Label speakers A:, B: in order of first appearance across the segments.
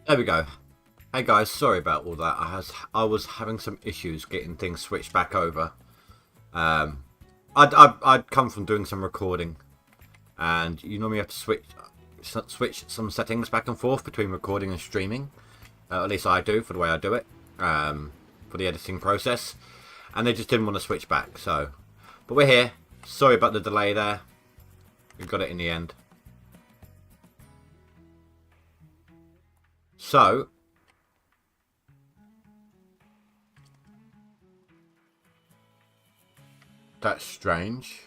A: There we go. Hey guys, sorry about all that. I was having some issues getting things switched back over. Um, I'd come from doing some recording, and you normally have to switch some settings back and forth between recording and streaming. At least I do for the way I do it, for the editing process. And they just didn't want to switch back. But we're here. Sorry about the delay there. We got it in the end. So that's strange.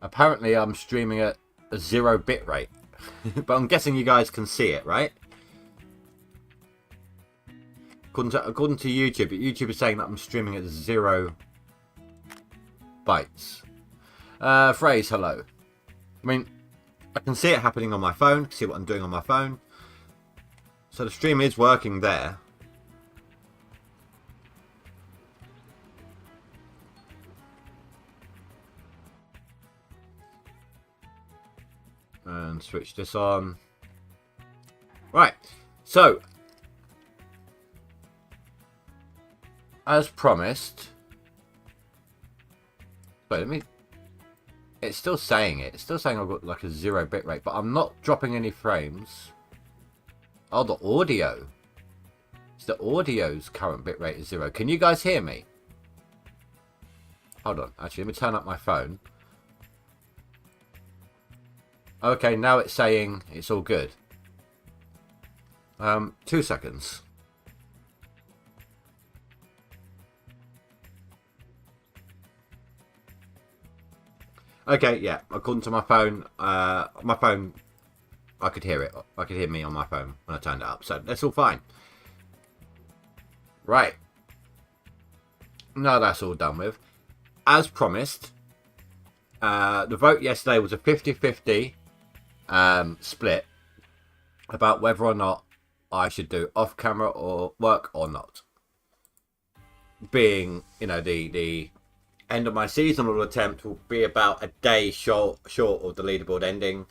A: Apparently I'm streaming at a 0 bit rate. But I'm guessing you guys can see it, right? According to YouTube, YouTube is saying that I'm streaming at 0 bytes. Phrase, hello. I mean, I can see it happening on my phone, see what I'm doing on my phone. So the stream is working there. And switch this on. Right, so as promised. Wait, let me. It's still saying it. It's still saying I've got like a 0 bit rate, but I'm not dropping any frames. Oh, the audio. It's the audio's current bit rate is 0. Can you guys hear me? Hold on. Actually, let me turn up my phone. Okay, now it's saying it's all good. 2 seconds. Okay, yeah. According to my phone, I could hear it. I could hear me on my phone when I turned it up. So that's all fine. Right. Now that's all done with. As promised, the vote yesterday was a 50-50 split about whether or not I should do off-camera or work or not. Being, you know, the end of my seasonal attempt will be about a day short of the leaderboard ending.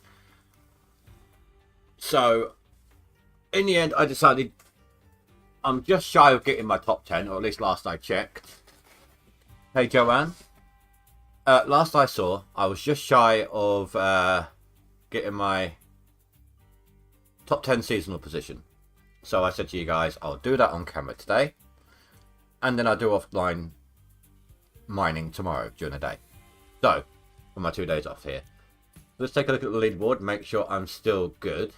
A: So, in the end, I decided I'm just shy of getting my top 10, or at least last I checked. Hey, Joanne. Last I saw, I was just shy of getting my top 10 seasonal position. So I said to you guys, I'll do that on camera today. And then I'll do offline mining tomorrow during the day. So, for my 2 days off here. Let's take a look at the leaderboard and make sure I'm still good.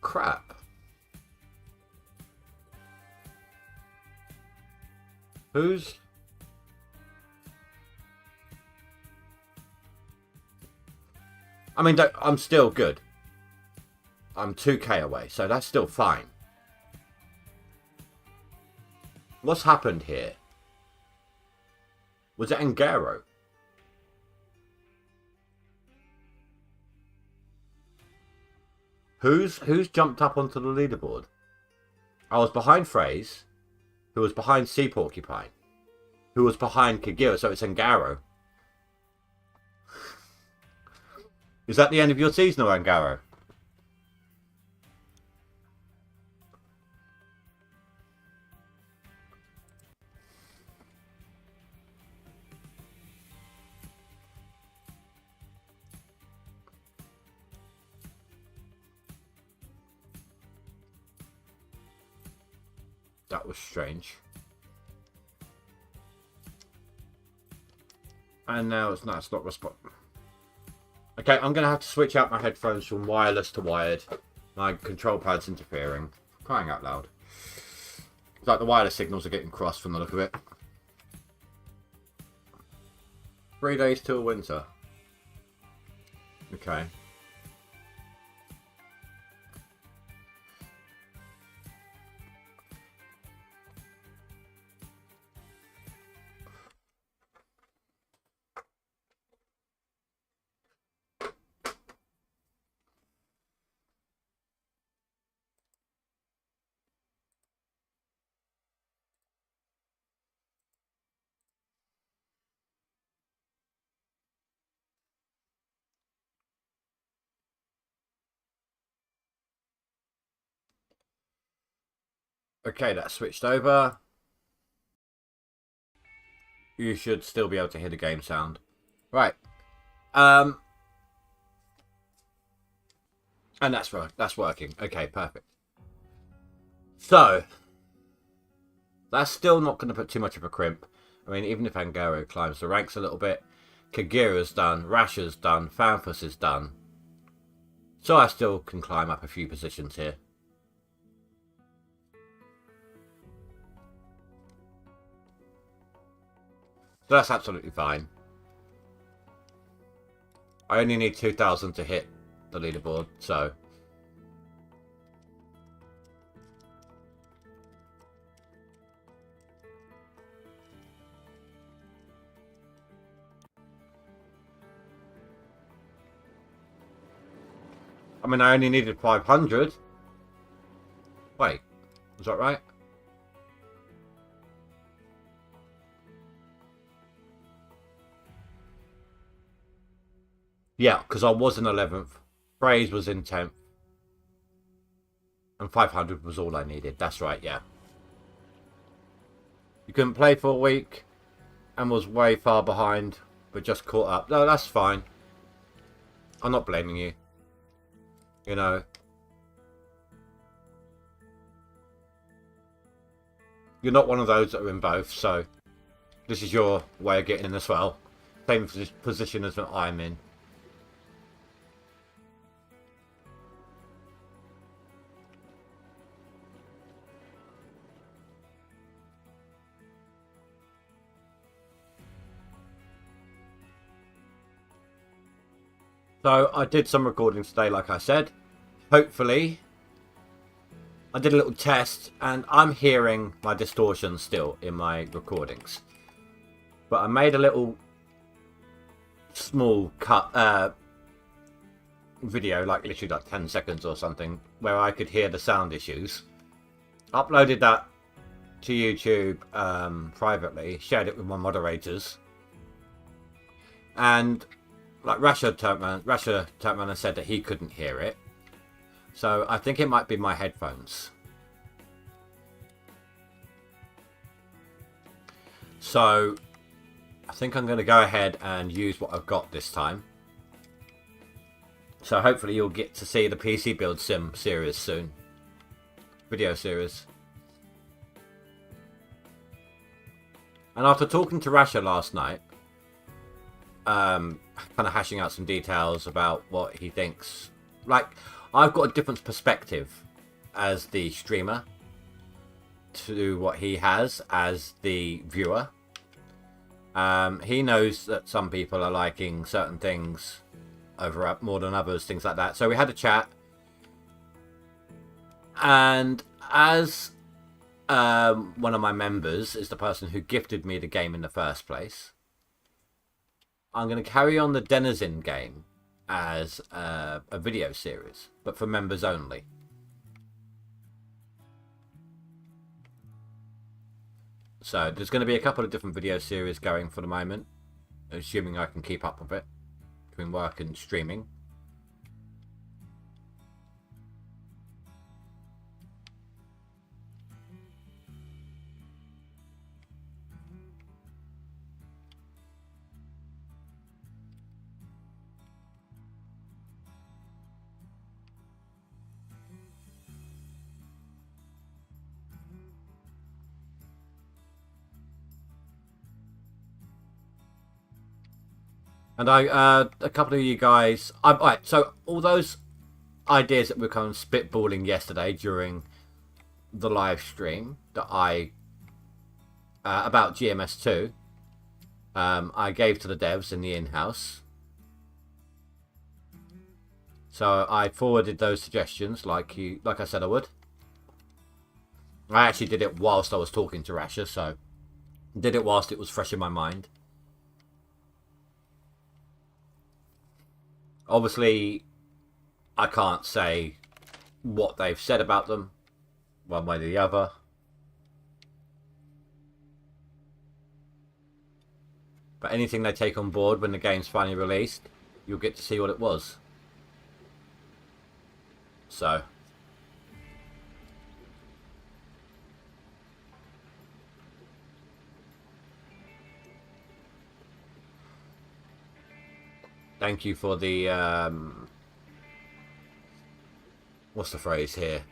A: Crap. Who's... I mean, I'm still good. I'm 2k away, so that's still fine. What's happened here? Was it Angaro? Who's jumped up onto the leaderboard? I was behind Phrase, who was behind Sea Porcupine, who was behind Kagura, so it's Angaro. Is that the end of your season, or Angaro? That was strange. And now it's not responding. Okay, I'm going to have to switch out my headphones from wireless to wired. My control pad's interfering. Crying out loud. It's like the wireless signals are getting crossed from the look of it. 3 days till winter. Okay. Okay, that's switched over. You should still be able to hear the game sound. Right. And that's right. That's working. Okay, perfect. So, that's still not going to put too much of a crimp. I mean, even if Angaro climbs the ranks a little bit, Kagira's done, Rasha's done, Fanfus is done. So I still can climb up a few positions here. So that's absolutely fine. I only need 2,000 to hit the leaderboard, so... I mean, I only needed 500. Wait, is that right? Yeah, because I was in 11th. Praise was in 10th. And 500 was all I needed. That's right, yeah. You couldn't play for a week and was way far behind, but just caught up. No, that's fine. I'm not blaming you. You know. You're not one of those that are in both, so this is your way of getting in as well. Same position as what I'm in. So I did some recordings today, like I said. Hopefully, I did a little test, and I'm hearing my distortion still in my recordings. But I made a little small cut video, like literally like 10 seconds or something, where I could hear the sound issues. Uploaded that to YouTube privately, shared it with my moderators, and like Rasha Turkman said that he couldn't hear it. So I think it might be my headphones. So I think I'm going to go ahead and use what I've got this time. So hopefully you'll get to see the PC Build Sim series soon. Video series. And after talking to Rasha last night, kind of hashing out some details about what he thinks. Like, I've got a different perspective as the streamer to what he has as the viewer. He knows that some people are liking certain things over more than others, things like that. So we had a chat. And as one of my members is the person who gifted me the game in the first place, I'm going to carry on the Denizen game as a video series, but for members only. So there's going to be a couple of different video series going for the moment, assuming I can keep up with it between work and streaming. And a couple of you guys, right, so all those ideas that were kind of spitballing yesterday during the live stream that I, about GMS2, I gave to the devs in the in-house. So I forwarded those suggestions like I said I would. I actually did it whilst I was talking to Rasha, so did it whilst it was fresh in my mind. Obviously, I can't say what they've said about them, one way or the other. But anything they take on board when the game's finally released, you'll get to see what it was. So. Thank you for the what's the phrase here?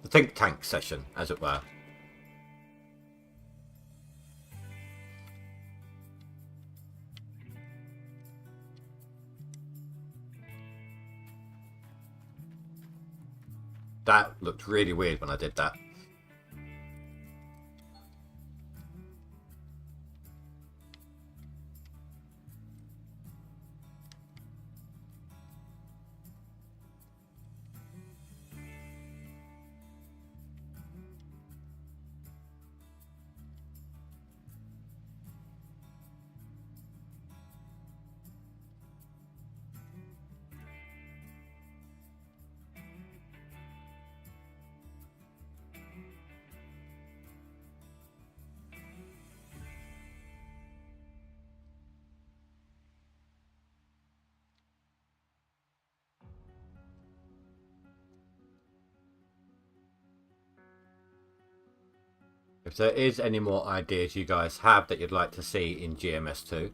A: The think tank session, as it were. That looked really weird when I did that. If there is any more ideas you guys have that you'd like to see in GMS2,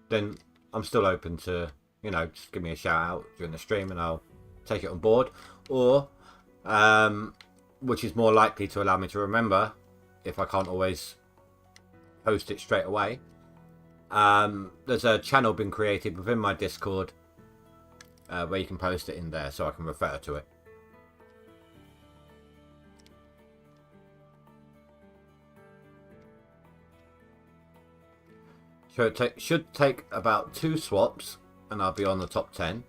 A: then I'm still open to, you know, just give me a shout out during the stream and I'll take it on board. Or, which is more likely to allow me to remember if I can't always post it straight away, there's a channel been created within my Discord where you can post it in there so I can refer to it. So it should take about 2 swaps and I'll be on the top 10.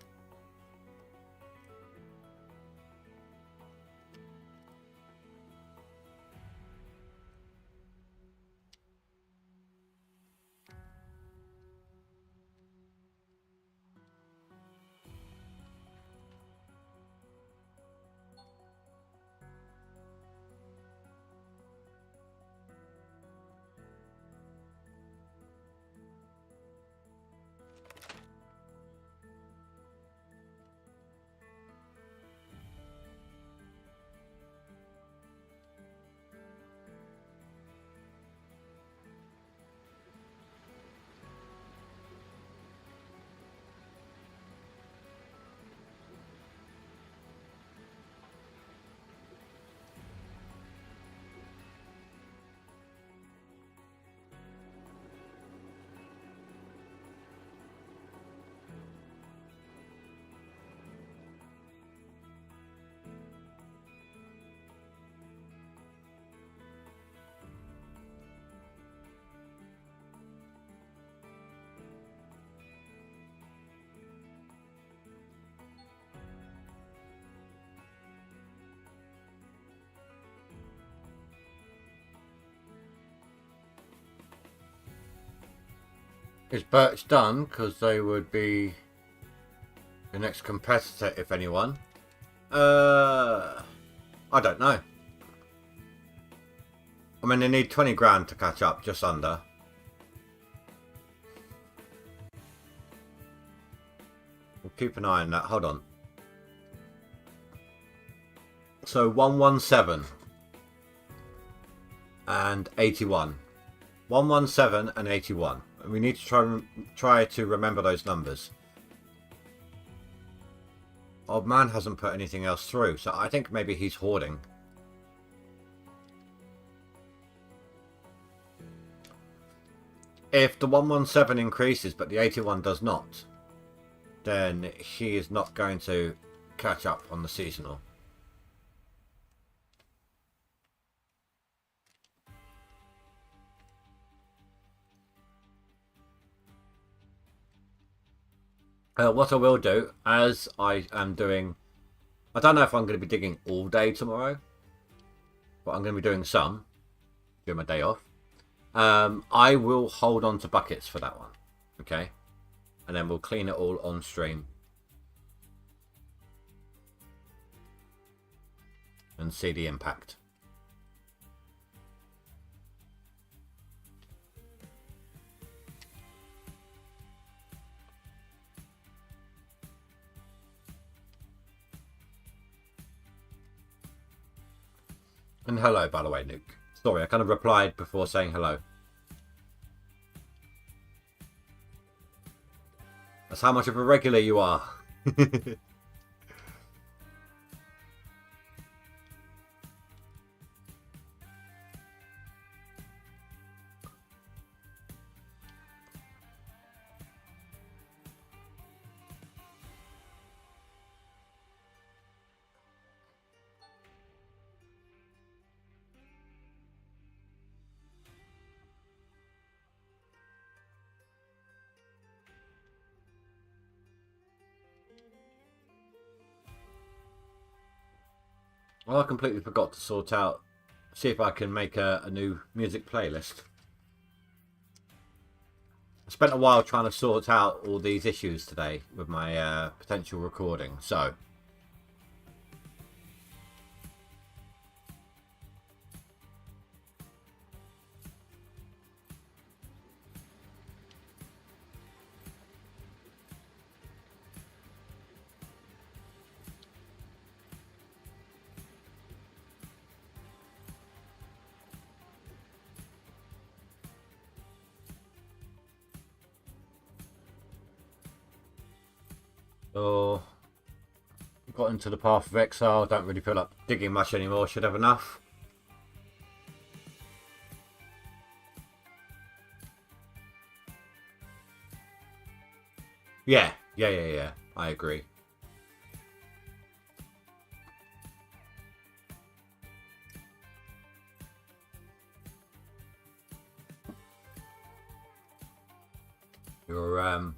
A: Is Birch done? Because they would be the next competitor, if anyone. I don't know. I mean, they need 20 grand to catch up, just under. We'll keep an eye on that. Hold on. So 117 and 81. 117 and 81. We need to try to remember those numbers. Old man hasn't put anything else through, so I think maybe he's hoarding. If the 117 increases but the 81 does not, then he is not going to catch up on the seasonal. What I will do, as I am doing, I don't know if I'm going to be digging all day tomorrow, but I'm going to be doing some during my day off. I will hold on to buckets for that one, okay? And then we'll clean it all on stream. And see the impact. And hello, by the way, Nuke. Sorry, I kind of replied before saying hello. That's how much of a regular you are. Well, I completely forgot to sort out, see if I can make a new music playlist. I spent a while trying to sort out all these issues today with my potential recording, so... So, got into the Path of Exile, don't really feel like digging much anymore, should have enough. Yeah, I agree. Your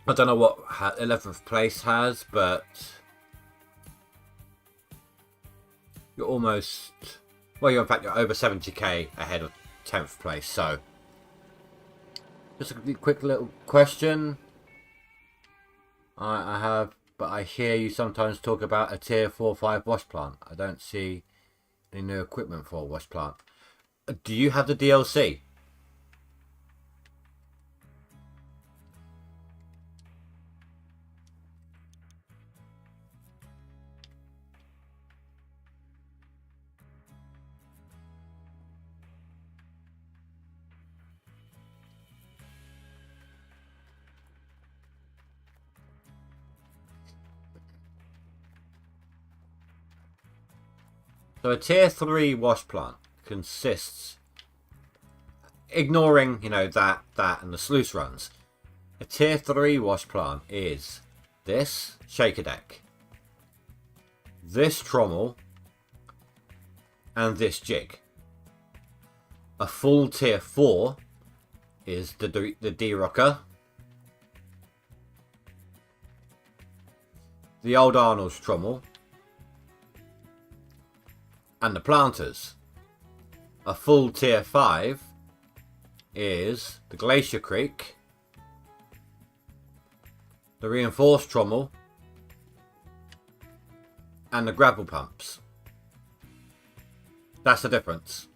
A: I don't know what 11th place has, but you're almost, well, you're in fact you're over 70k ahead of 10th place. So, just a quick little question. I have, but I hear you sometimes talk about a tier 4-5 wash plant. I don't see any new equipment for a wash plant. Do you have the DLC? So a tier 3 wash plant consists, ignoring, you know, that and the sluice runs, a tier 3 wash plant is this shaker deck, this trommel, and this jig. A full tier 4 is the D-Rocker, the old Arnold's trommel, and the planters. A full tier 5 is the Glacier Creek, the reinforced trommel, and the gravel pumps. That's the difference.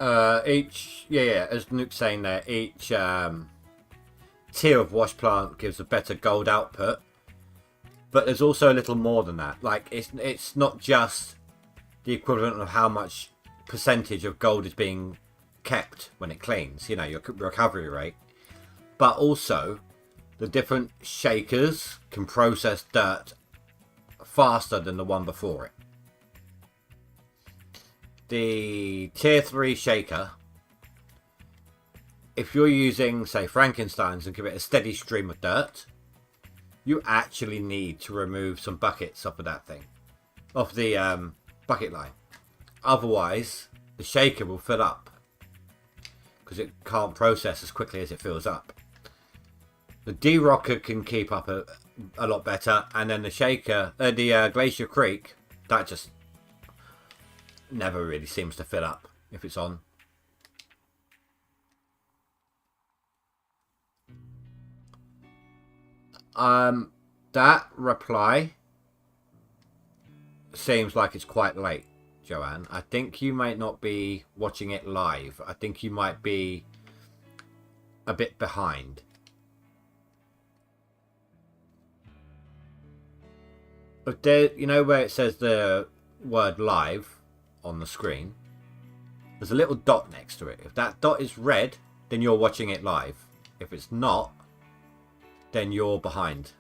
A: As Nuke's saying there, each tier of wash plant gives a better gold output, but there's also a little more than that. Like it's not just the equivalent of how much percentage of gold is being kept when it cleans, you know, your recovery rate, but also the different shakers can process dirt faster than the one before it. the tier 3 shaker, if you're using, say, Frankenstein's and give it a steady stream of dirt, you actually need to remove some buckets off of that thing, off the bucket line. Otherwise, the shaker will fill up because it can't process as quickly as it fills up. The D-Rocker can keep up a lot better, and then the shaker, the Glacier Creek, that just never really seems to fill up if it's on. That reply seems like it's quite late, Joanne. I think you might not be watching it live. I think you might be a bit behind. But there, you know where it says the word live on the screen? There's a little dot next to it. If that dot is red, then you're watching it live. If it's not, then you're behind.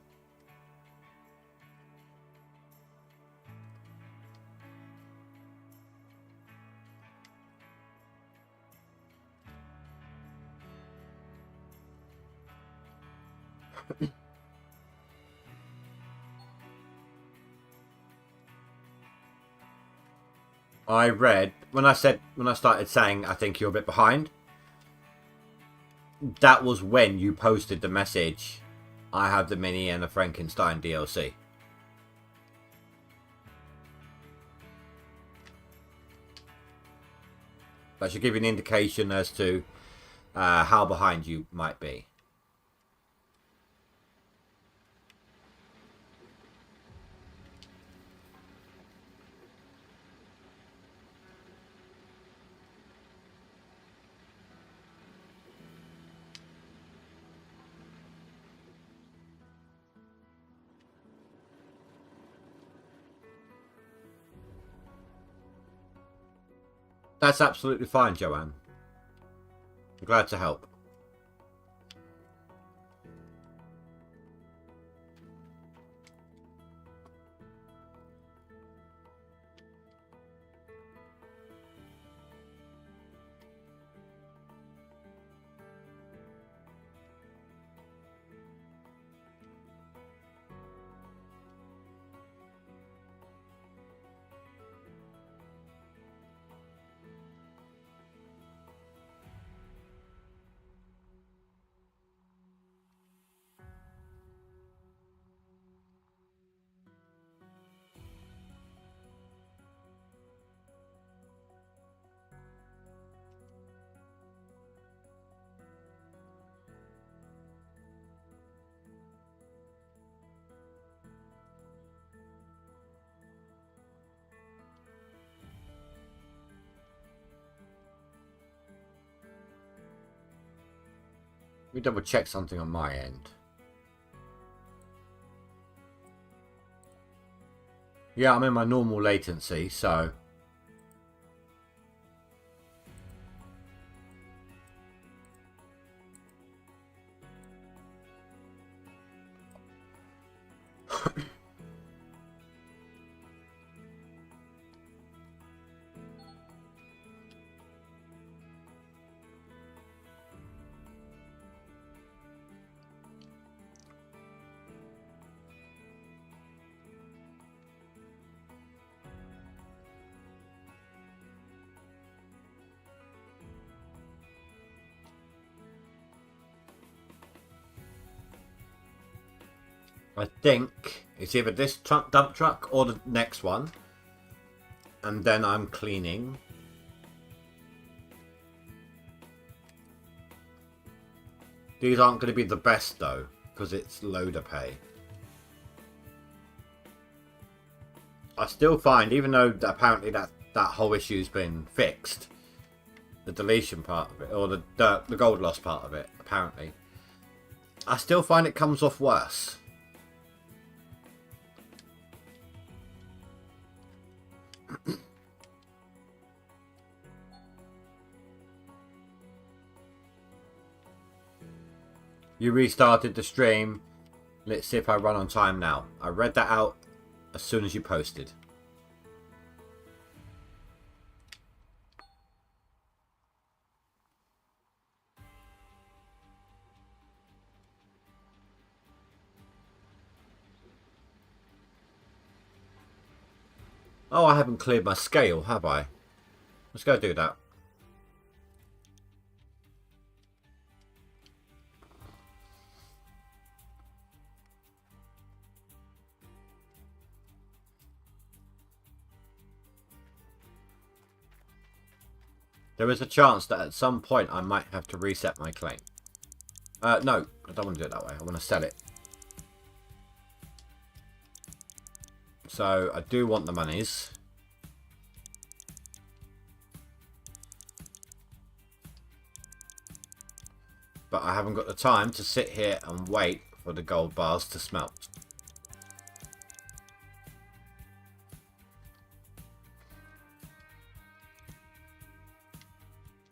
A: I read when I started saying I think you're a bit behind. That was when you posted the message, I have the Mini and the Frankenstein DLC. That should give you an indication as to how behind you might be. That's absolutely fine, Joanne. I'm glad to help. Let me double check something on my end. Yeah, I'm in my normal latency, so... I think it's either this dump truck or the next one. And then I'm cleaning. These aren't going to be the best though, because it's loader pay. I still find, even though apparently that whole issue's been fixed, the deletion part of it, or the gold loss part of it, apparently, I still find it comes off worse. You restarted the stream. Let's see if I run on time now. I read that out as soon as you posted. Oh, I haven't cleared my scale, have I? Let's go do that. There is a chance that at some point I might have to reset my claim. No, I don't want to do it that way. I want to sell it. So I do want the monies. But I haven't got the time to sit here and wait for the gold bars to smelt.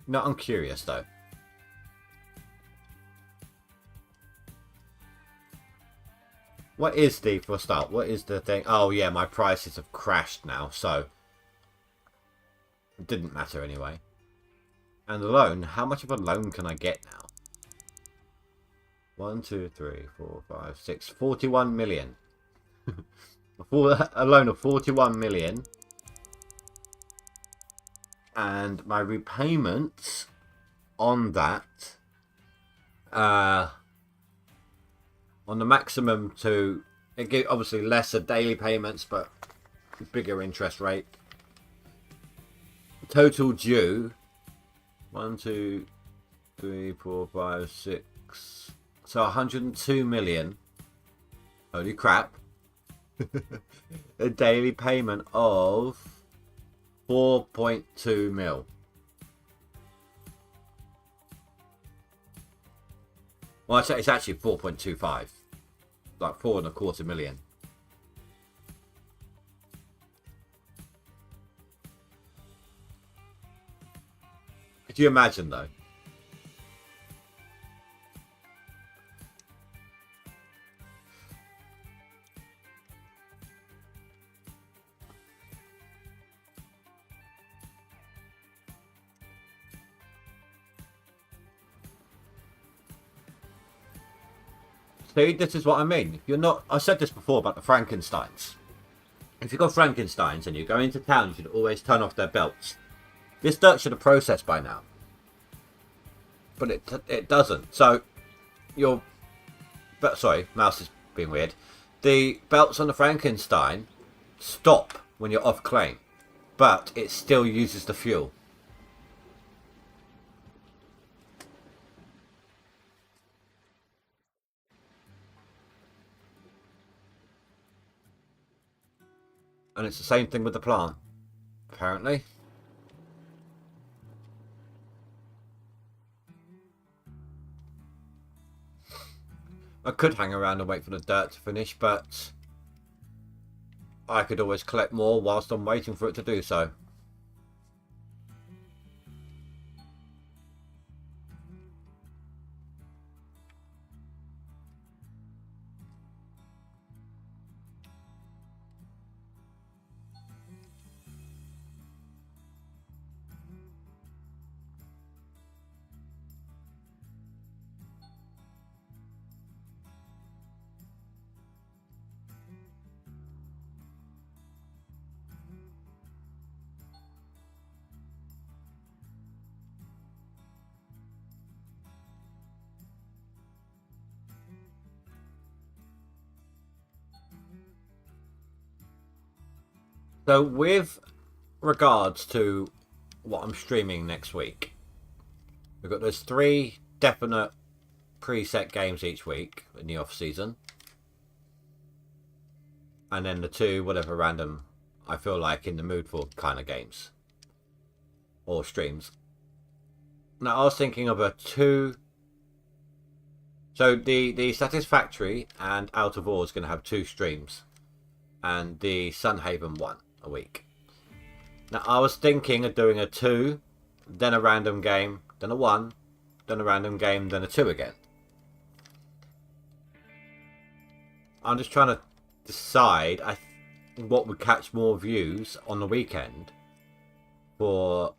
A: No, I'm curious though. What is the, for a start, what is the thing? Oh yeah, my prices have crashed now, so it didn't matter anyway. And the loan, how much of a loan can I get now? 1, 2, 3, 4, 5, 6, 41 million. A loan of 41 million. And my repayments on that, on the maximum to, it gives obviously lesser daily payments, but bigger interest rate. Total due, 1, 2, 3, 4, 5, 6, so 102 million. Holy crap. A daily payment of 4.2 mil. Well, it's actually 4.25. Like 4.25 million. Could you imagine though? See, this is what I mean. If you're not, I said this before about the Frankensteins. If you've got Frankensteins and you go into town, you should always turn off their belts. This dirt should have processed by now. But it doesn't. So, sorry, mouse is being weird. The belts on the Frankenstein stop when you're off claim. But it still uses the fuel. And it's the same thing with the plant, apparently. I could hang around and wait for the dirt to finish, but I could always collect more whilst I'm waiting for it to do so. So with regards to what I'm streaming next week, we've got those 3 definite preset games each week in the off season, and then the 2 whatever random I feel like in the mood for kind of games or streams. Now I was thinking of a 2. So the Satisfactory and Out of Ore is going to have 2 streams, and the Sunhaven 1 a week. Now I was thinking of doing a 2, then a random game, then a 1, then a random game, then a 2 again. I'm just trying to decide what would catch more views on the weekend for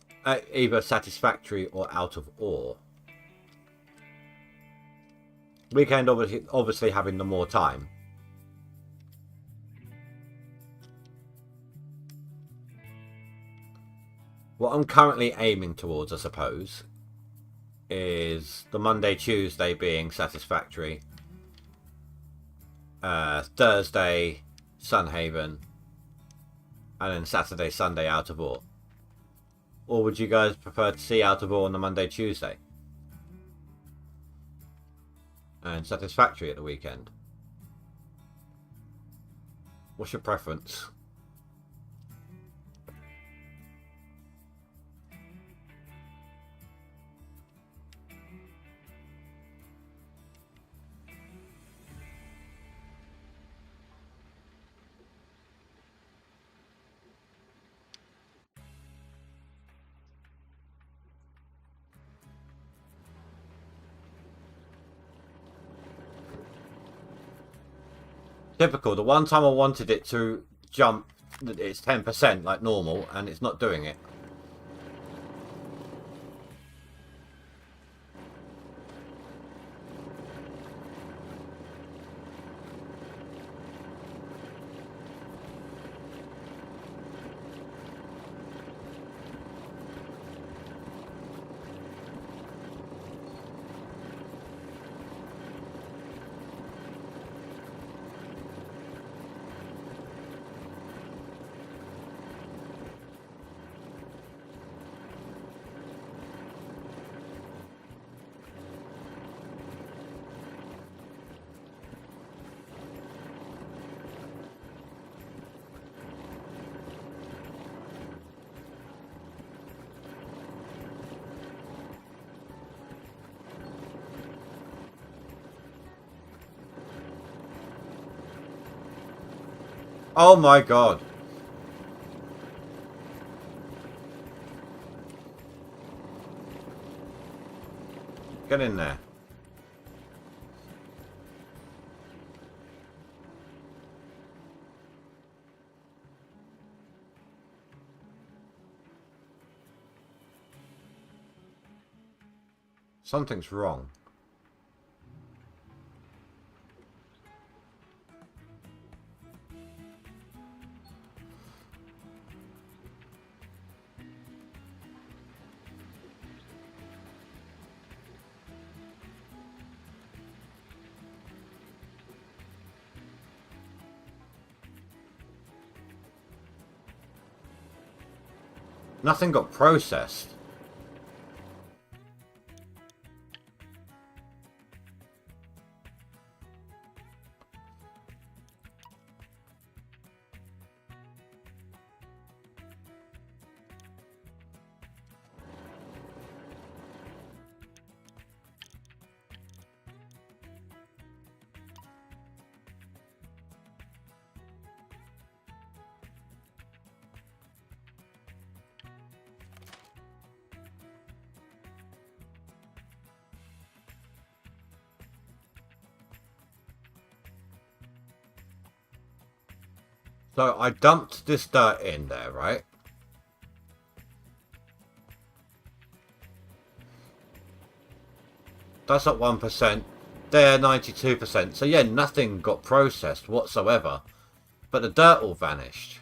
A: either Satisfactory or Out of Ore. Weekend obviously having the more time. What I'm currently aiming towards, I suppose, is the Monday, Tuesday being Satisfactory, Thursday, Sunhaven, and then Saturday, Sunday, Out of Ore. Or would you guys prefer to see Out of Ore on the Monday, Tuesday? And Satisfactory at the weekend? What's your preference? Typical. The one time I wanted it to jump, it's 10% like normal, and it's not doing it. Oh my god. Get in there. Something's wrong. Nothing got processed. So I dumped this dirt in there, right? That's at 1%. There, 92%. So yeah, nothing got processed whatsoever. But the dirt all vanished.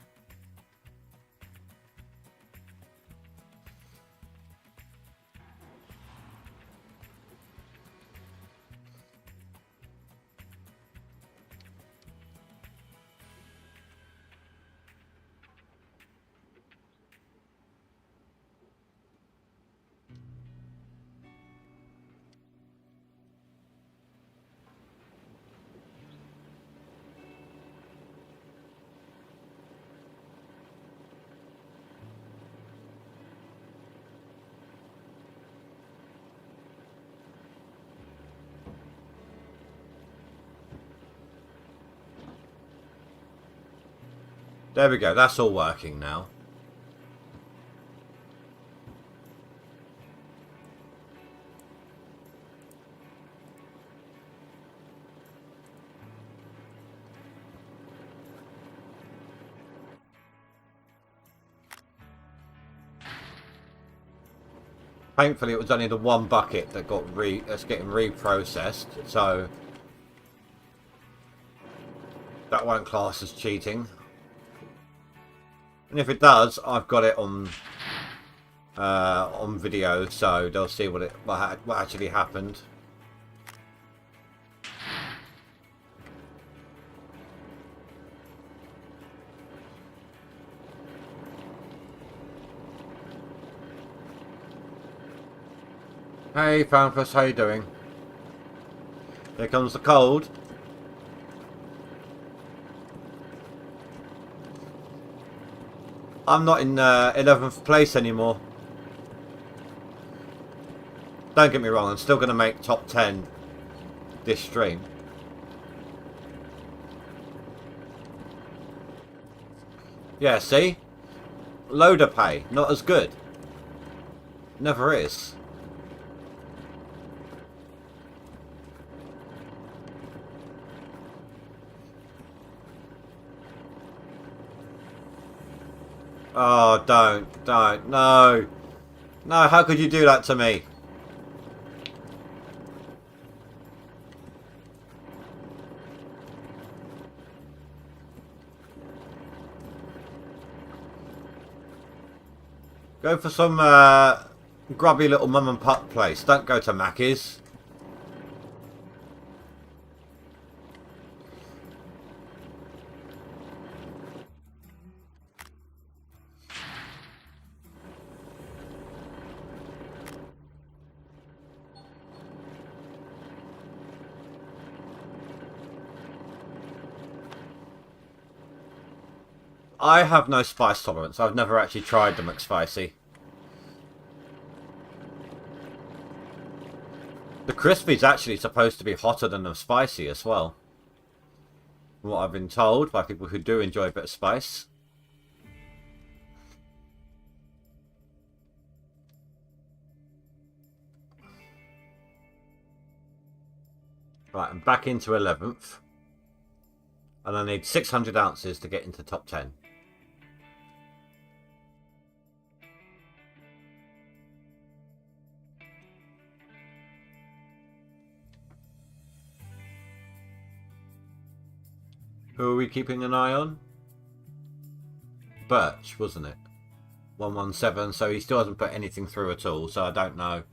A: There we go, that's all working now. Thankfully it was only the one bucket that that's getting reprocessed, so that won't class as cheating. And if it does, I've got it on on video, so they'll see what actually happened. Hey, Fanfus, how you doing? Here comes the cold. I'm not in 11th place anymore. Don't get me wrong, I'm still going to make top 10 this stream. Yeah, see? Loader pay, not as good. Never is. Oh, don't, no. No, how could you do that to me? Go for some grubby little mum and pop place. Don't go to Mackey's. I have no spice tolerance. I've never actually tried the McSpicy. The crispy's actually supposed to be hotter than the spicy as well. From what I've been told by people who do enjoy a bit of spice. Right, I'm back into 11th. And I need 600 ounces to get into top 10. Who are we keeping an eye on? Birch, wasn't it? 117, so he still hasn't put anything through at all, so I don't know.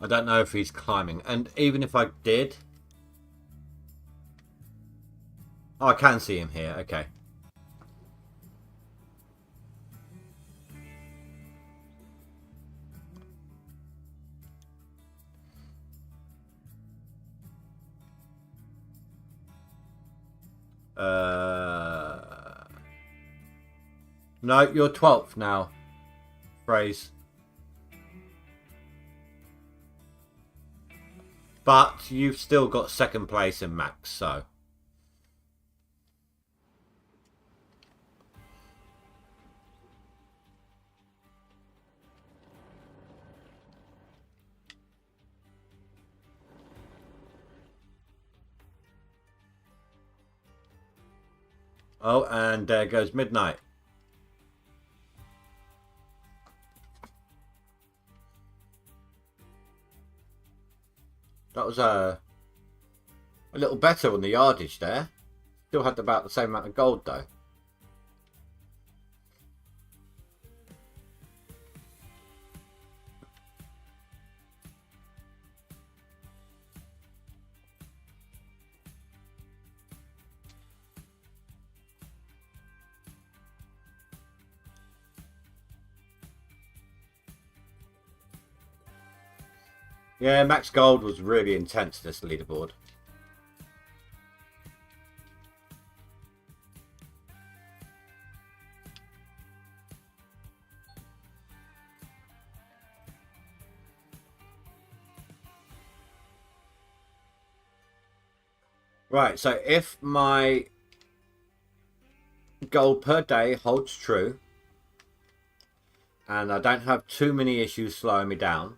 A: I don't know if he's climbing. And even if I did... Oh, I can see him here, okay. No, you're 12th now, Phrase. But you've still got second place in Max, so. Oh, and there goes Midnight. That was a little better on the yardage there. Still had about the same amount of gold though. Yeah, Max Gold was really intense, this leaderboard. Right, so if my gold per day holds true, and I don't have too many issues slowing me down,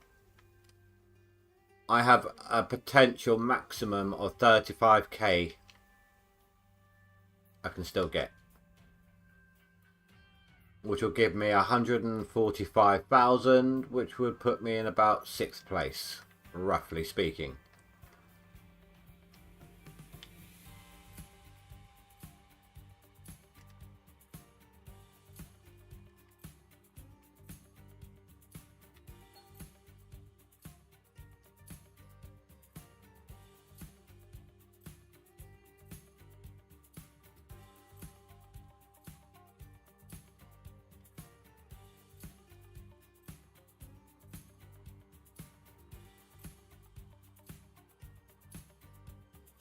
A: I have a potential maximum of 35k I can still get. Which will give me 145,000, which would put me in about 6th place, roughly speaking.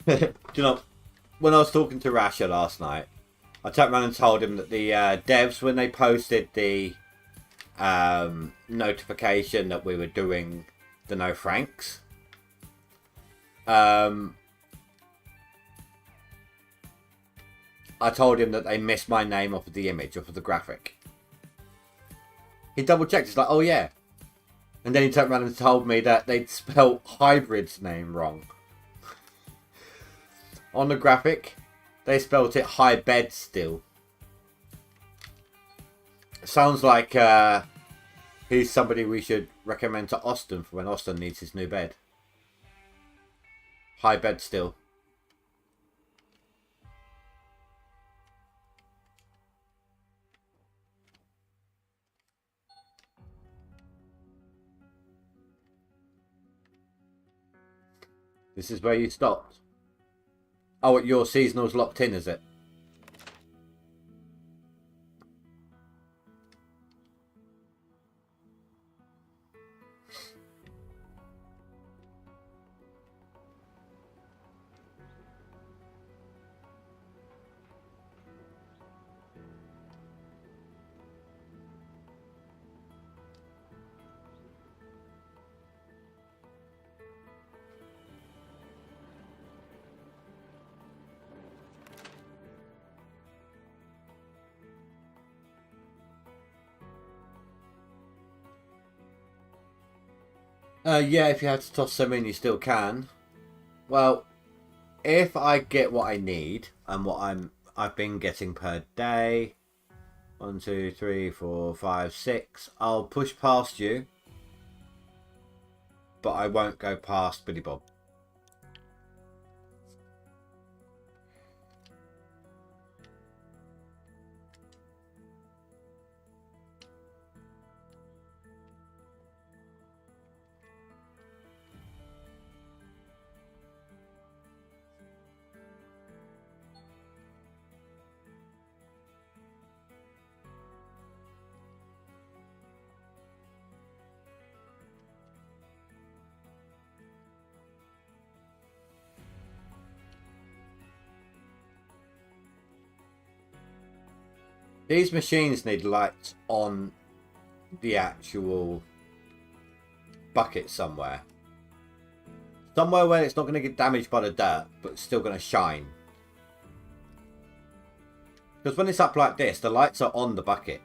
A: Do you know, when I was talking to Rasha last night, I turned around and told him that the devs, when they posted the notification that we were doing the No Franks, I told him that they missed my name off of the image, off of the graphic. He double checked, he's like, oh yeah. And then he turned around and told me that they'd spelt Hybrid's name wrong. On the graphic, they spelt it High Bed still. Sounds like he's somebody we should recommend to Austin for when Austin needs his new bed. High Bed still. This is where you stopped. Oh, your seasonal's locked in, is it? Yeah, if you had to toss some in, you still can. Well, if I get what I need and what I've been getting per day, 1, 2, 3, 4, 5, 6, I'll push past you, but I won't go past Billy Bob. These machines need lights on the actual bucket somewhere. Somewhere where it's not going to get damaged by the dirt, but it's still going to shine. Because when it's up like this, the lights are on the bucket.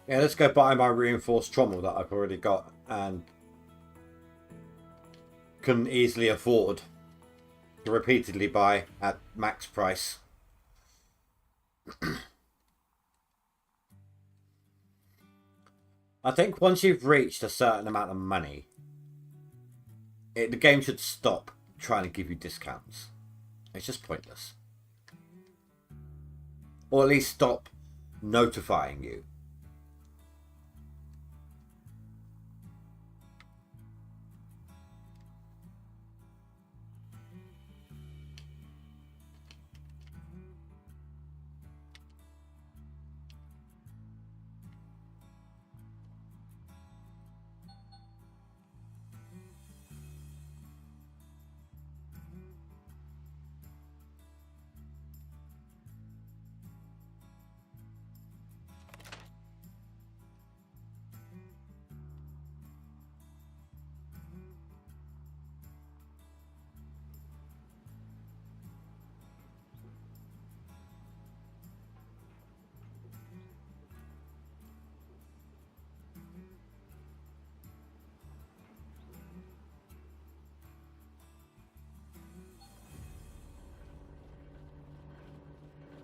A: Yeah, let's go buy my reinforced trommel that I've already got and can easily afford to repeatedly buy at max price. I think once you've reached a certain amount of money, the game should stop trying to give you discounts. It's just pointless. Or at least stop notifying you.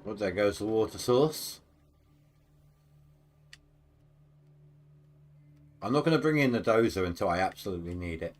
A: Well, there goes the water source. I'm not going to bring in the dozer until I absolutely need it.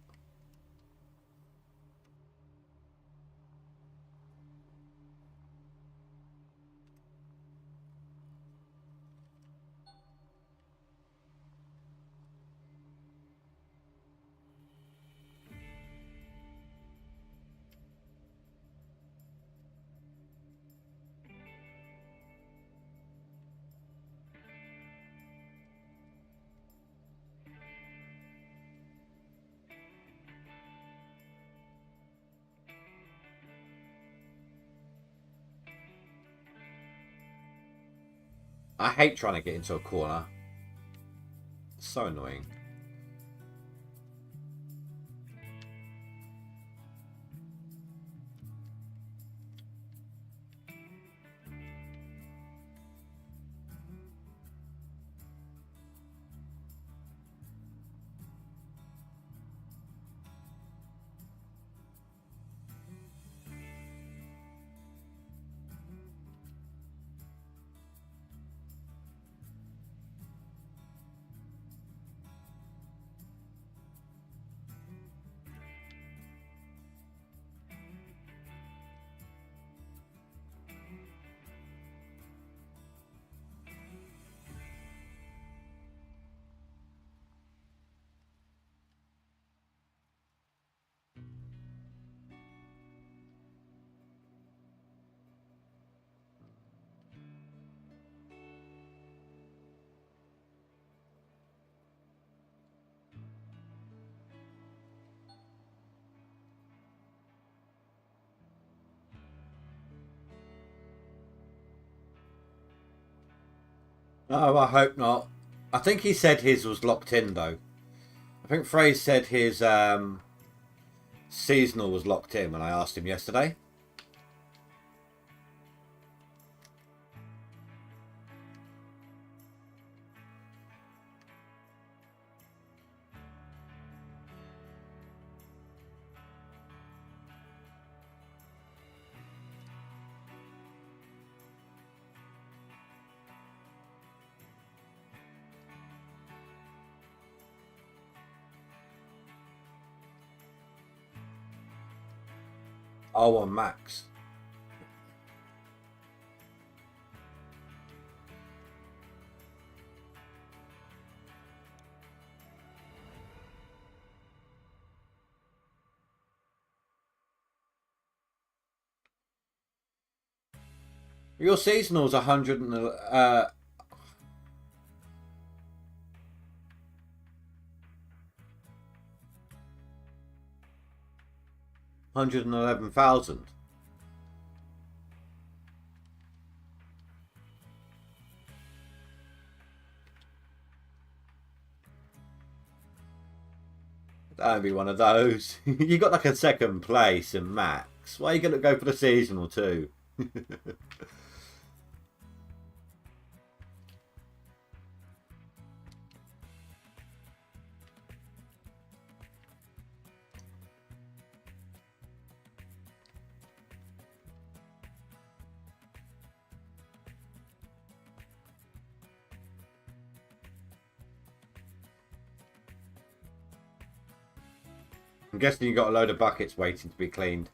A: I hate trying to get into a corner. It's so annoying. Oh, I hope not. I think he said his was locked in, though. I think Frey said his seasonal was locked in when I asked him yesterday. Oh, on Max. Your seasonal's 100 and 111,000. Don't be one of those. You got like a second place in Max. Why are you going to go for the seasonal too? I'm guessing you got a load of buckets waiting to be cleaned.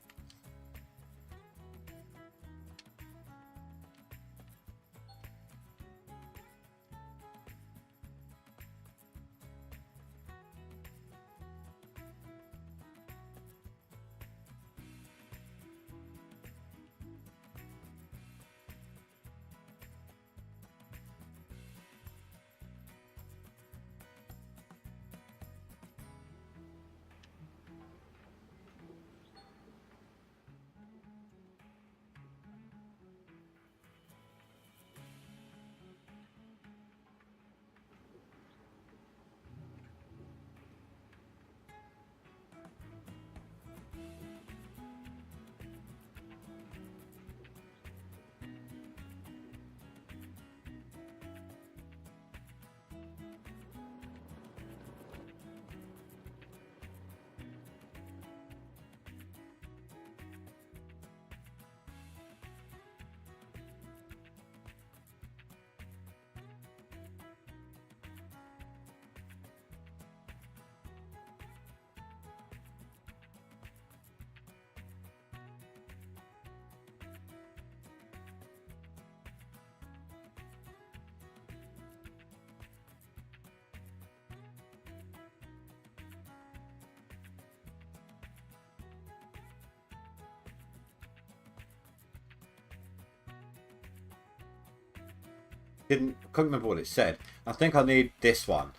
A: couldn't remember what it said. I think I need this one.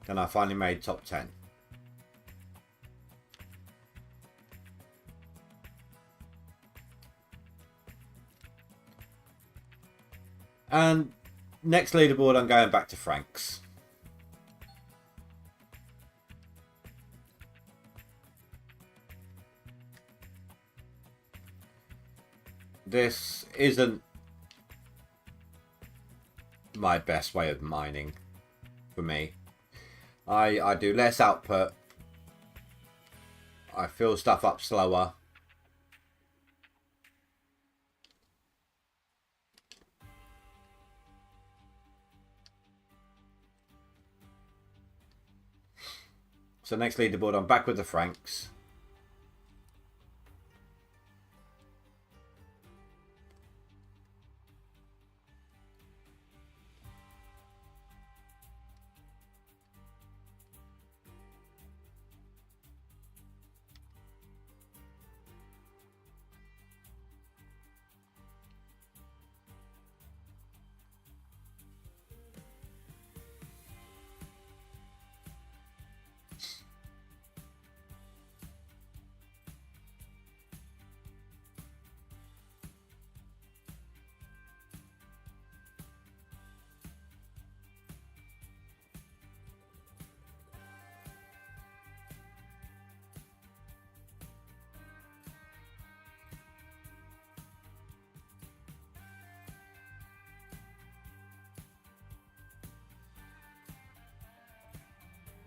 A: Then I finally made top 10. And next leaderboard, I'm going back to Frank's. This isn't my best way of mining for me. I do less output. I fill stuff up slower. So next leaderboard, I'm back with the Franks.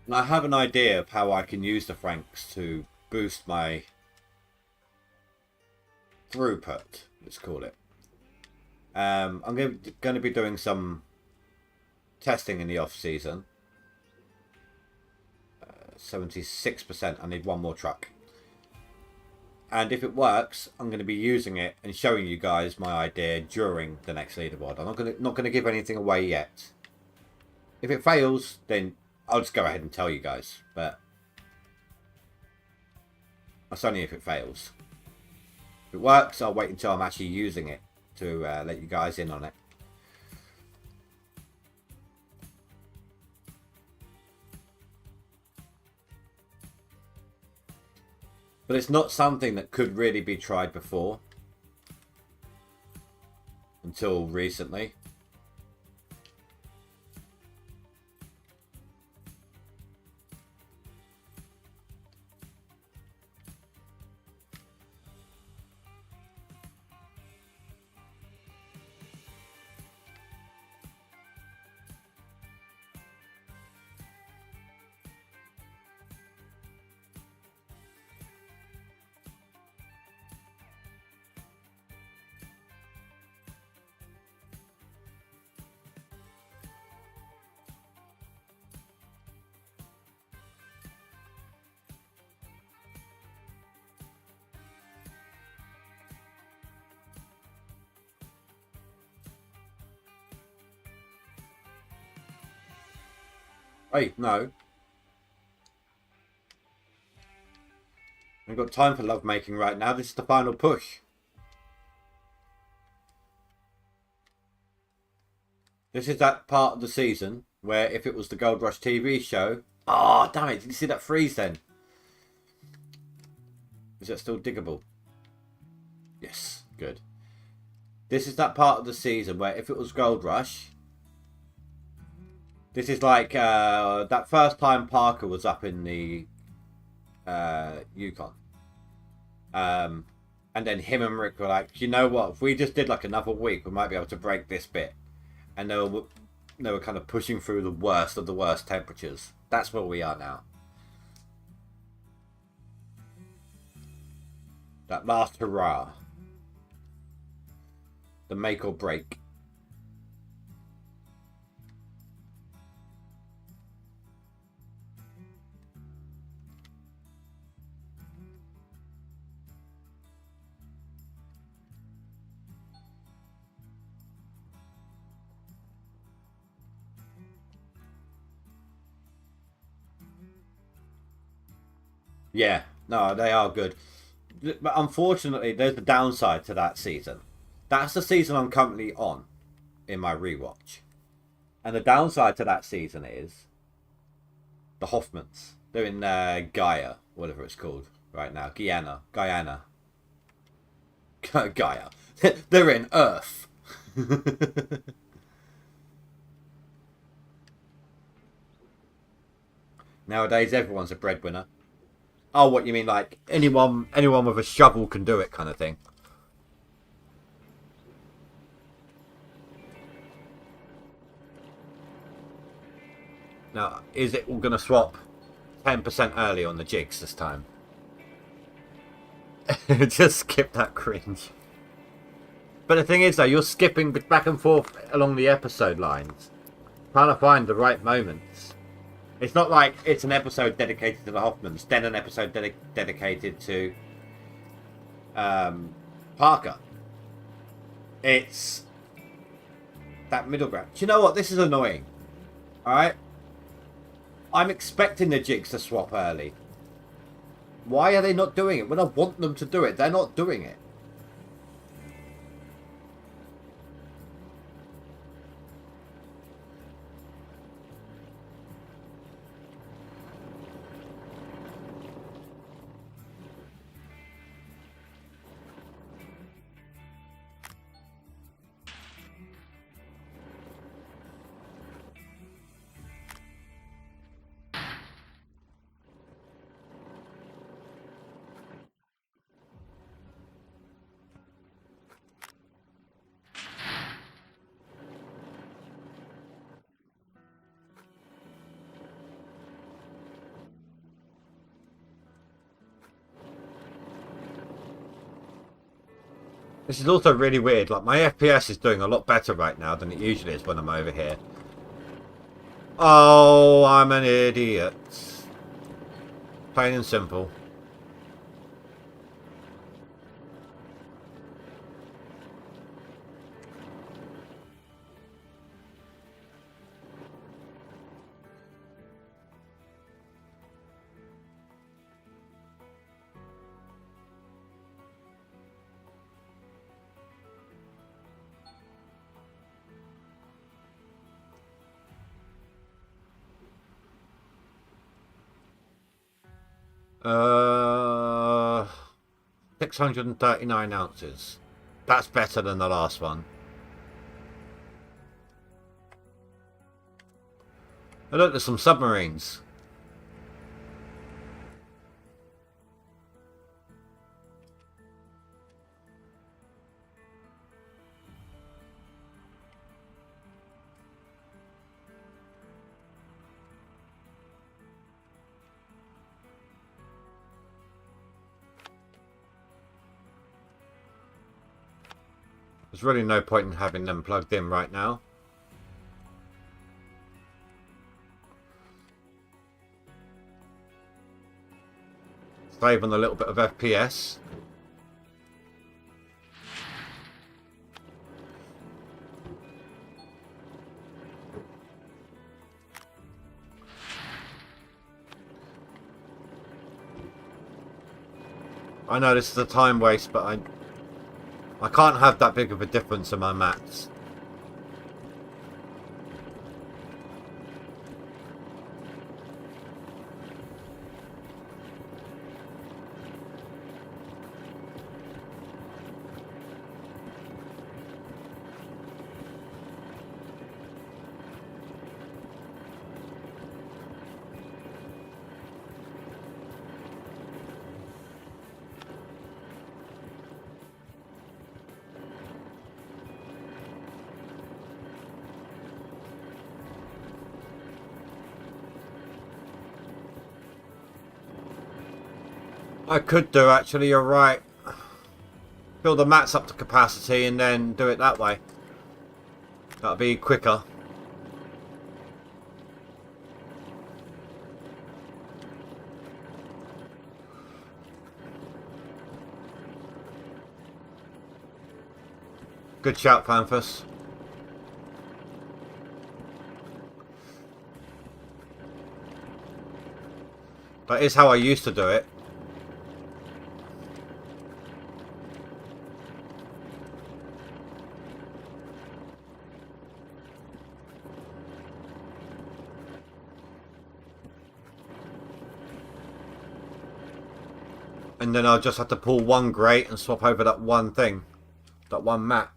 A: And I have an idea of how I can use the Franks to boost my throughput, let's call it. I'm going to be doing some testing in the off season. 76%. I need one more truck. And if it works, I'm going to be using it and showing you guys my idea during the next leaderboard. I'm not going to give anything away yet. If it fails, then I'll just go ahead and tell you guys. But that's only if it fails. If it works, I'll wait until I'm actually using it to let you guys in on it. But it's not something that could really be tried before. Until recently. Hey, no. I've got time for lovemaking right now. This is the final push. This is that part of the season where if it was the Gold Rush TV show... Oh, damn it. Did you see that freeze then? Is that still diggable? Yes, good. This is that part of the season where if it was Gold Rush... This is like that first time Parker was up in the Yukon. And then him and Rick were like, you know what? If we just did like another week, we might be able to break this bit. And they were kind of pushing through the worst of the worst temperatures. That's where we are now. That last hurrah. The make or break. Yeah, no, they are good. But unfortunately, there's the downside to that season. That's the season I'm currently on. in my rewatch. And the downside to that season is the Hoffmans. They're in Gaia, whatever it's called right now. Guyana. Gaia. They're in Earth. Nowadays, everyone's a breadwinner. Oh, what you mean? Like anyone with a shovel can do it, kind of thing. Now, is it all going to swap 10% early on the jigs this time? Just skip that cringe. But the thing is, though, you're skipping back and forth along the episode lines, trying to find the right moments. It's not like it's an episode dedicated to the Hoffmans, then an episode dedicated to Parker. It's that middle ground. Do you know what? This is annoying. Alright? I'm expecting the jigs to swap early. Why are they not doing it? When I want them to do it, they're not doing it. This is also really weird. Like, my FPS is doing a lot better right now than it usually is when I'm over here. Oh, I'm an idiot. Plain and simple. Uh, 639 ounces. That's better than the last one. Oh, look, there's some submarines. There's really no point in having them plugged in right now. Save on a little bit of FPS. I know this is a time waste, but I can't have that big of a difference in my mats. I could do, actually, you're right. Fill the mats up to capacity and then do it that way. That'll be quicker. Good shout, Phanthus. That is how I used to do it. And then I'll just have to pull one grate and swap over that one thing. That one map.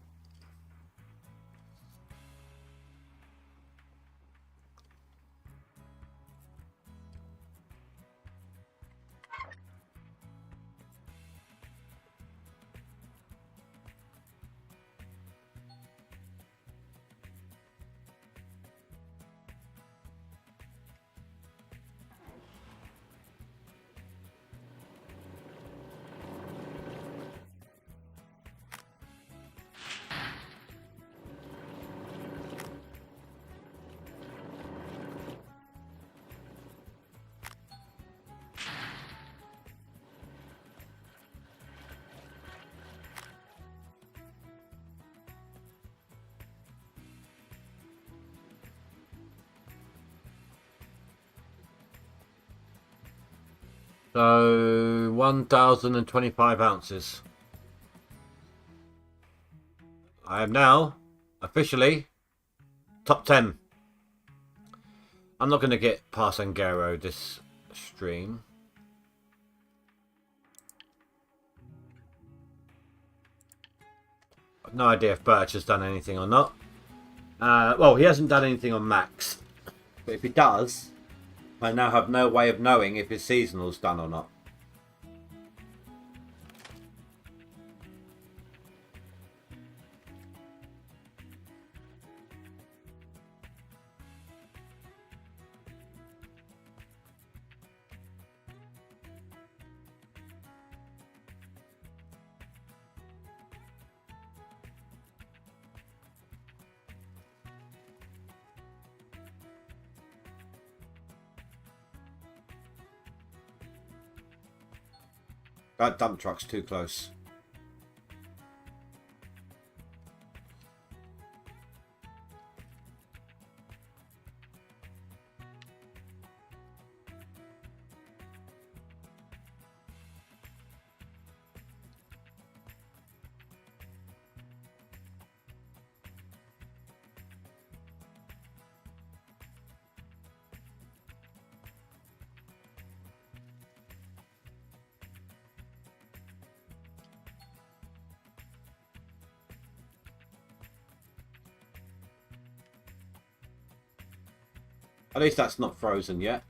A: So 1,025 ounces. I am now officially top 10. I'm not going to get past Angaro this stream. I've no idea if Birch has done anything or not. Well, he hasn't done anything on Max. But if he does, I now have no way of knowing if his seasonal's done or not. That dump truck's too close. At least that's not frozen yet.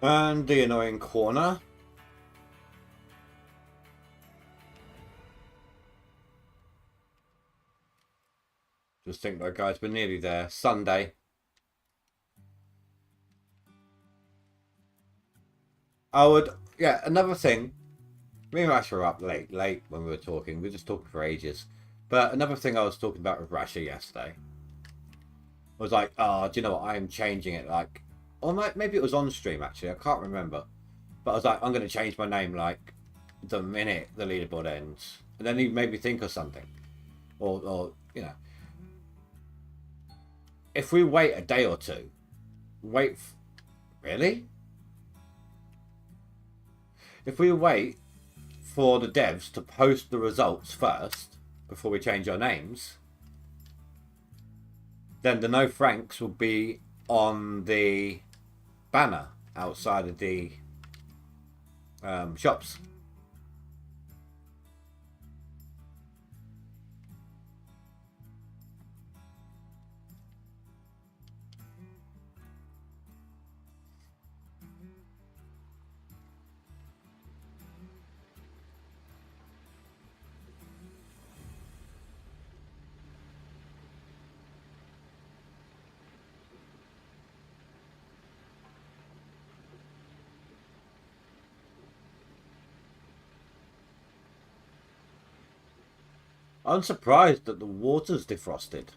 A: And the annoying corner. Just think that, guys, we're nearly there. Sunday. I would, yeah, another thing. Me and Rasha were up late when we were talking. We were just talking for ages. But another thing I was talking about with Rasha yesterday was like, oh, do you know what? I'm changing it, like, or maybe it was on stream actually. I can't remember. But I was like, I'm going to change my name like the minute the leaderboard ends. And then he made me think of something, or you know, if we wait a day or two, really? If we wait for the devs to post the results first before we change our names, then the no franks will be on the banner outside of the shops. I'm surprised that the water's defrosted.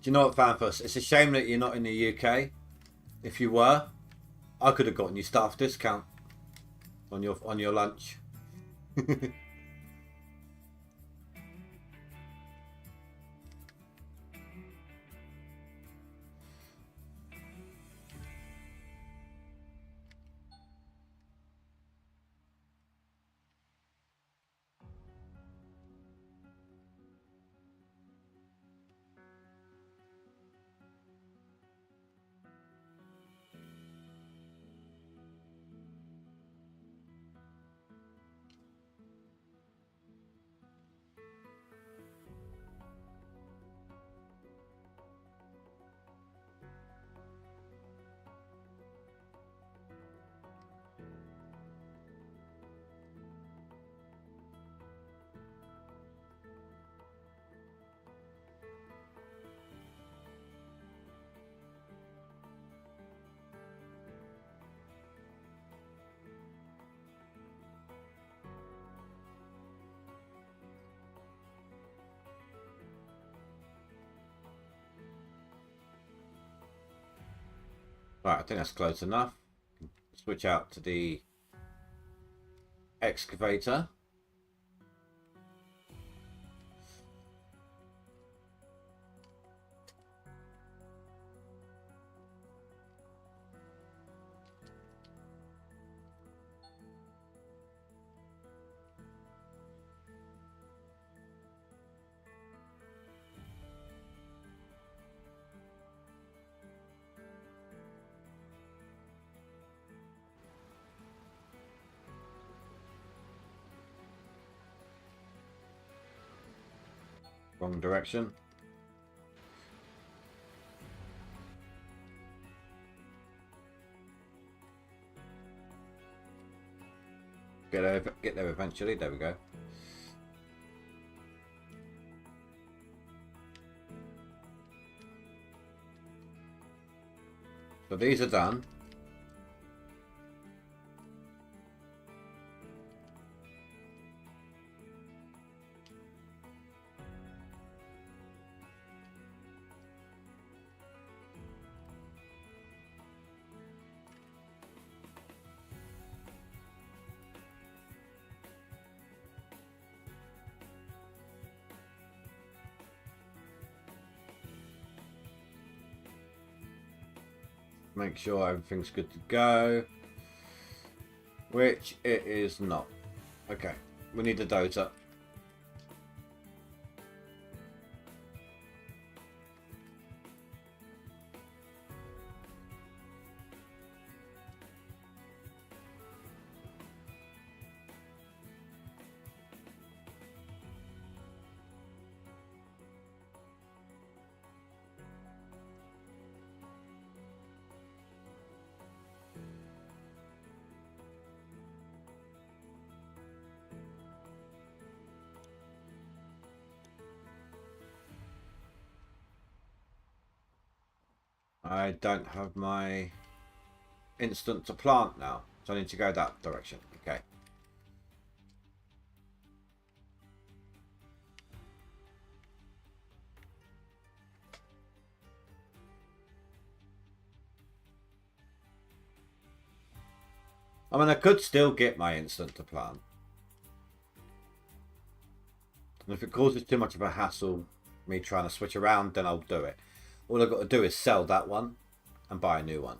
A: Do you know what, Fanfuss? It's a shame that you're not in the UK. If you were, I could have gotten you staff discount on your lunch. Right, I think that's close enough. Switch out to the excavator. Wrong direction. Get there eventually. There we go. So these are done. Make sure everything's good to go, which it is not. Okay, we need a dozer. I don't have my instant to plant now, so I need to go that direction. Okay. I mean, I could still get my instant to plant. And if it causes too much of a hassle, me trying to switch around, then I'll do it. All I've got to do is sell that one and buy a new one.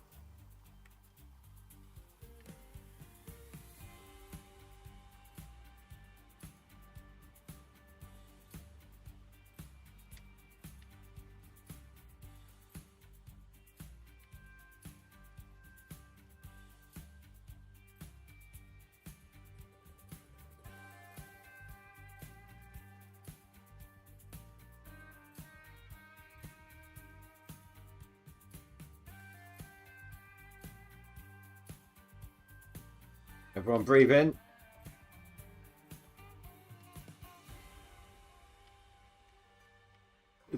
A: Everyone breathe in.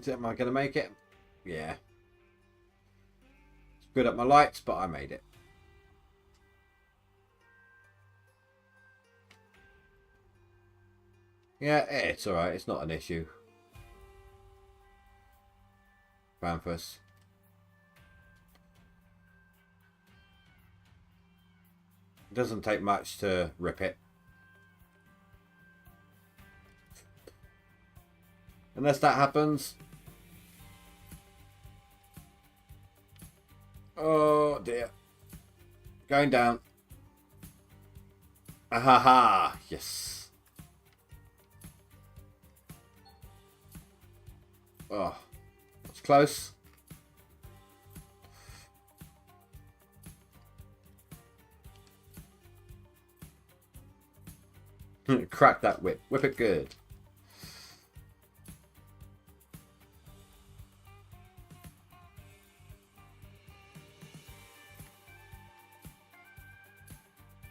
A: Am I going to make it? Yeah. Screwed up my lights, but I made it. Yeah, it's alright. It's not an issue. Banthus. It doesn't take much to rip it. Unless that happens. Oh dear. Going down. Ahaha. Yes. Oh. That's close. Crack that whip. Whip it good.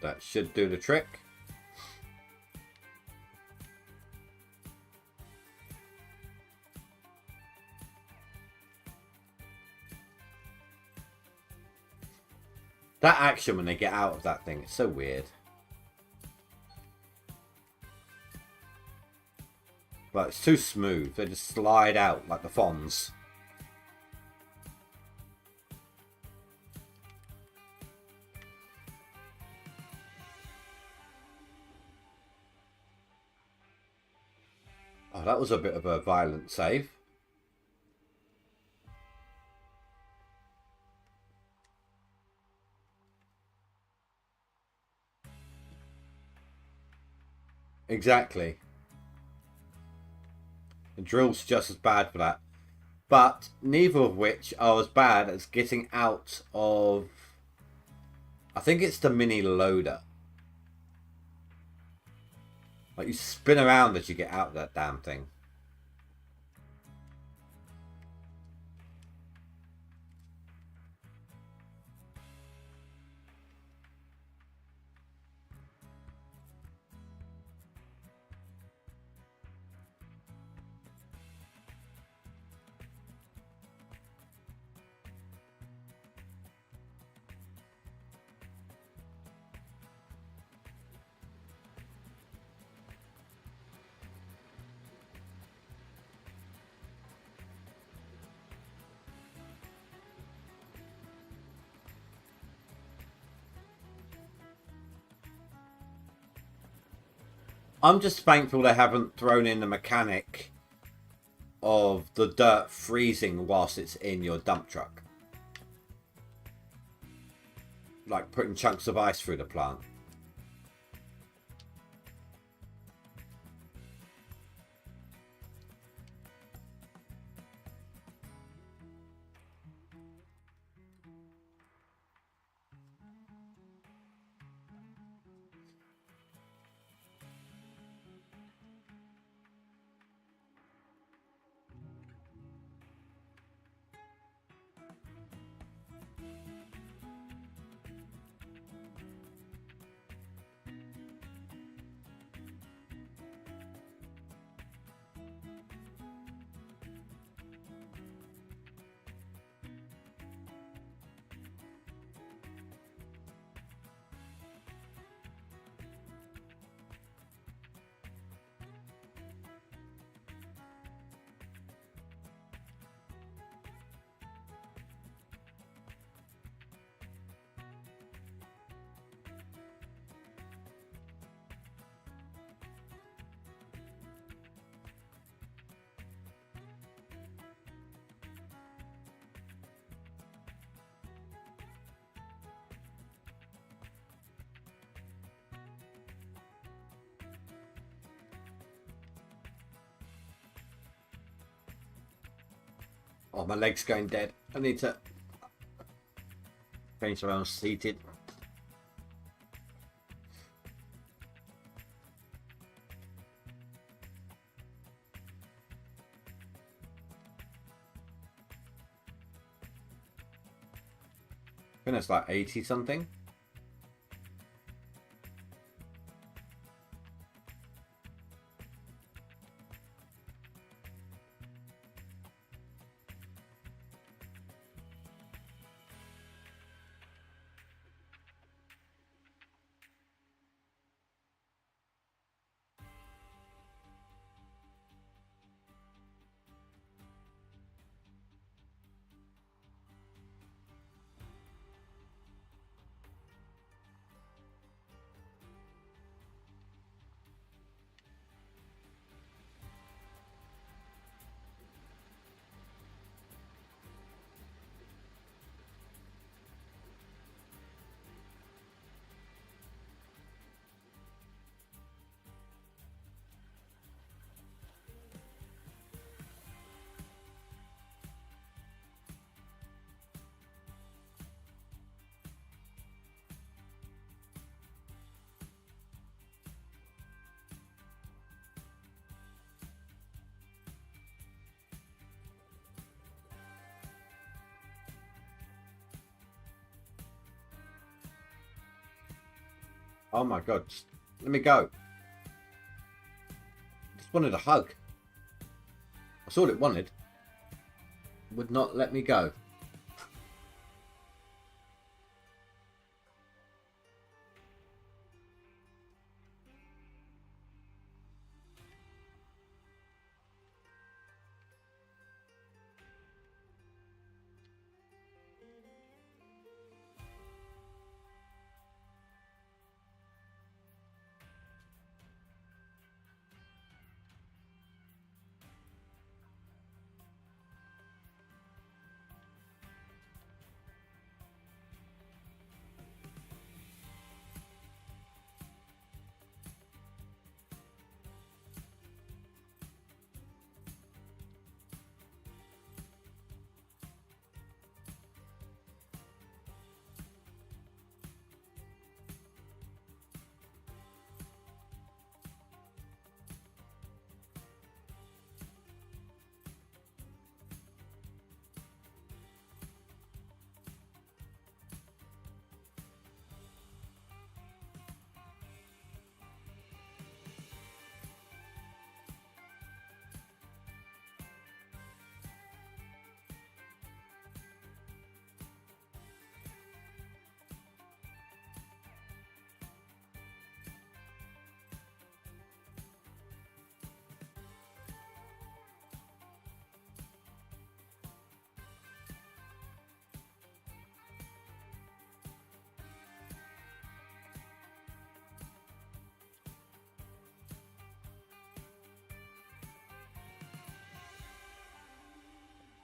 A: That should do the trick. That action when they get out of that thing, it's so weird. But it's too smooth. They just slide out like the Fonz. Oh, that was a bit of a violent save. Exactly. The drill's just as bad for that. But neither of which are as bad as getting out of... I think it's the mini loader. Like you spin around as you get out of that damn thing. I'm just thankful they haven't thrown in the mechanic of the dirt freezing whilst it's in your dump truck. Like putting chunks of ice through the plant. Oh, my leg's going dead. I need to change around seated. I think it's like 80 something. Oh my god, just let me go. Just wanted a hug. That's all it wanted. Would not let me go.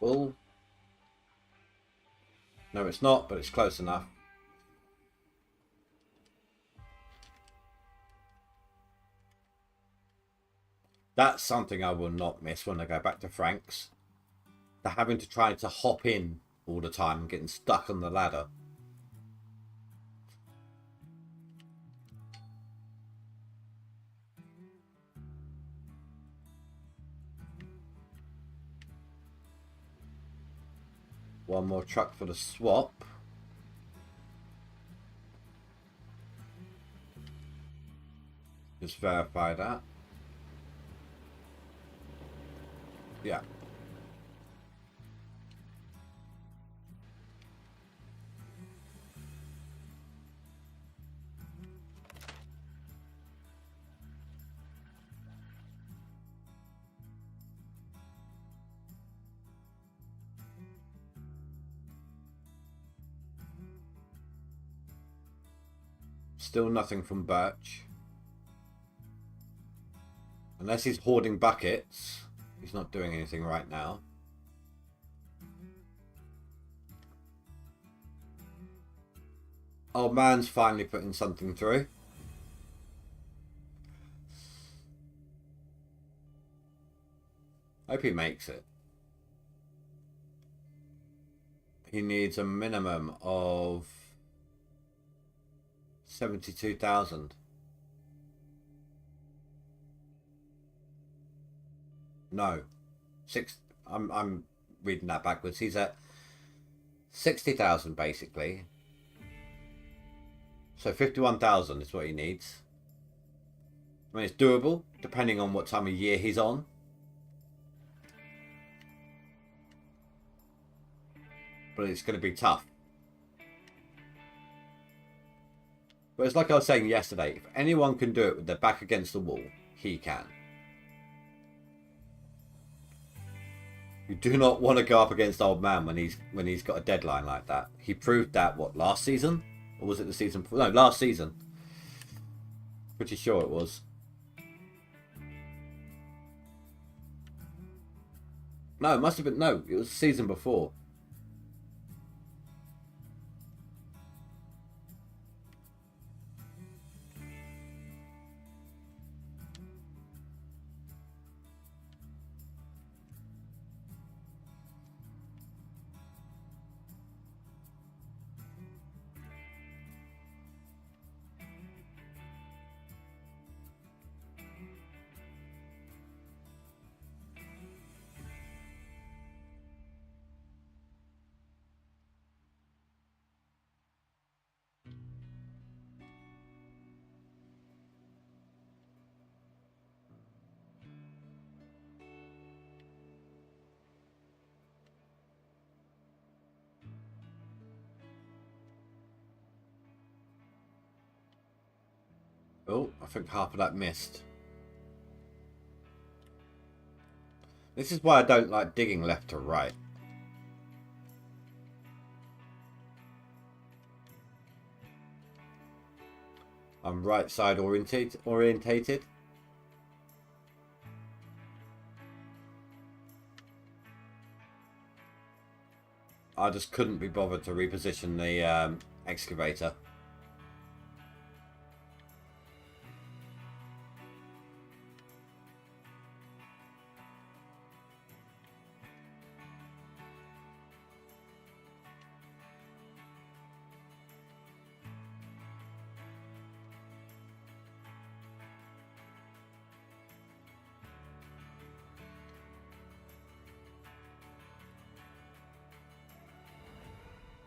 A: Well, no, it's not, but it's close enough. That's something I will not miss when I go back to Frank's. The having to try to hop in all the time and getting stuck on the ladder. One more truck for the swap. Just verify that. Yeah. Still nothing from Birch. Unless he's hoarding buckets, he's not doing anything right now. Old man's finally putting something through. Hope he makes it. he needs a minimum of 72,000. No, I'm reading that backwards. He's at 60,000 basically. So 51,000 is what he needs. I mean, it's doable depending on what time of year he's on. But it's going to be tough. But it's like I was saying yesterday, if anyone can do it with their back against the wall, he can. You do not want to go up against old man when he's got a deadline like that. He proved that, what, last season? Or was it the season before? No, last season. Pretty sure it was. No, it must have been, no, it was the season before. Oh, I think half of that missed. This is why I don't like digging left to right. I'm right side orientated. I just couldn't be bothered to reposition the excavator.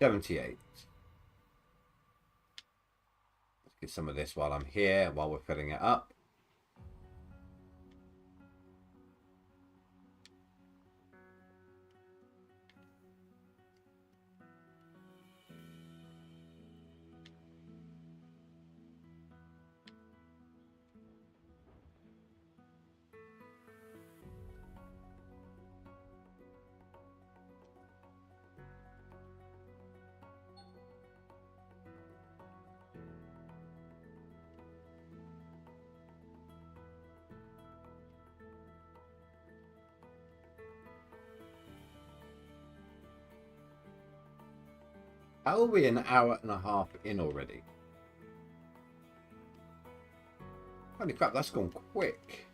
A: $78. Let's get some of this while I'm here, while we're filling it up. How are we an hour and a half in already? Holy crap, that's gone quick.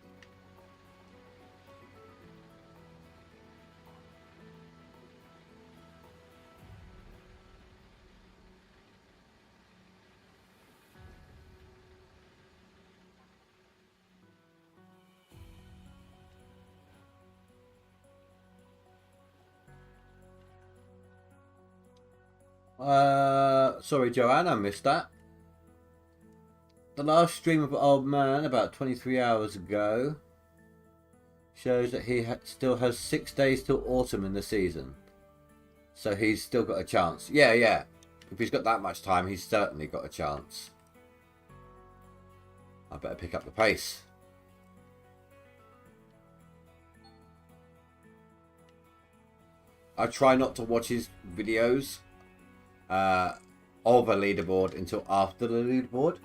A: Sorry, Joanne, I missed that. The last stream of Old Man, about 23 hours ago, shows that he still has 6 days till autumn in the season. So he's still got a chance. Yeah. If he's got that much time, he's certainly got a chance. I better pick up the pace. I try not to watch his videos of a leaderboard until after the leaderboard.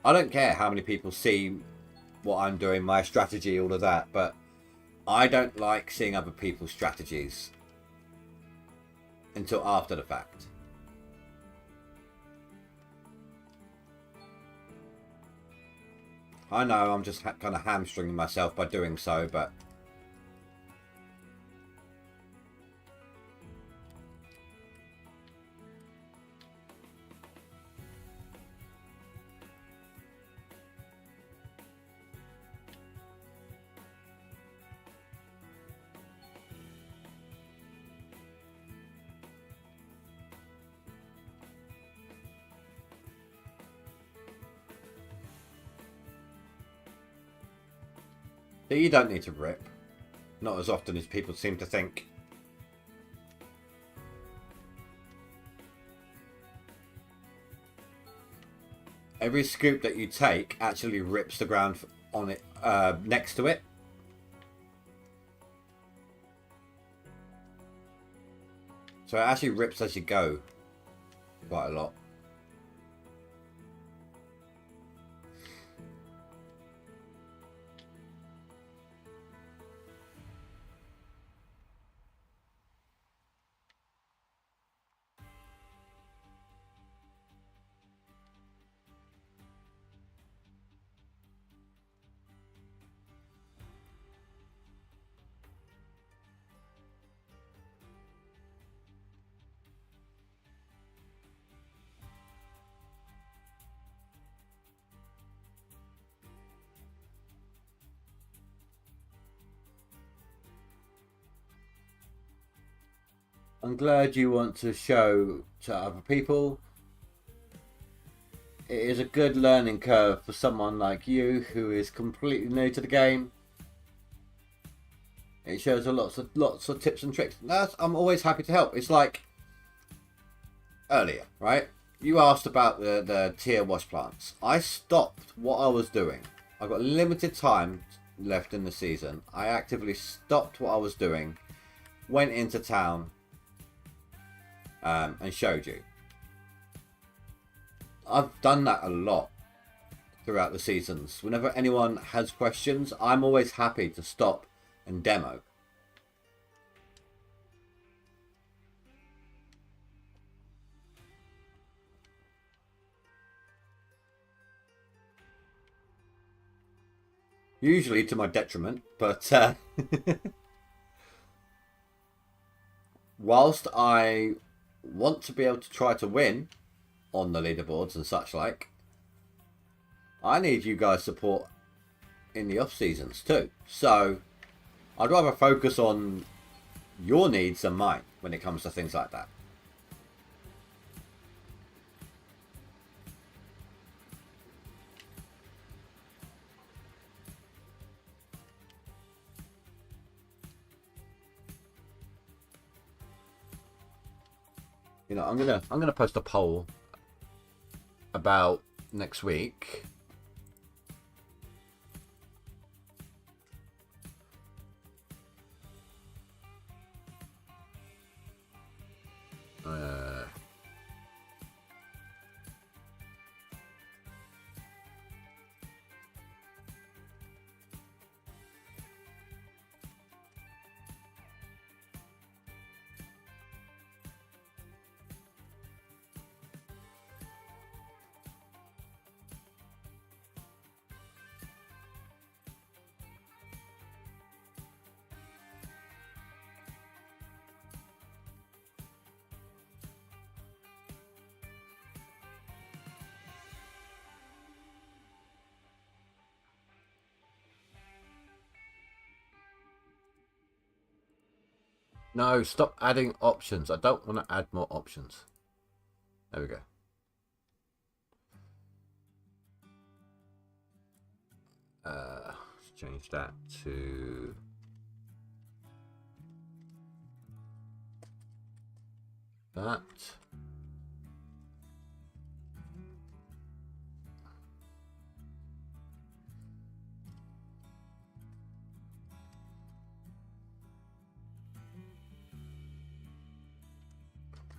A: I don't care how many people see what I'm doing, my strategy, all of that, but I don't like seeing other people's strategies until after the fact. I know I'm just kind of hamstringing myself by doing so, but that you don't need to rip. Not as often as people seem to think. Every scoop that you take actually rips the ground on it next to it. So it actually rips as you go quite a lot. I'm glad you want to show to other people. It is a good learning curve for someone like you who is completely new to the game. It shows lots of tips and tricks. I'm always happy to help. It's like earlier, right? You asked about the tier wash plants. I stopped what I was doing. I got limited time left in the season. I actively stopped what I was doing, went into town, and showed you. I've done that a lot throughout the seasons. Whenever anyone has questions, I'm always happy to stop and demo. Usually to my detriment, but whilst I want to be able to try to win on the leaderboards and such like, I need you guys' support in the off seasons too. So I'd rather focus on your needs than mine when it comes to things like that. You know, I'm gonna post a poll about next week. No, stop adding options. I don't want to add more options. There we go. Let's change that to that.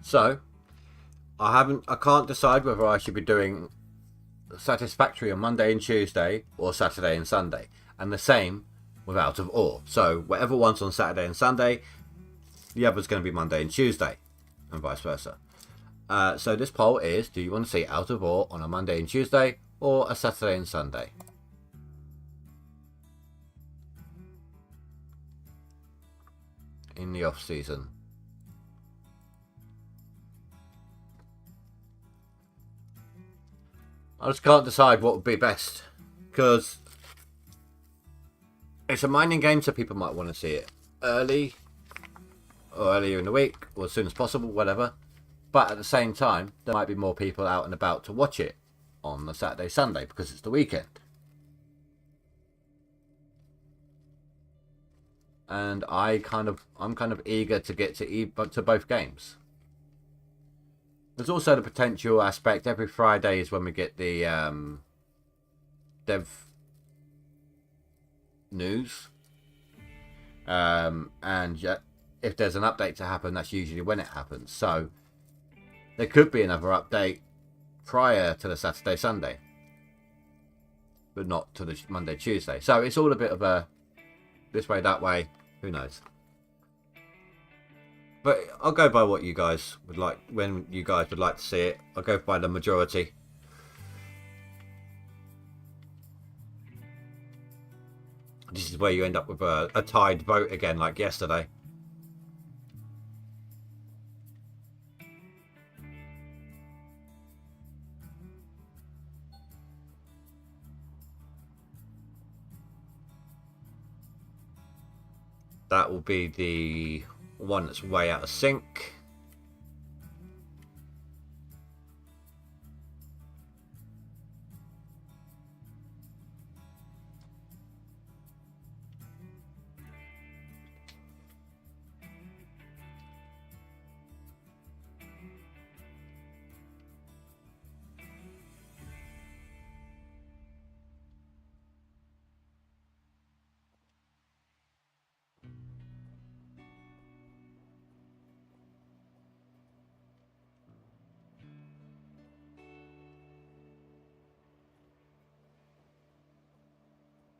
A: So, I can't decide whether I should be doing Satisfactory on Monday and Tuesday or Saturday and Sunday. And the same with Out of Ore. So, whatever one's on Saturday and Sunday, the other's going to be Monday and Tuesday, and vice versa. So this poll is, do you want to see Out of Ore on a Monday and Tuesday or a Saturday and Sunday? In the off season. I just can't decide what would be best, because it's a mining game, so people might want to see it early or earlier in the week or as soon as possible, whatever. But at the same time, there might be more people out and about to watch it on the Saturday, Sunday because it's the weekend. and I'm kind of eager to get to both games. There's also the potential aspect. Every Friday is when we get the dev news, and if there's an update to happen, that's usually when it happens. So there could be another update prior to the Saturday Sunday, but not to the Monday Tuesday. So it's all a bit of a this way that way. Who knows? But I'll go by what you guys would like. When you guys would like to see it, I'll go by the majority. This is where you end up with a tied vote again, like yesterday. That will be the one that's way out of sync.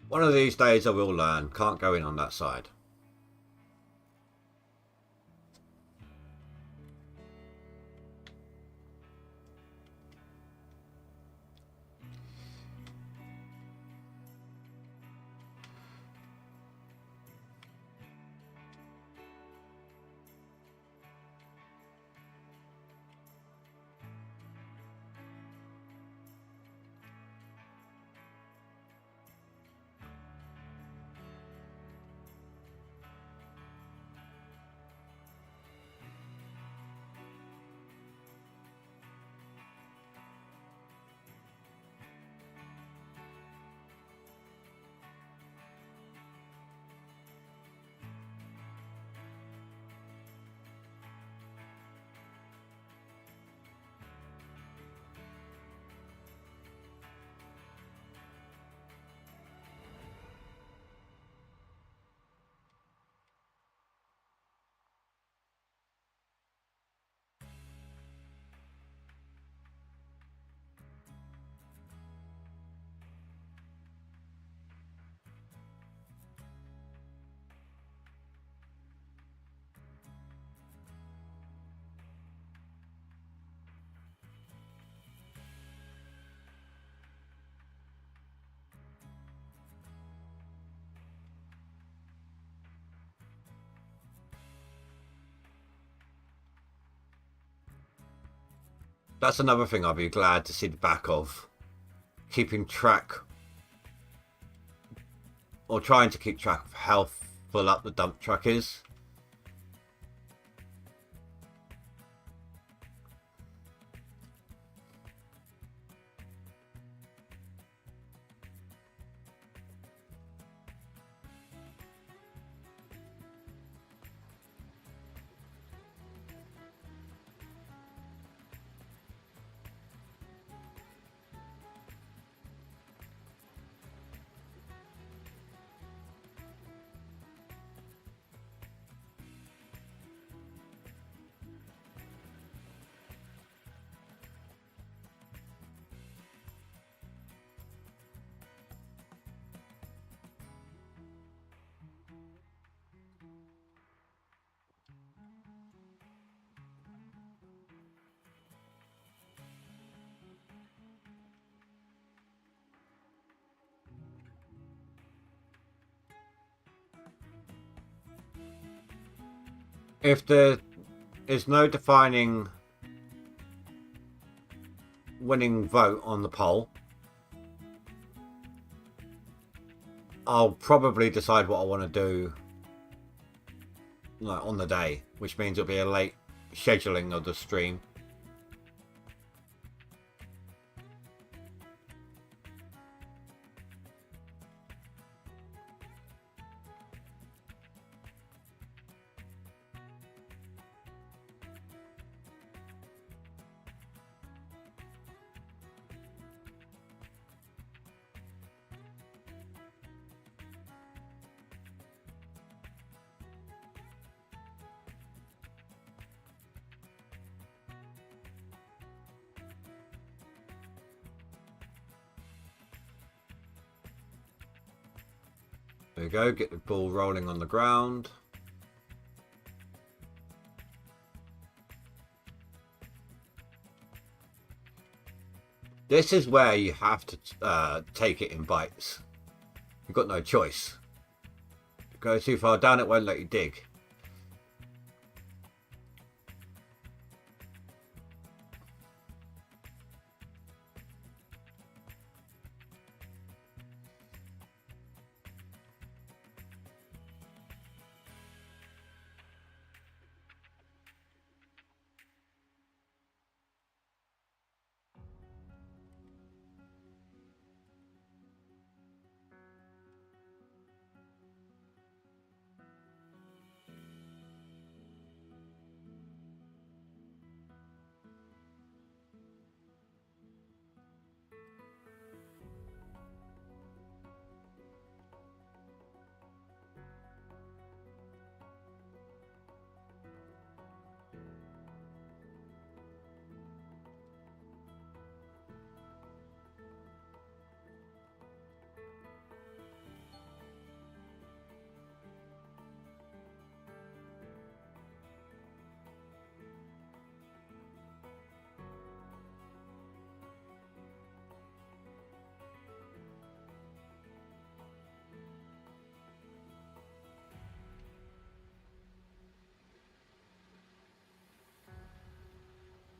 A: One of these days I will learn. Can't go in on that side. That's another thing I'll be glad to see the back of. Keeping track, or trying to keep track of how full up the dump truck is. If there is no defining winning vote on the poll, I'll probably decide what I want to do like on the day, which means it'll be a late scheduling of the stream. There we go, get the ball rolling on the ground. This is where you have to take it in bites. You've got no choice. If you go too far down, it won't let you dig.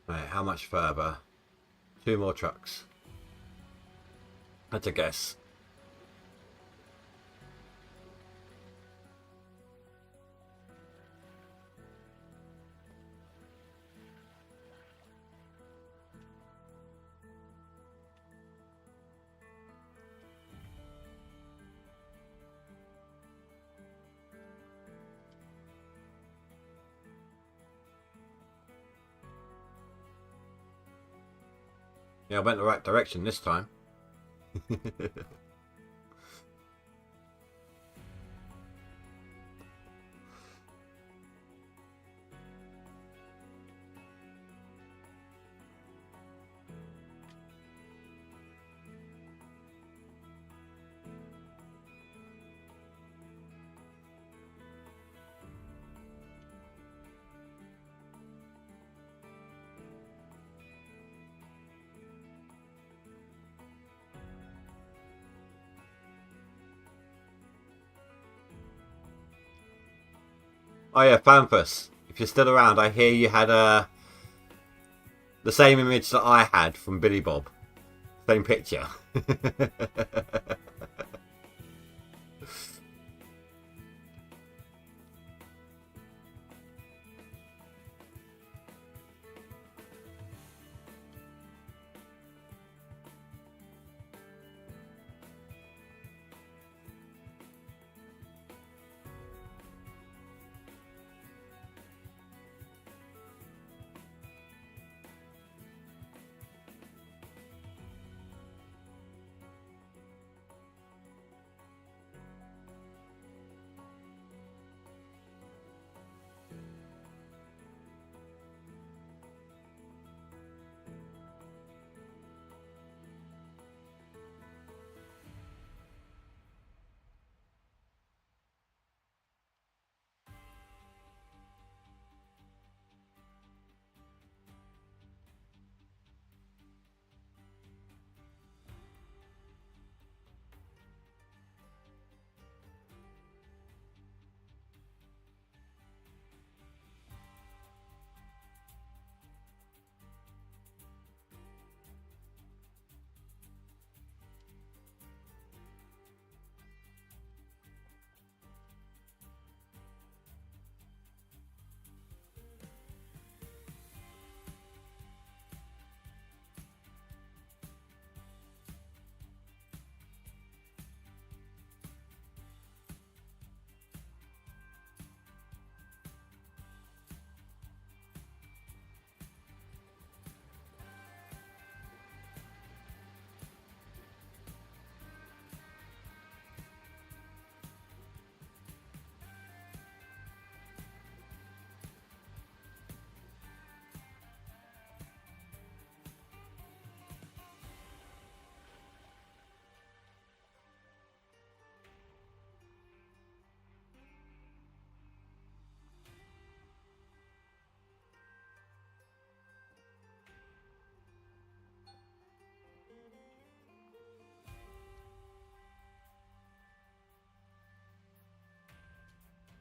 A: Right, how much further? 2 more trucks. That's a guess. Yeah, I went the right direction this time. Oh yeah, Phanthus. If you're still around, I hear you had the same image that I had from Billy Bob. Same picture.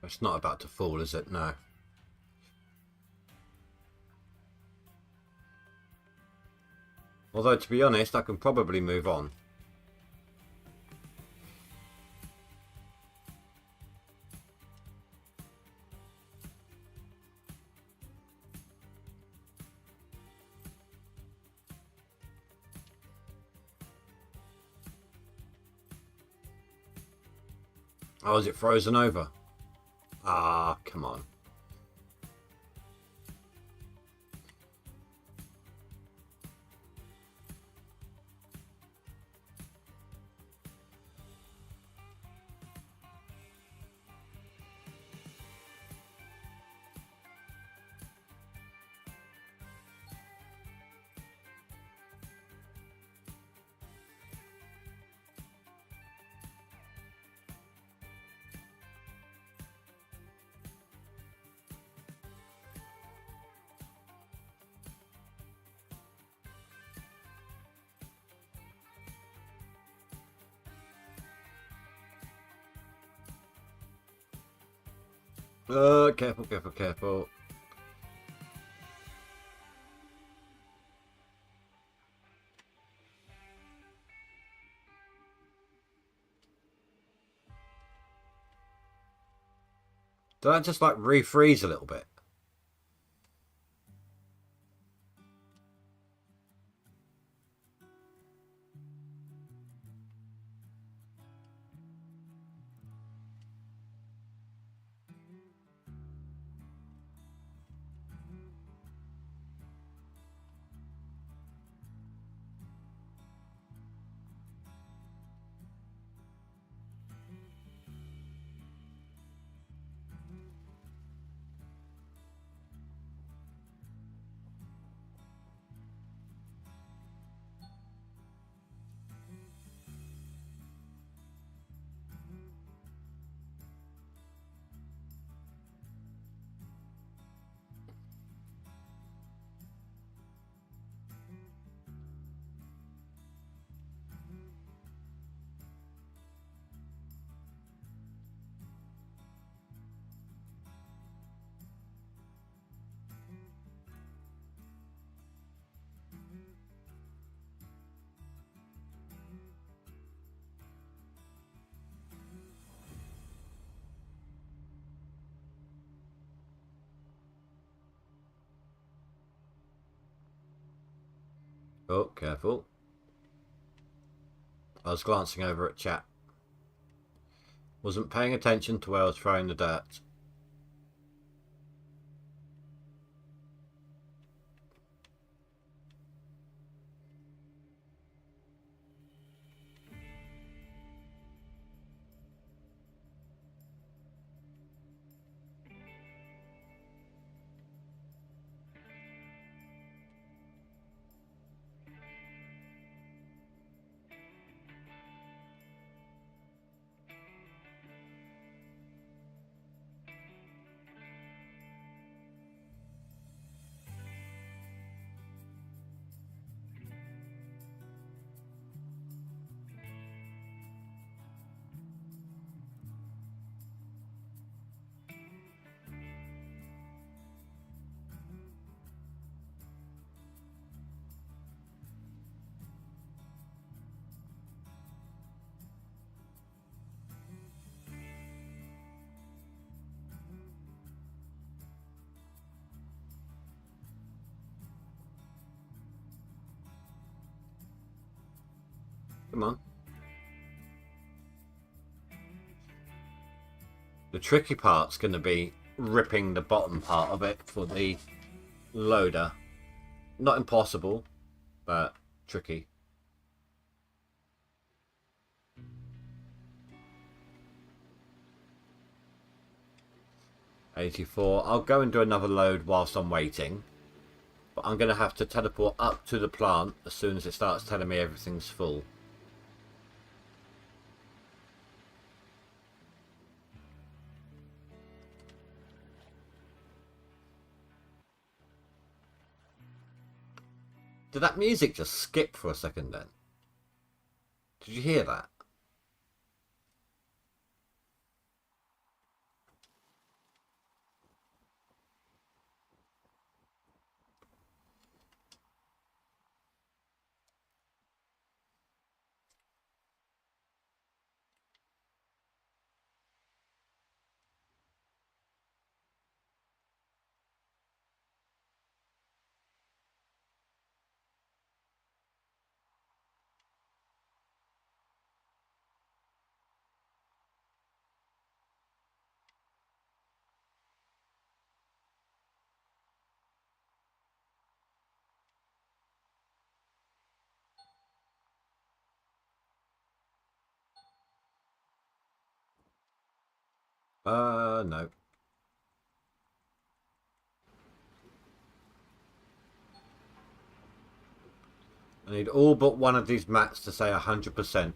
A: It's not about to fall, is it? No. Although, to be honest, I can probably move on. Oh, is it frozen over? Ah, come on. Careful, careful, careful. Did that just like refreeze a little bit? Oh, careful. I was glancing over at chat. Wasn't paying attention to where I was throwing the dirt. Come on. The tricky part's going to be ripping the bottom part of it for the loader. Not impossible, but tricky. $84. I'll go and do another load whilst I'm waiting. But I'm going to have to teleport up to the plant as soon as it starts telling me everything's full. Did that music just skip for a second then? Did you hear that? No. I need all but one of these mats to say 100%.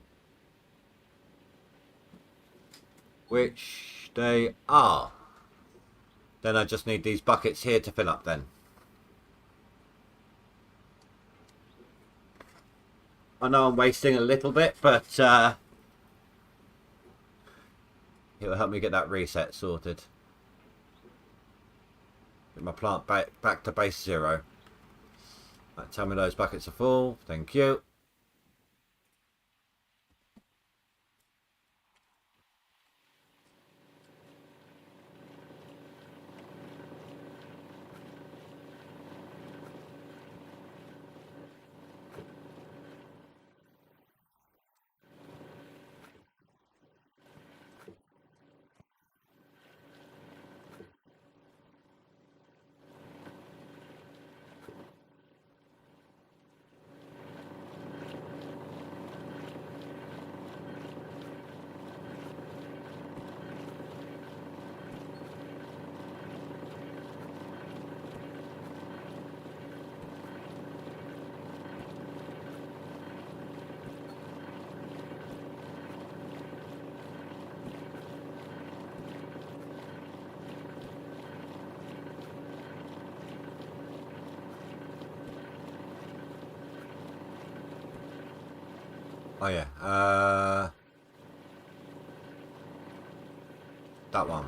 A: Which they are. Then I just need these buckets here to fill up then. I know I'm wasting a little bit, but it'll help me get that reset sorted. Get my plant back to base 0. Right, tell me those buckets are full. Thank you. Oh yeah, that one.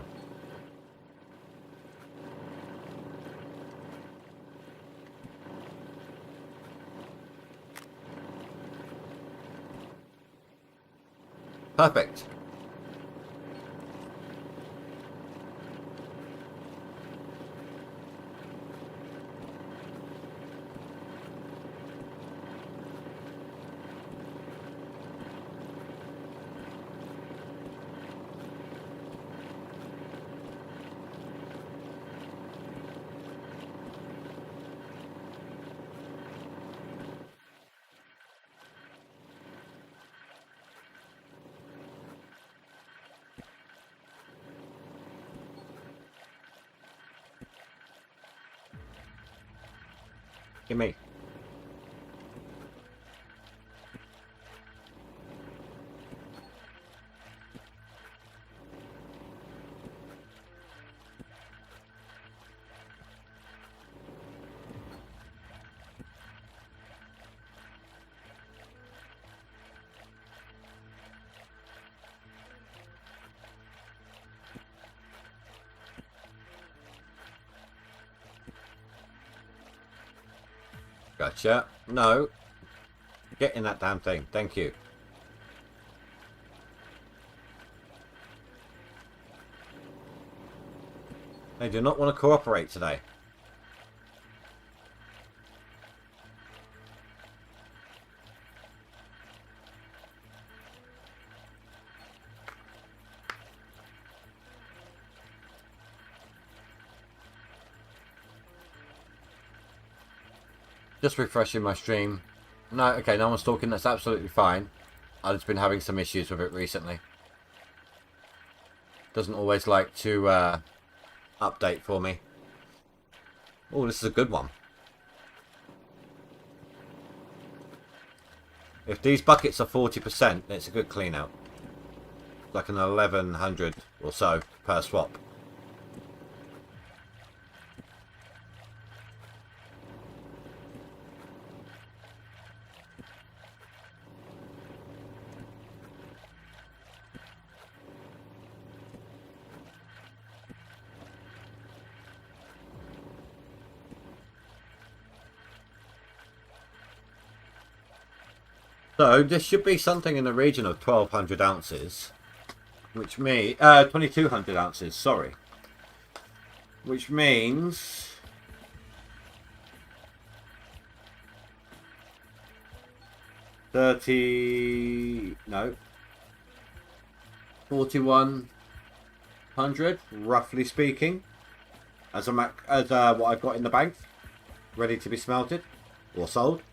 A: Perfect. Give me. Gotcha. No. Get in that damn thing. Thank you. They do not want to cooperate today. Just refreshing my stream. No, okay, no one's talking. That's absolutely fine. I've just been having some issues with it recently. Doesn't always like to update for me. Oh, this is a good one. If these buckets are 40%, it's a good clean out. Like an 1100 or so per swap. So this should be something in the region of 1200 ounces, which means 2200 ounces. Sorry, which means 4100, roughly speaking, as what I've got in the bank, ready to be smelted or sold.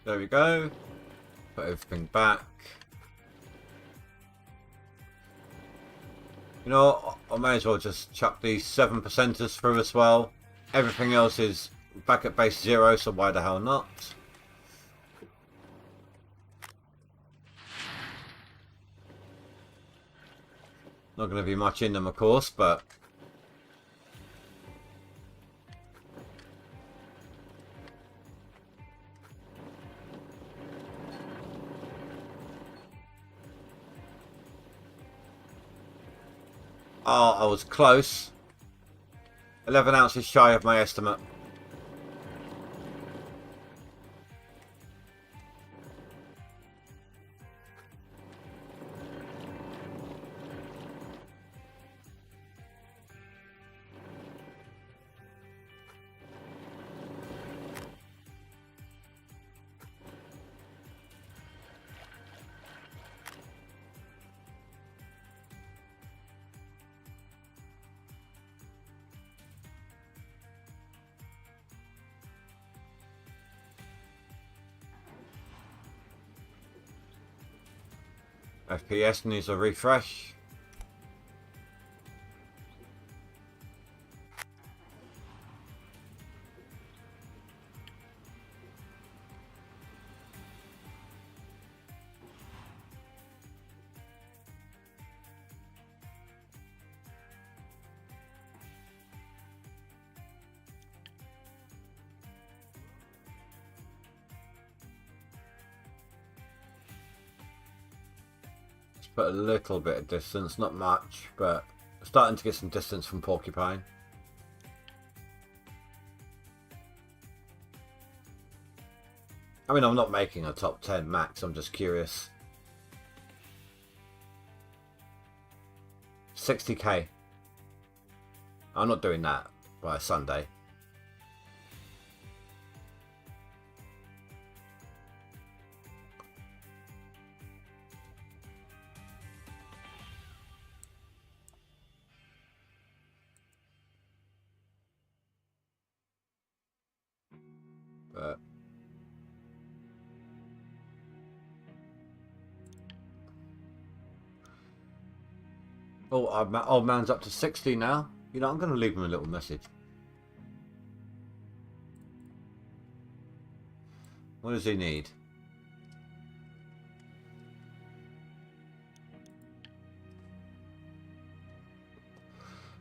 A: There we go. Put everything back. You know, I may as well just chuck these 7%ers through as well. Everything else is back at base 0, so why the hell not? Not going to be much in them, of course, but... Oh, I was close. 11 ounces shy of my estimate. FPS needs a refresh. Put a little bit of distance, not much, but starting to get some distance from Porcupine. I mean, I'm not making a top 10 max, I'm just curious. 60k. I'm not doing that by Sunday. But oh, old man's up to 60 now. You know, I'm going to leave him a little message. What does he need?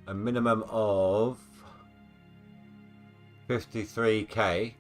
A: A minimum of 53k.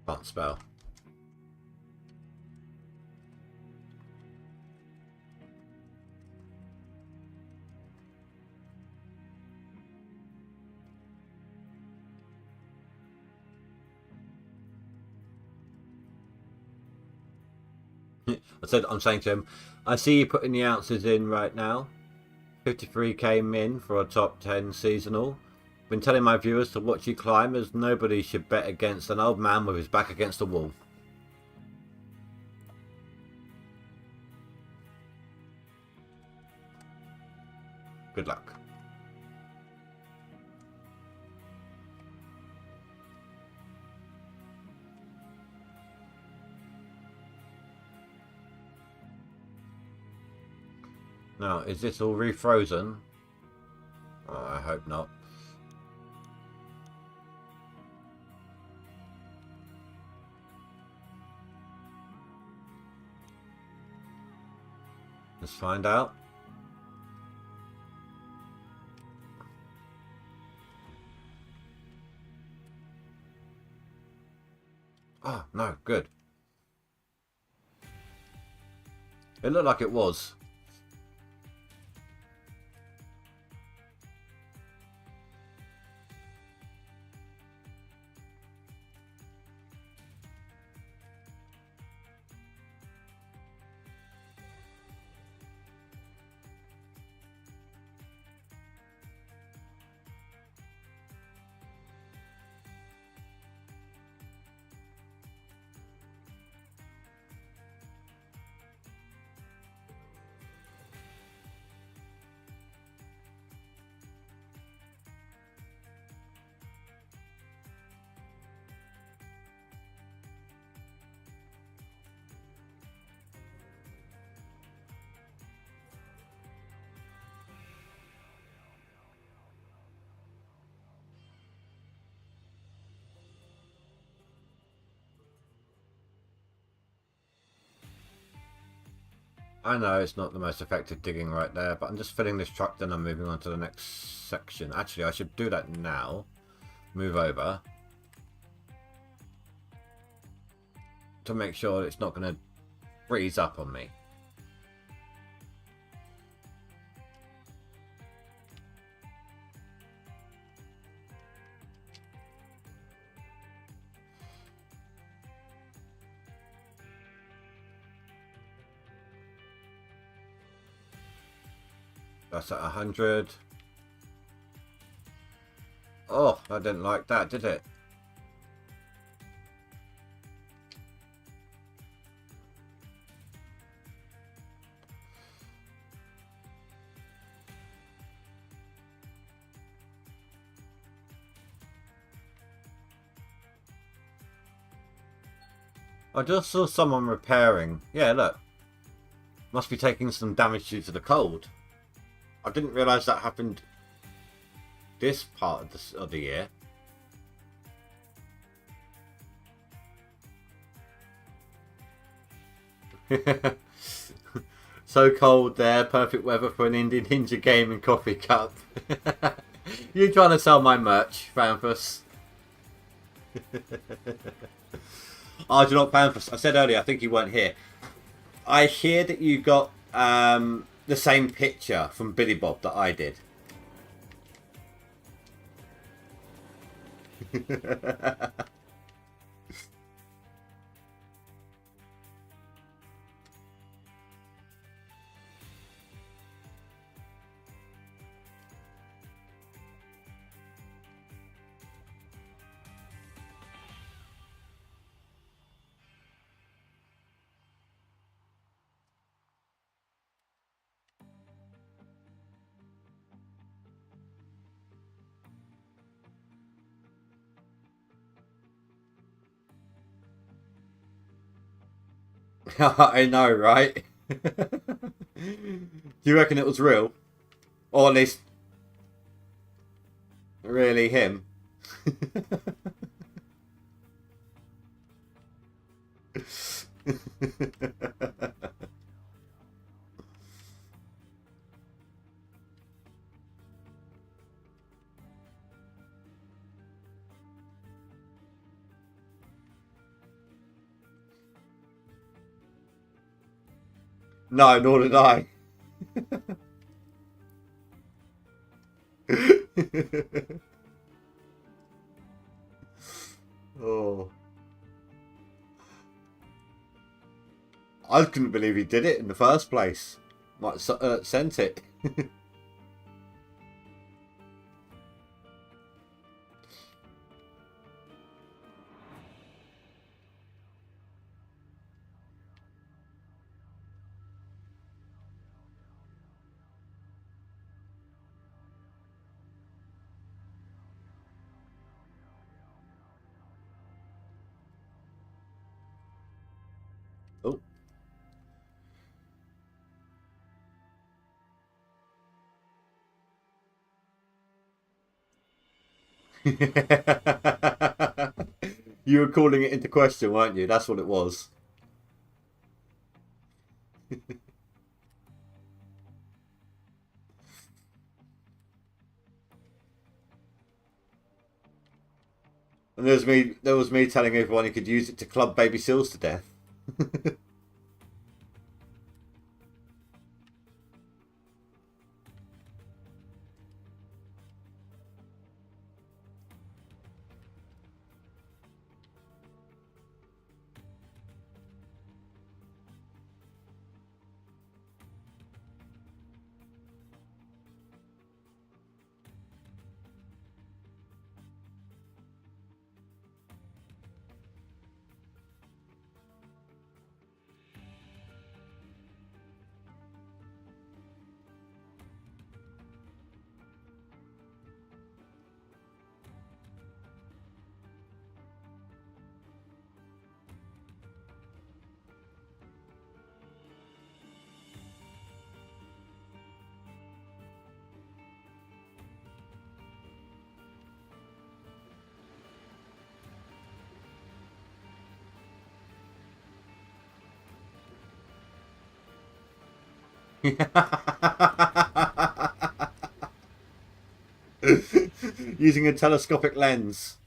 A: Can't spell. I'm saying to him, I see you putting the ounces in right now. 53k min for a top 10 seasonal. Been telling my viewers to watch you climb, as nobody should bet against an old man with his back against the wall. Good luck. Now, is this all refrozen? I hope not. Let's find out. Oh, no, good. It looked like it was. I know it's not the most effective digging right there, but I'm just filling this truck, then I'm moving on to the next section. Actually, I should do that now. Move over. To make sure it's not going to freeze up on me. That's at 100. Oh, I didn't like that, did it? I just saw someone repairing. Yeah, look. Must be taking some damage due to the cold. I didn't realise that happened this part of the year. So cold there, perfect weather for an Indian Ninja game and coffee cup. You trying to sell my merch, Phanthus? Oh, do you know what, Phanthus? I said earlier, I think you weren't here. I hear that you got the same picture from Billy Bob that I did. I know, right? Do you reckon it was real? Or at least, really him? No, nor did I. Oh. I couldn't believe he did it in the first place. Like, sent it. Oh. You were calling it into question, weren't you? That's what it was. And there was me telling everyone he could use it to club baby seals to death. Using a telescopic lens.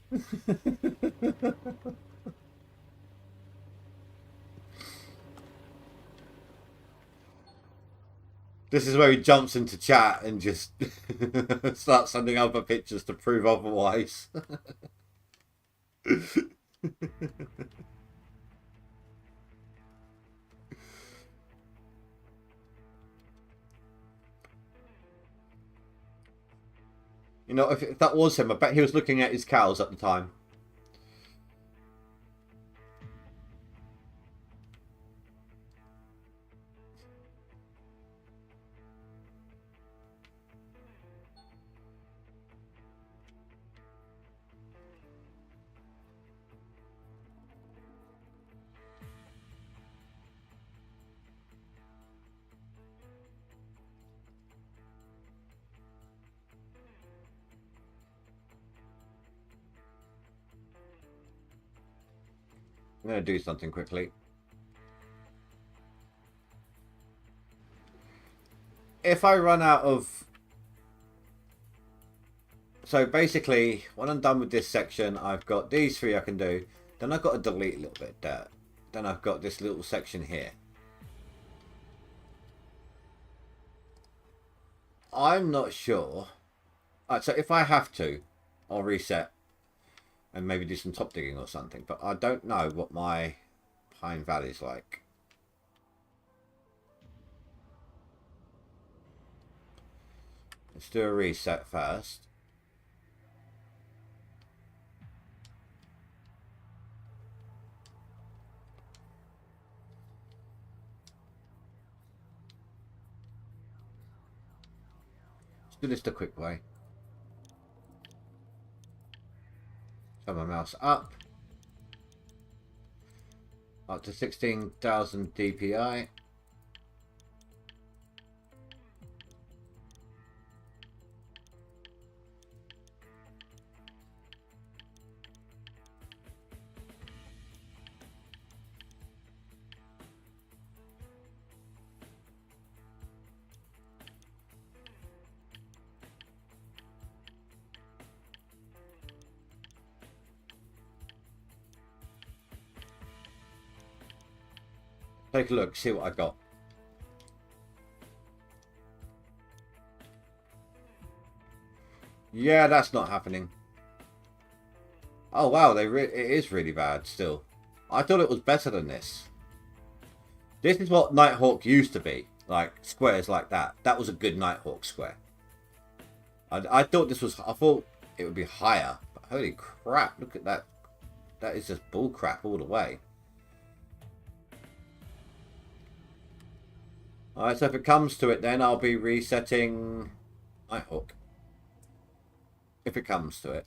A: This is where he jumps into chat and just starts sending other pictures to prove otherwise. You know, if that was him, I bet he was looking at his cows at the time. I'm going to do something quickly. If I run out of... So basically, when I'm done with this section, I've got these three I can do. Then I've got to delete a little bit of dirt. Then I've got this little section here. I'm not sure. Alright, so if I have to, I'll reset and maybe do some top digging or something. But I don't know what my Pine Valley's like. Let's do a reset first. Let's do this the quick way. Turn my mouse up to 16,000 DPI. Take a look, see what I got. Yeah, that's not happening. Oh wow, it is really bad still. I thought it was better than this. This is what Nighthawk used to be. Like, squares like that. That was a good Nighthawk square. I thought this was... I thought it would be higher. But holy crap, look at that. That is just bull crap all the way. Alright, so if it comes to it then, I'll be resetting Nighthawk. If it comes to it.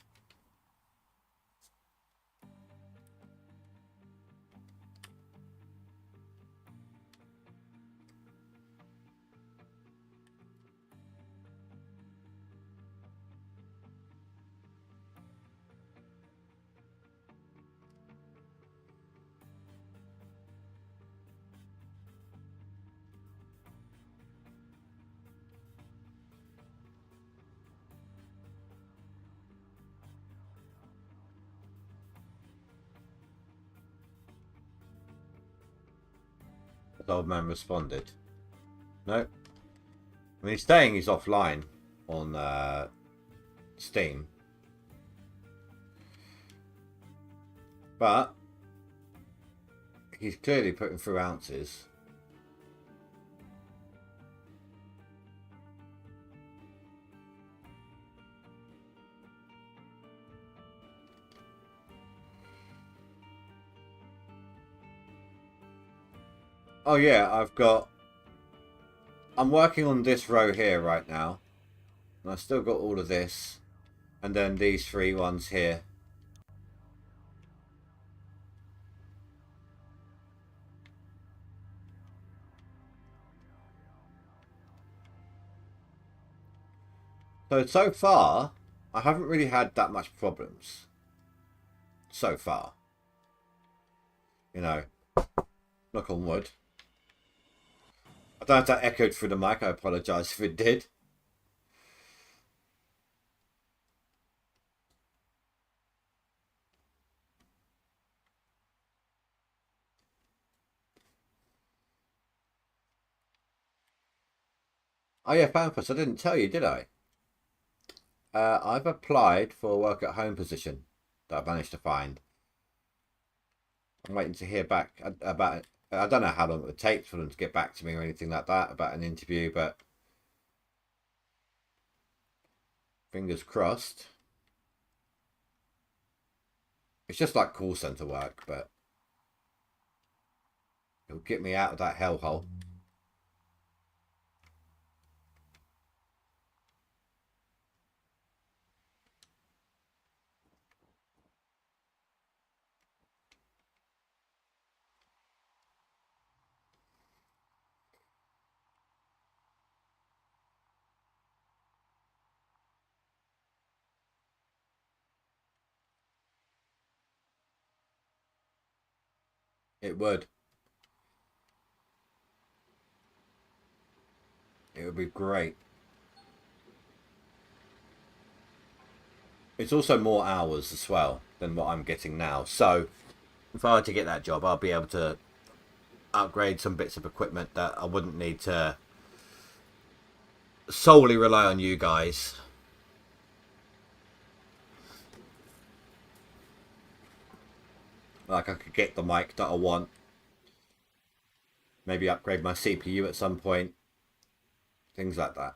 A: The old man responded. No. I mean, he's saying he's offline on Steam. But he's clearly putting through ounces. Oh yeah, I'm working on this row here right now. And I've still got all of this. And then these 3 ones here. So far, I haven't really had that much problems. So far. You know, knock on wood. I don't know if that echoed through the mic. I apologise if it did. Oh yeah, Fanfuss, I didn't tell you, did I? I've applied for a work at home position that I managed to find. I'm waiting to hear back about it. I don't know how long it would take for them to get back to me or anything like that about an interview, but fingers crossed. It's just like call centre work, but it'll get me out of that hellhole. It would. It would be great. It's also more hours as well than what I'm getting now. So if I were to get that job, I'll be able to upgrade some bits of equipment that I wouldn't need to solely rely on you guys. Like I could get the mic that I want. Maybe upgrade my CPU at some point. Things like that.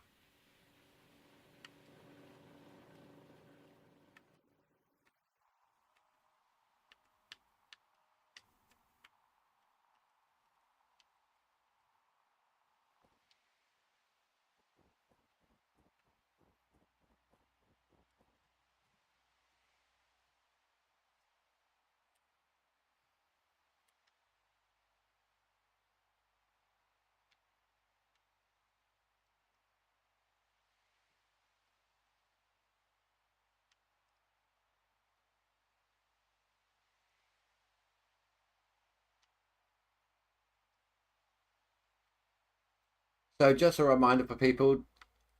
A: So just a reminder for people,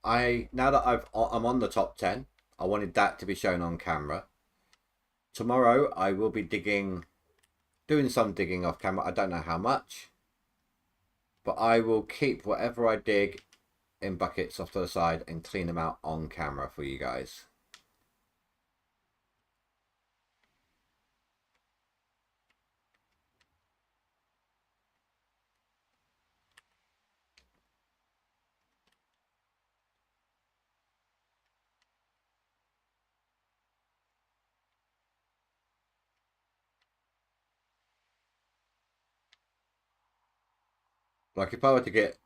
A: now that I'm on the top 10, I wanted that to be shown on camera. Tomorrow I will be doing some digging off camera. I don't know how much, but I will keep whatever I dig in buckets off to the side and clean them out on camera for you guys. Like if I were to get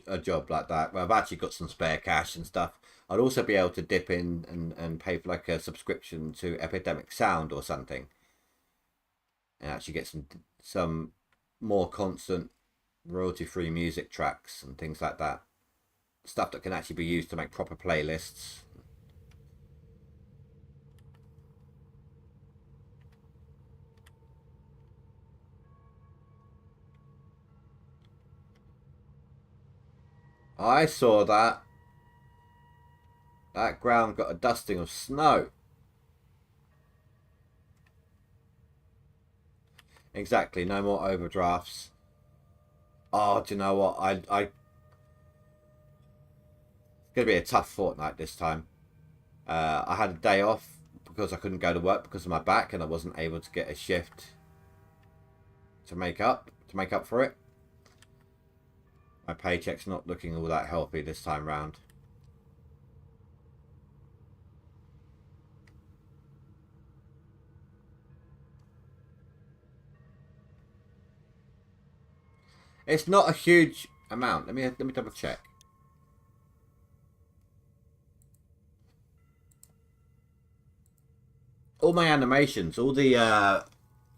A: a job like that, where I've actually got some spare cash and stuff, I'd also be able to dip in and pay for like a subscription to Epidemic Sound or something, and actually get some more constant royalty-free music tracks and things like that. Stuff that can actually be used to make proper playlists. I saw that. That ground got a dusting of snow. Exactly, no more overdrafts. Oh, do you know what? It's gonna be a tough fortnight this time. I had a day off because I couldn't go to work because of my back, and I wasn't able to get a shift to make up for it. My paycheck's not looking all that healthy this time round. It's not a huge amount. Let me double check. All my animations, all the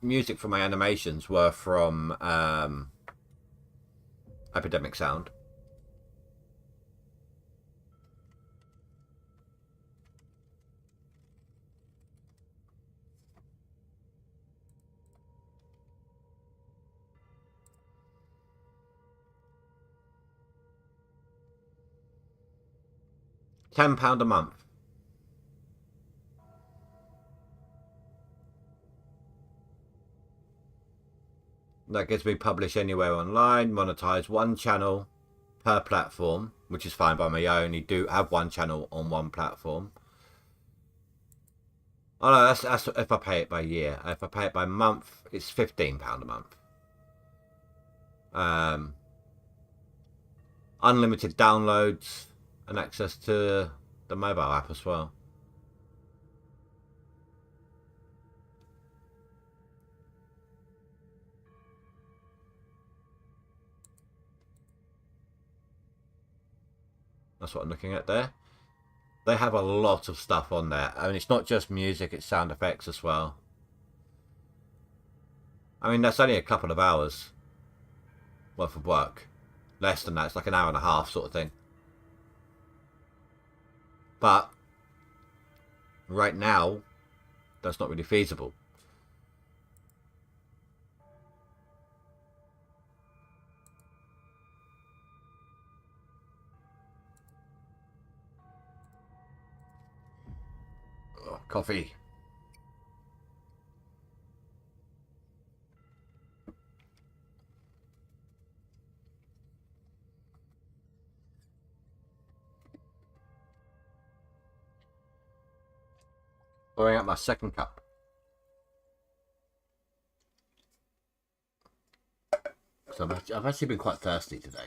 A: music for my animations were from Epidemic Sound. £10 a month. That gets me published anywhere online, monetize one channel per platform, which is fine by me. I only do have one channel on one platform. Oh no, that's if I pay it by year. If I pay it by month, it's £15 a month. Unlimited downloads and access to the mobile app as well. That's what I'm looking at there. They have a lot of stuff on there. I mean, it's not just music, it's sound effects as well. I mean, that's only a couple of hours worth of work. Less than that, it's like an hour and a half sort of thing. But right now, that's not really feasible. Oh, coffee. Pouring out my second cup. So I've actually been quite thirsty today.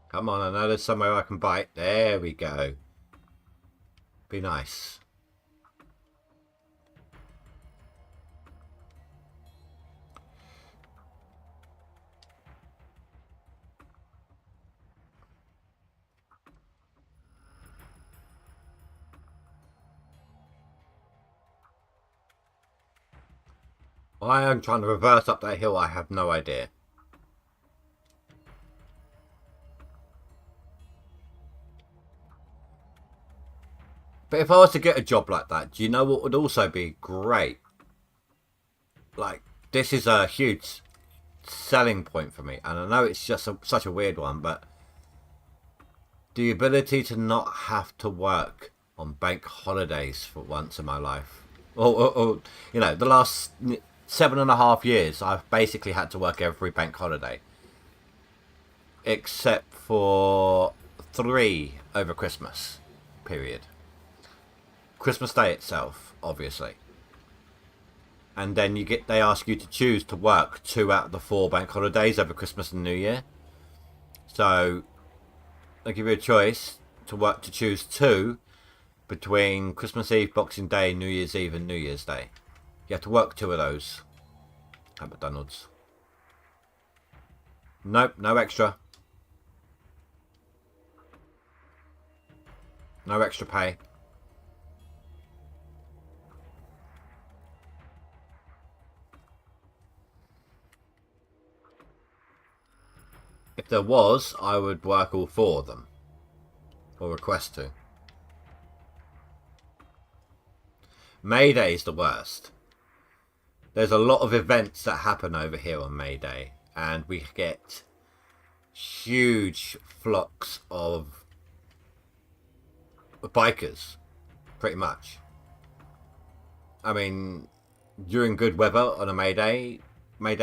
A: Come on, I know there's somewhere I can bite. There we go. Be nice. Why I'm trying to reverse up that hill, I have no idea. But if I was to get a job like that, do you know what would also be great? Like, this is a huge selling point for me. And I know it's just such a weird one, but the ability to not have to work on bank holidays for once in my life. Or you know, the last 7.5 years, I've basically had to work every bank holiday. Except for 3 over Christmas period. Christmas Day itself, obviously. And then they ask you to choose to work 2 out of the 4 bank holidays over Christmas and New Year. So they give you a choice to choose 2 between Christmas Eve, Boxing Day, New Year's Eve and New Year's Day. You have to work 2 of those at McDonald's. Nope, no extra. No extra pay. If there was, I would work all 4 of them. Or request to. May Day is the worst. There's a lot of events that happen over here on May Day. And we get huge flocks of bikers, pretty much. I mean, during good weather on a May Day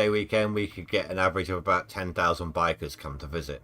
A: weekend, we could get an average of about 10,000 bikers come to visit.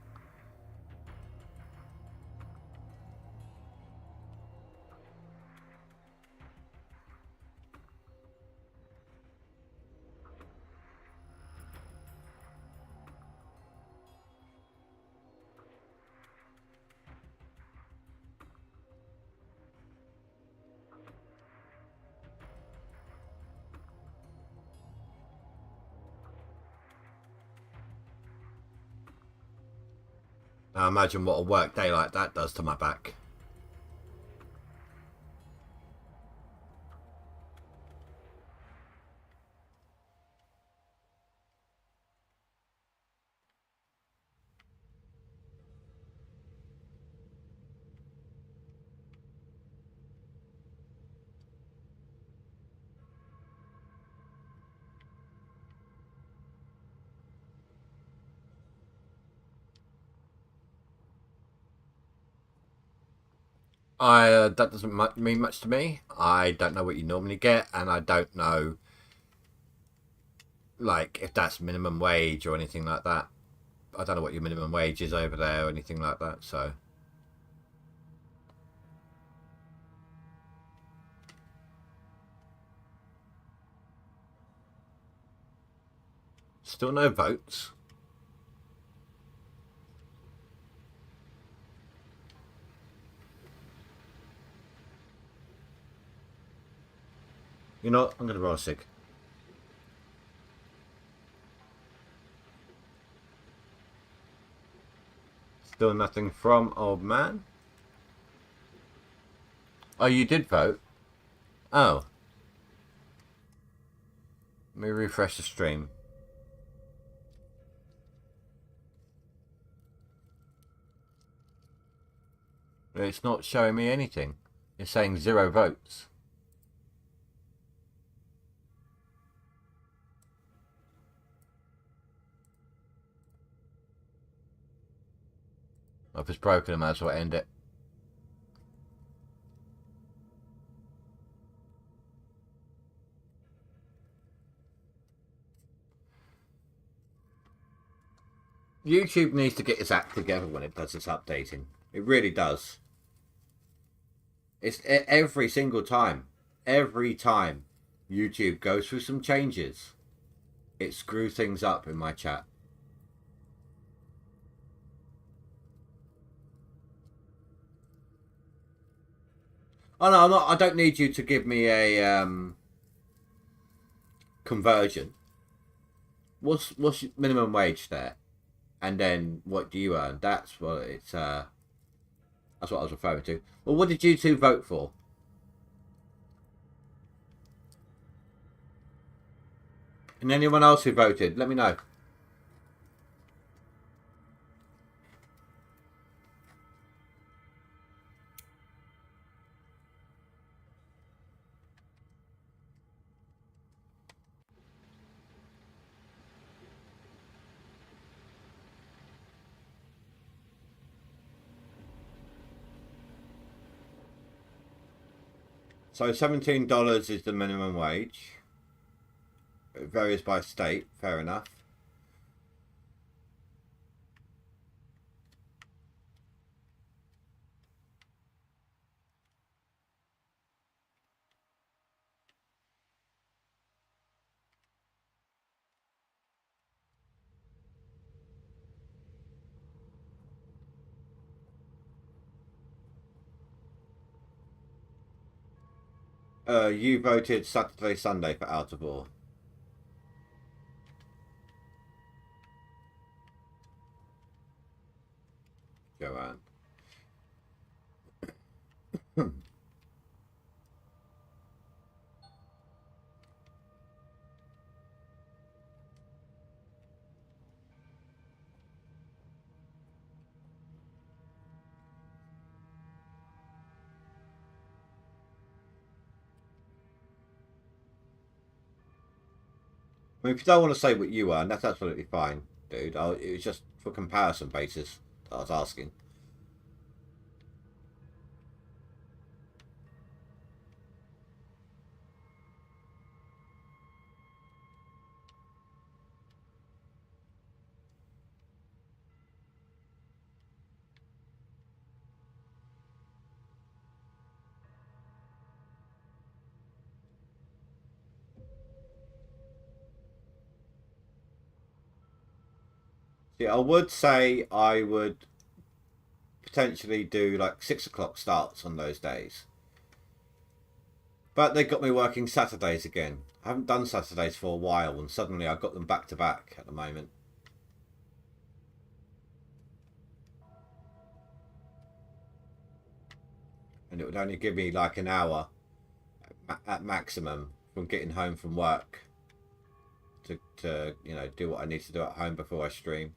A: Now imagine what a work day like that does to my back. That doesn't mean much to me. I don't know what you normally get, and I don't know, like, if that's minimum wage or anything like that. I don't know what your minimum wage is over there or anything like that. So still no votes. You know what? I'm gonna roll a cig. Still nothing from old man. Oh, you did vote? Oh. Let me refresh the stream. It's not showing me anything. It's saying 0 votes. If it's broken, I might as well end it. YouTube needs to get its act together when it does its updating. It really does. It's every single time. Every time YouTube goes through some changes, it screws things up in my chat. Oh no, I'm not. I don't need you to give me a conversion. What's your minimum wage there, and then what do you earn? That's what it's. That's what I was referring to. Well, what did you two vote for? And anyone else who voted, let me know. So $17 is the minimum wage. It varies by state, fair enough. You voted Saturday, Sunday for Out of War. Joanne. I mean, if you don't want to say what you earn, that's absolutely fine, dude. It was just for comparison basis that I was asking. See, I would say I would potentially do like 6 o'clock starts on those days. But they got me working Saturdays again. I haven't done Saturdays for a while, and suddenly I got them back to back at the moment. And it would only give me like an hour at maximum from getting home from work to you know, do what I need to do at home before I stream.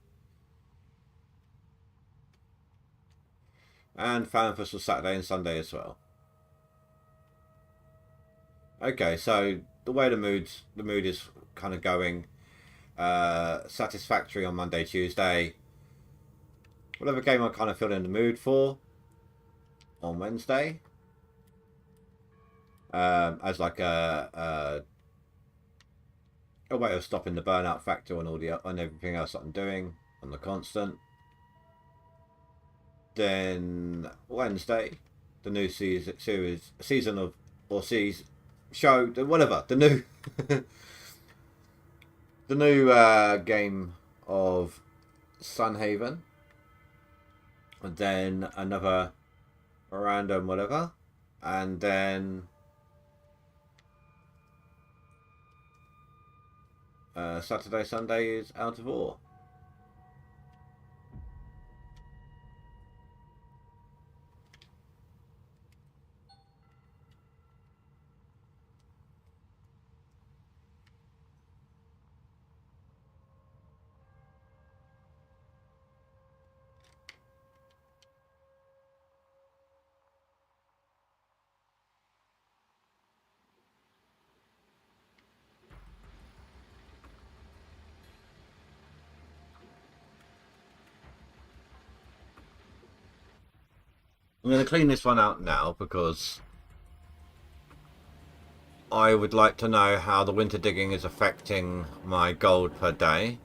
A: And Fanfest was Saturday and Sunday as well. Okay, so the way the mood is kind of going, Satisfactory on Monday, Tuesday. Whatever game I kind of feel in the mood for on Wednesday, as like a way of stopping the burnout factor on everything else that I'm doing on the constant. Then Wednesday, the new season of or season show, whatever, the new the new game of Sunhaven, and then another random whatever, and then Saturday, Sunday is Out of Ore. I'm going to clean this one out now because I would like to know how the winter digging is affecting my gold per day.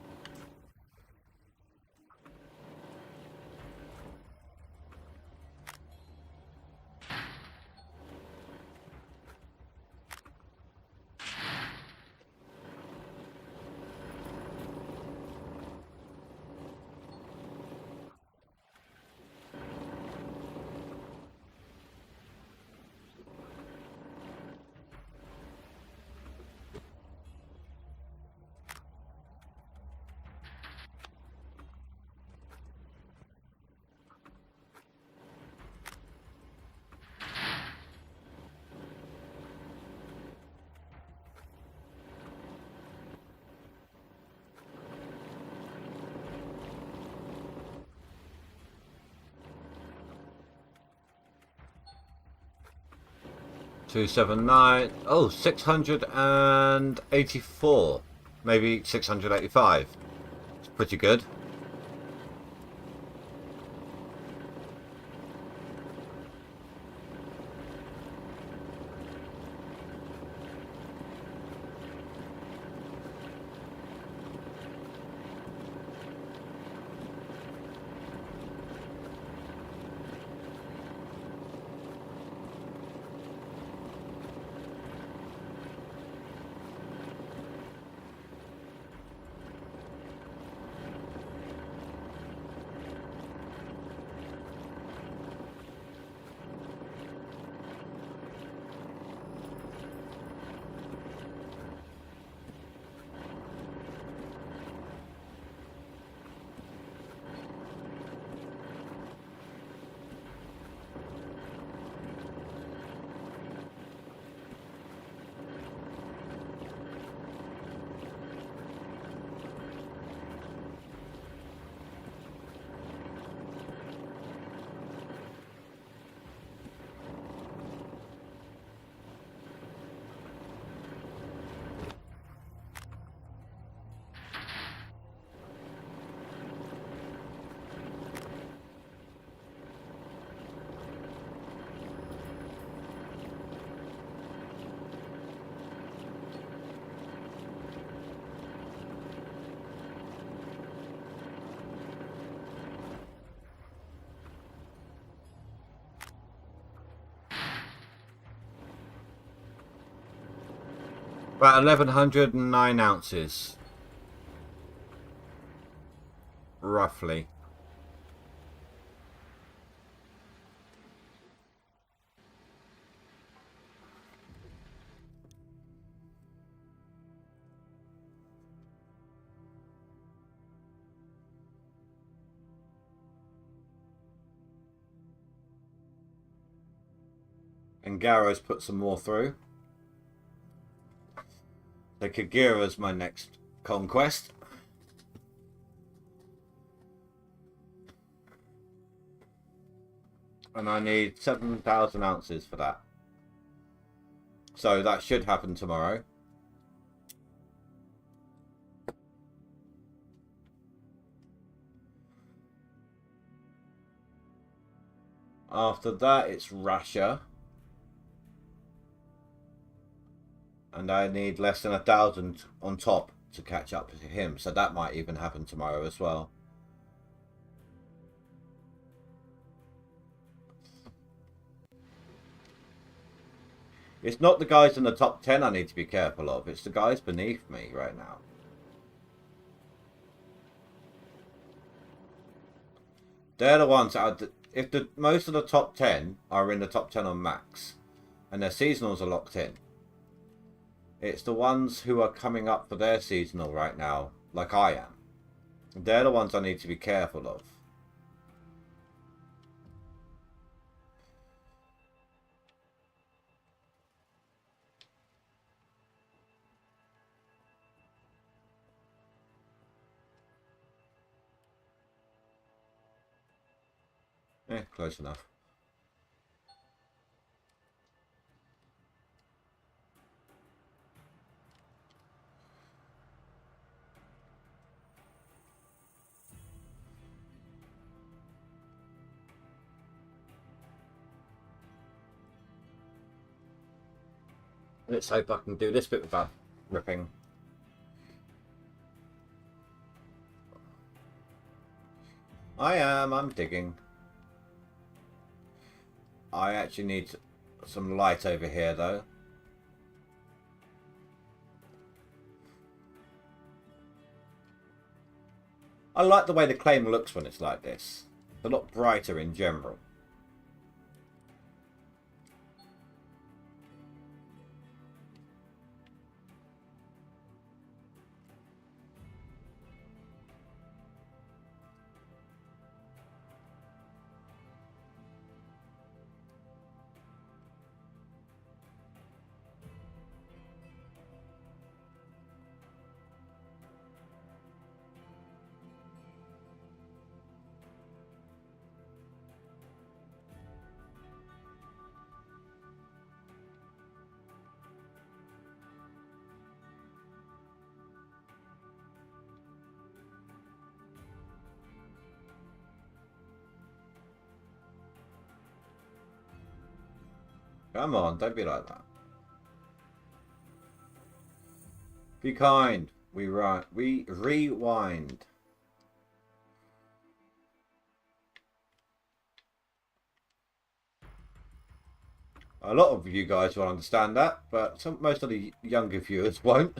A: $279. Oh, 684. Maybe 685. It's pretty good. About 1,109 ounces. Roughly. And Garrow's put some more through. So Kagura's my next conquest. And I need 7,000 ounces for that. So that should happen tomorrow. After that, it's Russia. And I need less than 1,000 on top to catch up to him. So that might even happen tomorrow as well. It's not the guys in the top 10 I need to be careful of. It's the guys beneath me right now. They're the ones that are... If the most of the top 10 are in the top 10 on max, and their seasonals are locked in, it's the ones who are coming up for their seasonal right now, like I am. They're the ones I need to be careful of. Close enough. Let's hope I can do this bit without ripping. I'm digging. I actually need some light over here though. I like the way the claim looks when it's like this. It's a lot brighter in general. Come on, don't be like that. Be kind. We rewind. A lot of you guys will understand that, but most of the younger viewers won't.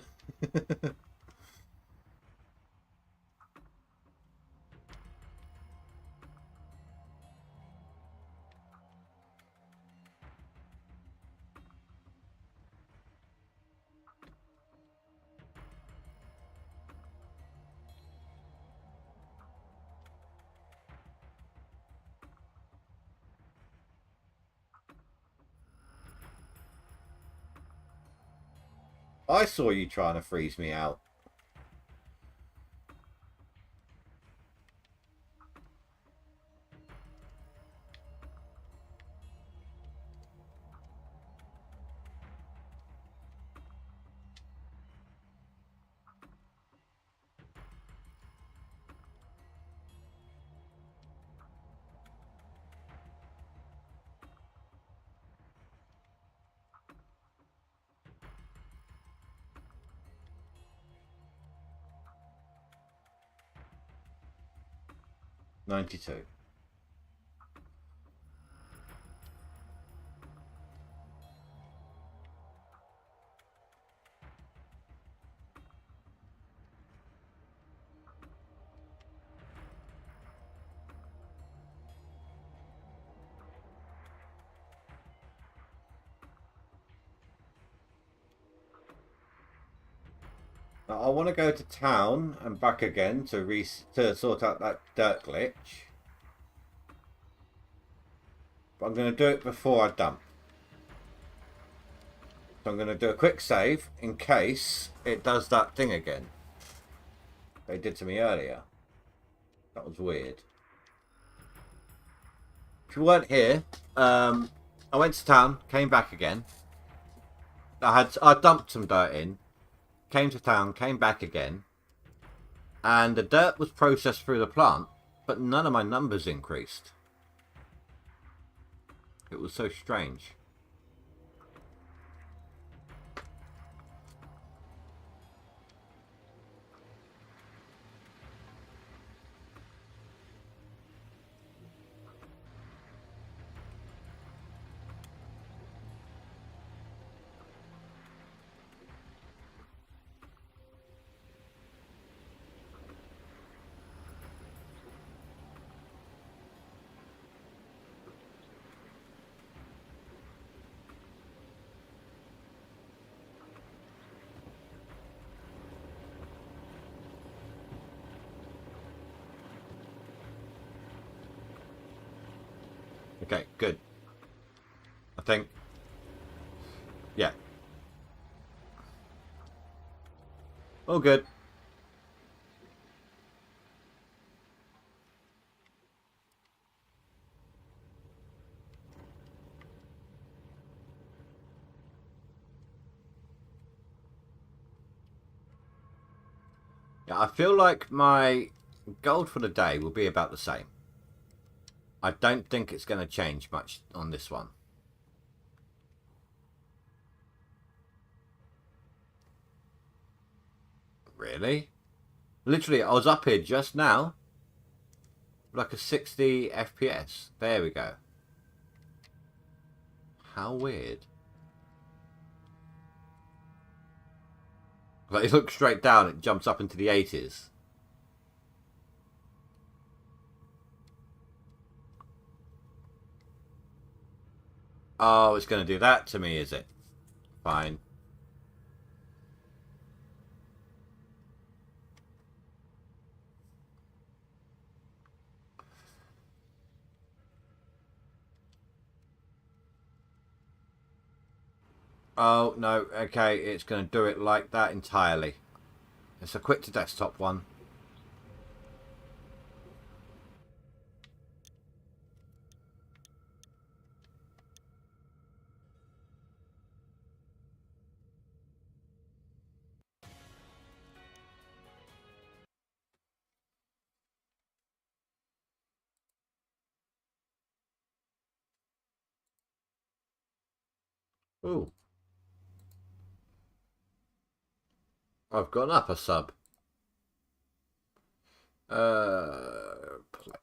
A: I saw you trying to freeze me out. $92. Now, I want to go to town and back again to sort out that dirt glitch. But I'm going to do it before I dump. So I'm going to do a quick save in case it does that thing again. They did to me earlier. That was weird. If you weren't here, I went to town, came back again. I dumped some dirt in, came to town, came back again, and the dirt was processed through the plant, but none of my numbers increased. It was so strange. Okay, good. I think, yeah. All good. Yeah, I feel like my gold for the day will be about the same. I don't think it's going to change much on this one. Really? Literally, I was up here just now. Like a 60 FPS. There we go. How weird. Like, you look straight down, it jumps up into the 80s. Oh, it's going to do that to me, is it? Fine. Oh, no. Okay, it's going to do it like that entirely. It's a quick to desktop one. Ooh. I've gone up a sub. Play.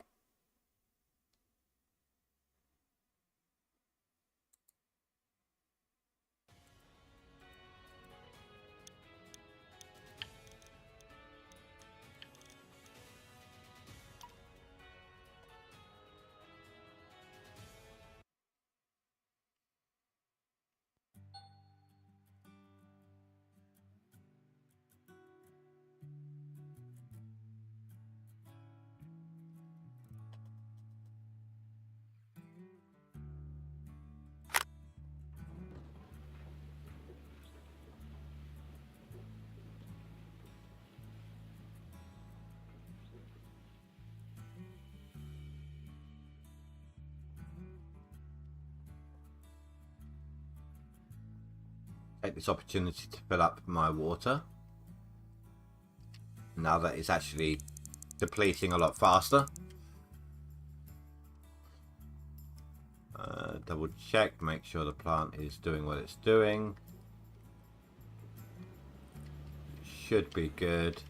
A: Take this opportunity to fill up my water. Now that it's actually depleting a lot faster. Double check, make sure the plant is doing what it's doing. Should be good.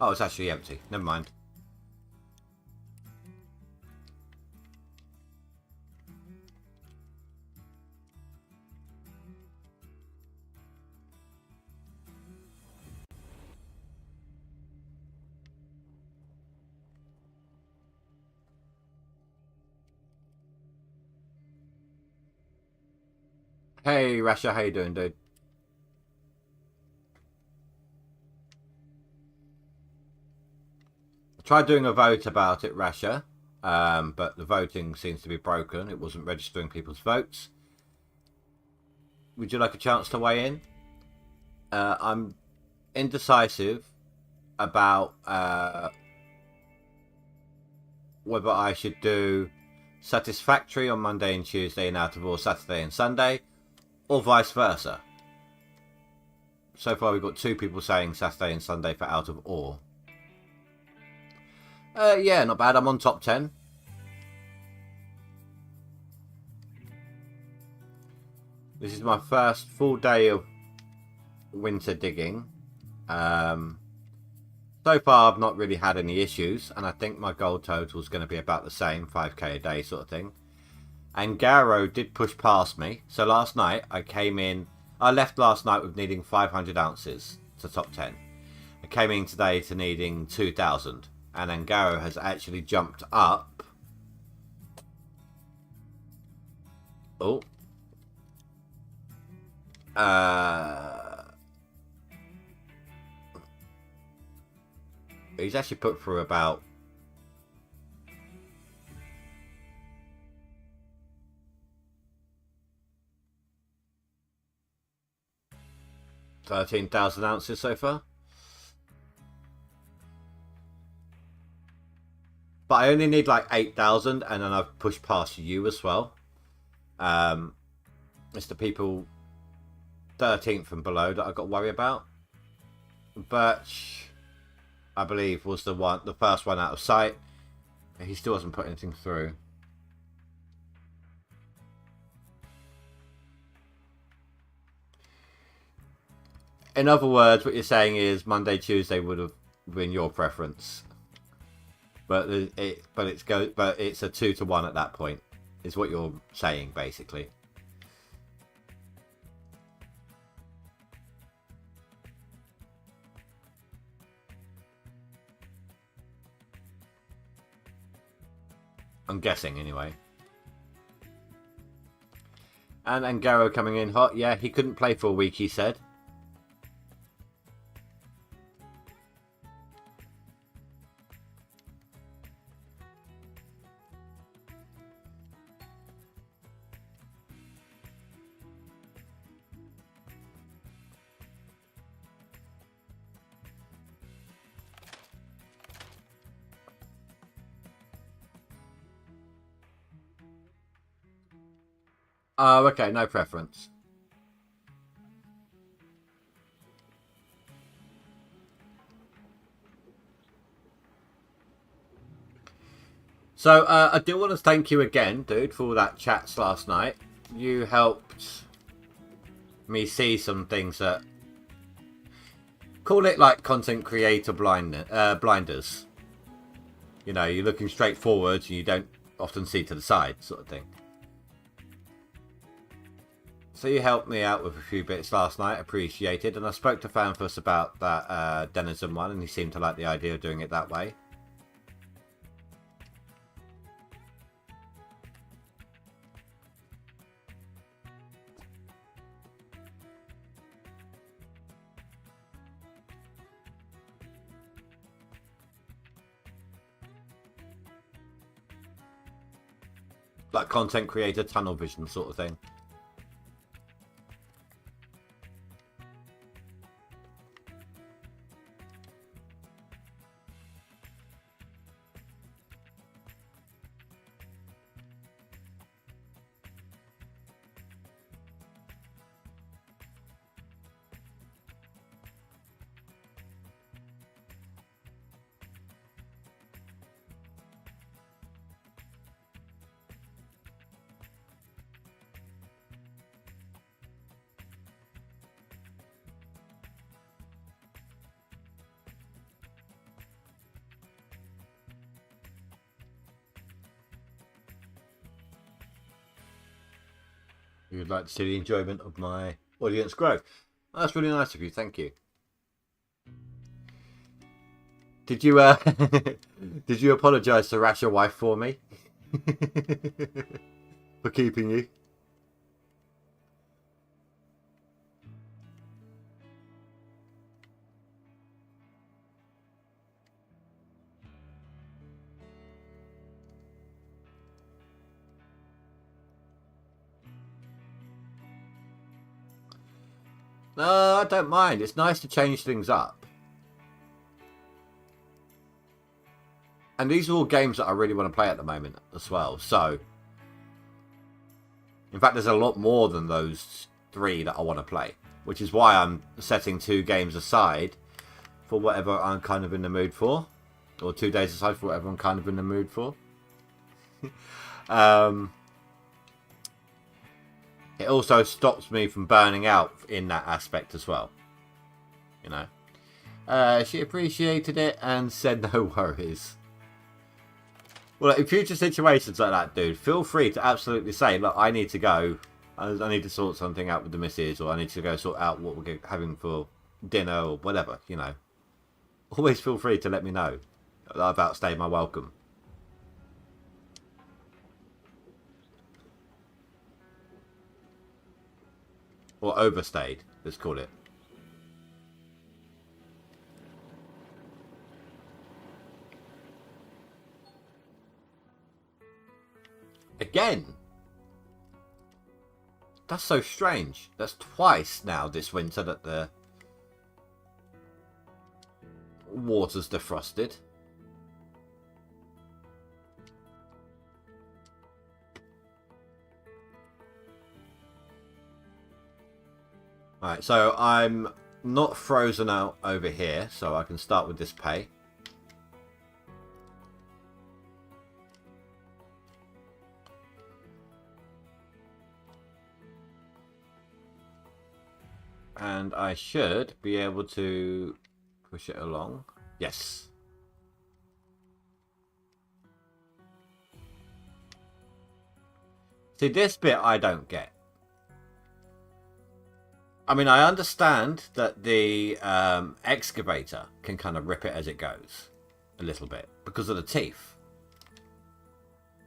A: Oh, it's actually empty. Never mind. Hey, Rasha, how you doing, dude? I tried doing a vote about it, Rasha, but the voting seems to be broken. It wasn't registering people's votes. Would you like a chance to weigh in? I'm indecisive about whether I should do Satisfactory on Monday and Tuesday and Out of All Saturday and Sunday, or vice versa. So far we've got 2 people saying Saturday and Sunday for Out of All. Yeah, not bad. I'm on top 10. This is my first full day of winter digging. So far I've not really had any issues, and I think my gold total is going to be about the same, 5k a day sort of thing. And Garo did push past me, so last night I left last night with needing 500 ounces to top 10. I came in today to needing 2,000, and then Garo has actually jumped up. Oh. He's actually put through about 13,000 ounces so far. But I only need like 8,000, and then I've pushed past you as well. It's the people 13th and below that I've got to worry about. Birch, I believe, was the first one out of sight. He still hasn't put anything through. In other words, what you're saying is Monday, Tuesday would have been your preference, but it's a 2 to 1 at that point, is what you're saying basically. I'm guessing, anyway. And Angaro coming in hot. Yeah, he couldn't play for a week, he said. Oh, okay, no preference. So, I do want to thank you again, dude, for all that chats last night. You helped me see some things that... Call it like content creator blinders. You know, you're looking straight forward and you don't often see to the side, sort of thing. So you helped me out with a few bits last night, appreciated, and I spoke to Fanfuss about that Denizen one, and he seemed to like the idea of doing it that way. Like content creator tunnel vision sort of thing. You'd like to see the enjoyment of my audience grow. That's really nice of you, thank you. Did you did you apologise to Rash, your wife, for me? For keeping you? No, I don't mind. It's nice to change things up. And these are all games that I really want to play at the moment as well. So, in fact, there's a lot more than those 3 that I want to play. Which is why I'm setting 2 games aside for whatever I'm kind of in the mood for. Or 2 days aside for whatever I'm kind of in the mood for. It also stops me from burning out in that aspect as well. You know. She appreciated it and said no worries. Well, in future situations like that, dude, feel free to absolutely say, look, I need to go. I need to sort something out with the missus, or I need to go sort out what we're having for dinner or whatever, you know. Always feel free to let me know. I've outstayed my welcome. Or overstayed, let's call it. Again? That's so strange. That's twice now this winter that the water's defrosted. Alright, so I'm not frozen out over here, so I can start with this pay. And I should be able to push it along. Yes. See, this bit I don't get. I mean, I understand that the excavator can kind of rip it as it goes. A little bit. Because of the teeth.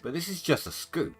A: But this is just a scoop.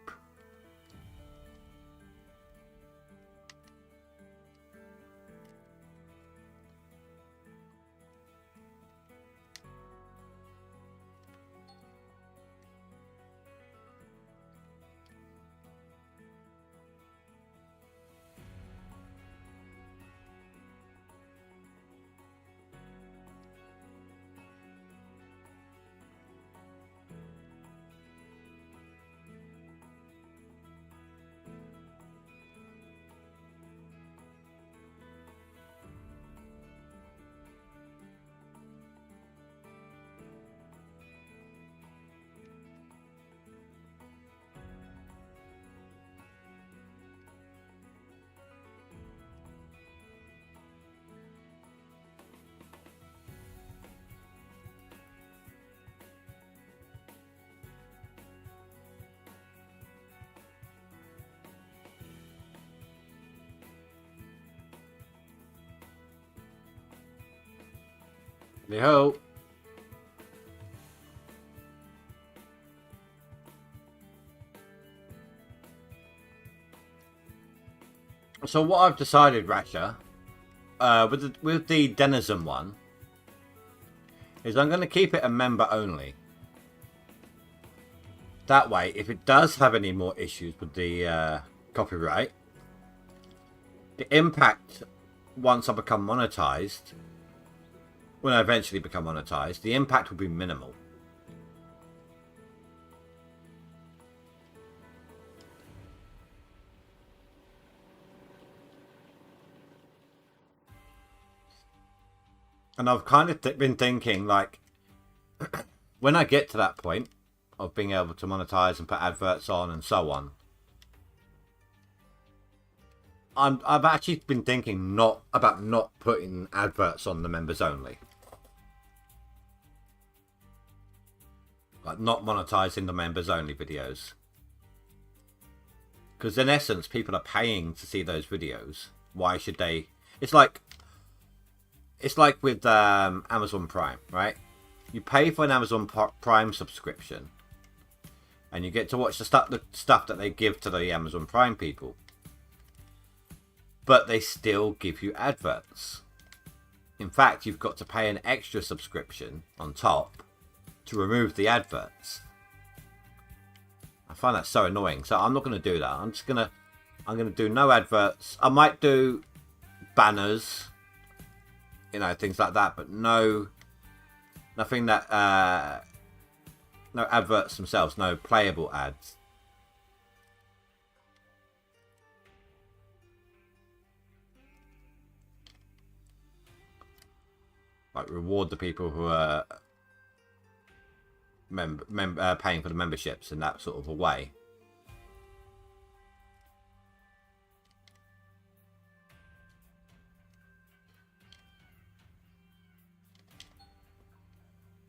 A: Yo. So what I've decided, Ratcha, with the Denizen one, is I'm going to keep it a member only. That way, if it does have any more issues with the copyright, the impact once I become monetized, when I eventually become monetized, the impact will be minimal. And I've kind of been thinking, like, when I get to that point of being able to monetize and put adverts on and so on, I've actually been thinking about not putting adverts on the members only. Like, not monetizing the members only videos. Because in essence, people are paying to see those videos. Why should they? It's like with Amazon Prime, right? You pay for an Amazon Prime subscription, and you get to watch the stuff that they give to the Amazon Prime people. But they still give you adverts. In fact, you've got to pay an extra subscription on top to remove the adverts. I find that so annoying. So I'm not going to do that. I'm going to do no adverts. I might do banners, you know, things like that, but nothing that no adverts themselves, no playable ads. Like reward the people who are paying for the memberships in that sort of a way.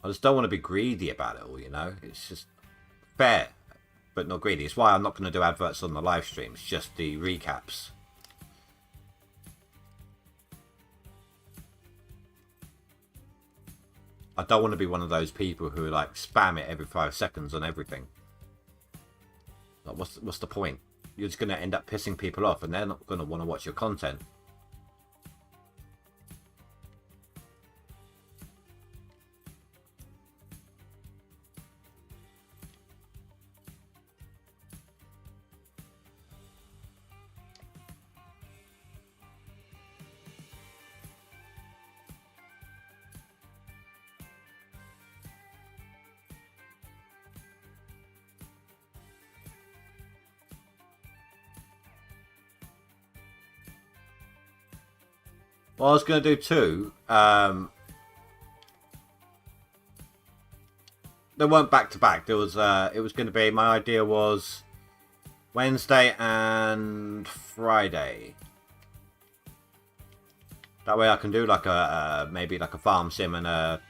A: I just don't want to be greedy about it all, you know. It's just fair, but not greedy. It's why I'm not going to do adverts on the live streams, just the recaps. I don't want to be one of those people who like spam it every 5 seconds on everything. Like, what's the point? You're just going to end up pissing people off, and they're not going to want to watch your content. Well, I was going to do two. They weren't back to back. There was. It was going to be. My idea was Wednesday and Friday. That way, I can do like a maybe like a farm sim and a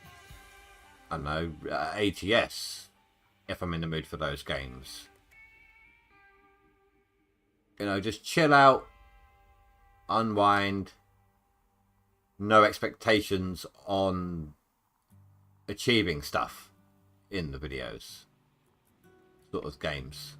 A: I don't know ATS if I'm in the mood for those games. You know, just chill out, unwind. No expectations on achieving stuff in the videos, sort of games.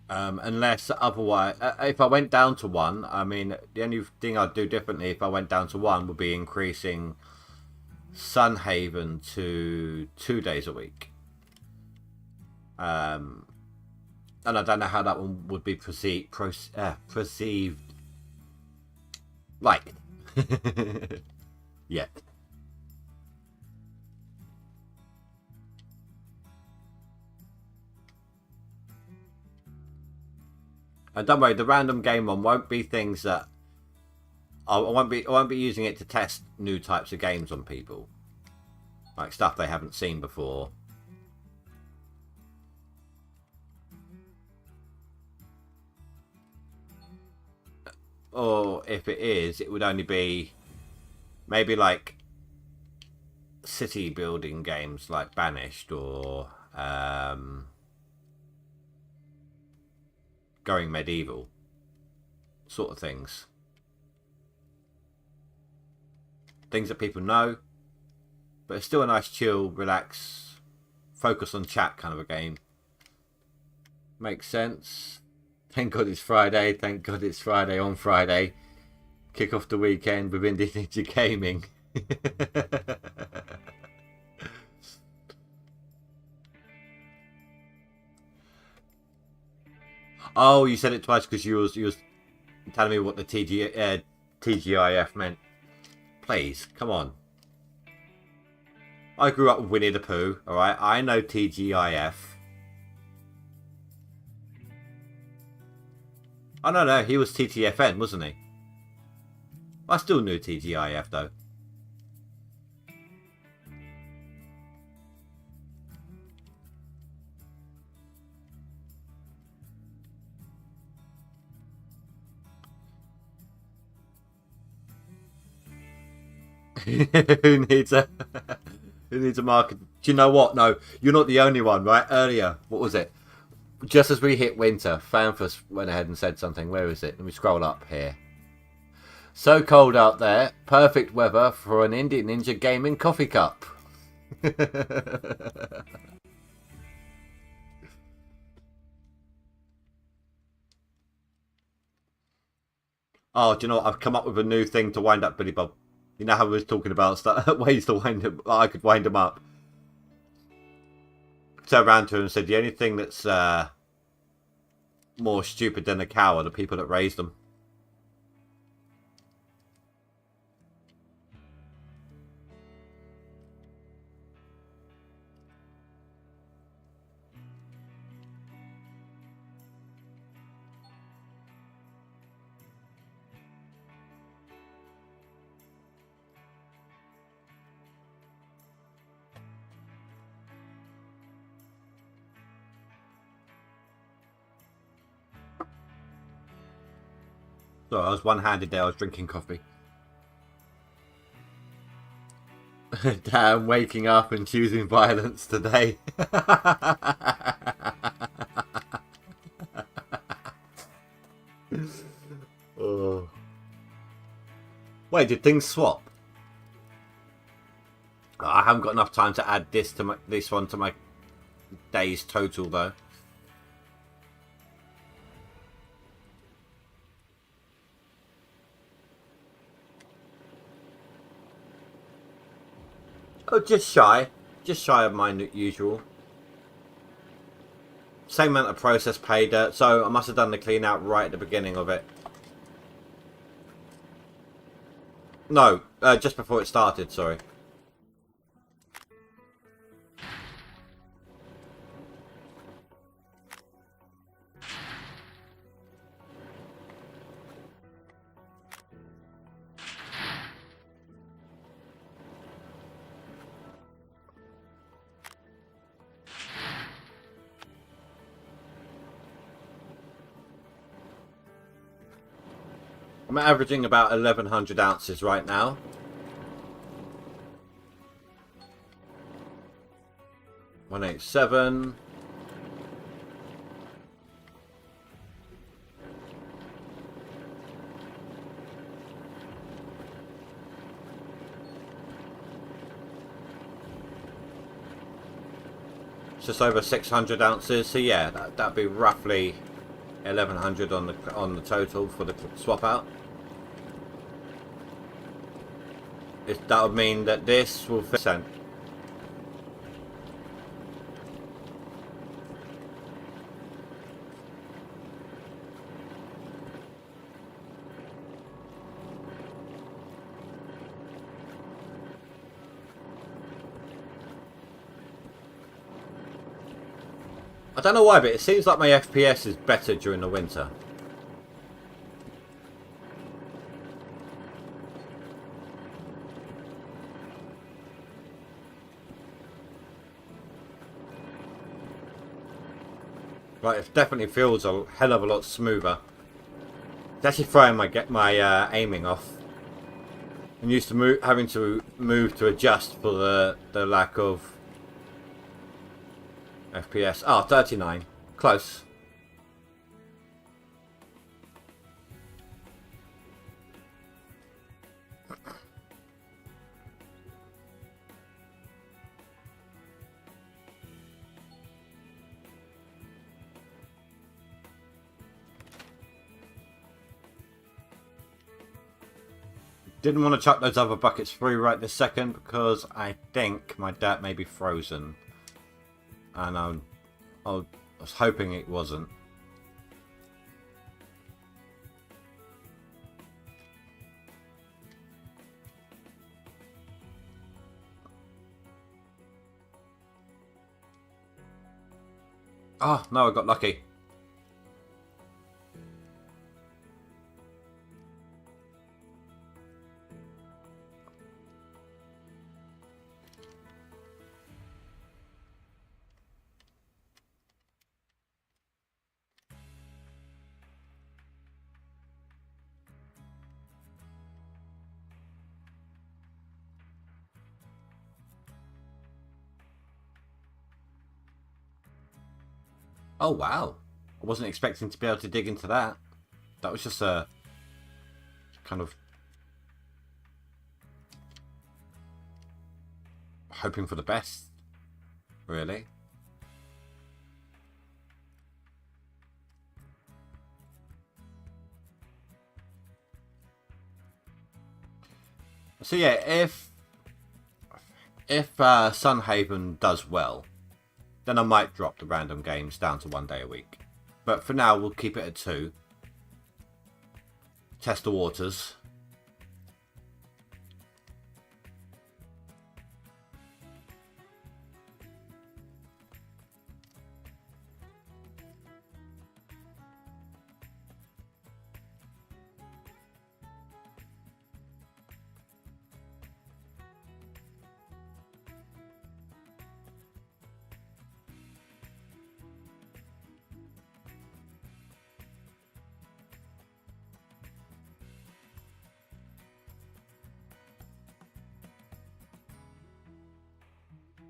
A: Unless otherwise, if I went down to one, I mean, the only thing I'd do differently if I went down to one would be increasing Sunhaven to 2 days a week. And I don't know how that one would be perceived like yet. And don't worry, the random game one won't be things that I won't be using it to test new types of games on people, like stuff they haven't seen before. Or if it is, it would only be maybe like city building games like Banished or Going Medieval sort of things. Things that people know, but it's still a nice chill, relax, focus on chat kind of a game. Makes sense. Thank God it's Friday. Thank God it's Friday on Friday. Kick off the weekend with Indie Ninja Gaming. Oh, you said it twice because you was telling me what the TGIF meant. Please, come on. I grew up with Winnie the Pooh, alright? I know TGIF. Oh, no, he was TTFN, wasn't he? I still knew TGIF, though. Who needs a market? Do you know what? No, you're not the only one, right? Earlier, what was it? Just as we hit winter, Fanfus went ahead and said something. Where is it? Let me scroll up here. So cold out there. Perfect weather for an Indie Ninja Gaming coffee cup. Oh, do you know what? I've come up with a new thing to wind up Billy Bob. You know how we was talking about stuff, ways to wind him. I could wind him up. Turned around to him and said, the only thing that's more stupid than a cow are the people that raised them. So I was one-handed there, I was drinking coffee. Damn, waking up and choosing violence today. Oh. Wait, did things swap? I haven't got enough time to add this one to my days total though. Oh, just shy of mine usual. Same amount of process paid, so I must have done the clean out right at the beginning of it. No, just before it started, sorry. I'm averaging about 1,100 ounces right now. $187. Just over 600 ounces. So yeah, that'd be roughly 1,100 on the total for the swap out. That would mean that this will fit. I don't know why, but it seems like my FPS is better during the winter. Right, it definitely feels a hell of a lot smoother. It's actually throwing my aiming off. I'm used to having to move to adjust for the lack of FPS. Oh, 39. Close. Didn't want to chuck those other buckets through right this second because I think my dirt may be frozen. And I was hoping it wasn't. Oh, no, I got lucky. Oh, wow. I wasn't expecting to be able to dig into that. That was just a kind of hoping for the best, really. So yeah, if Sunhaven does well, then I might drop the random games down to 1 day a week. But for now, we'll keep it at 2. Test the waters.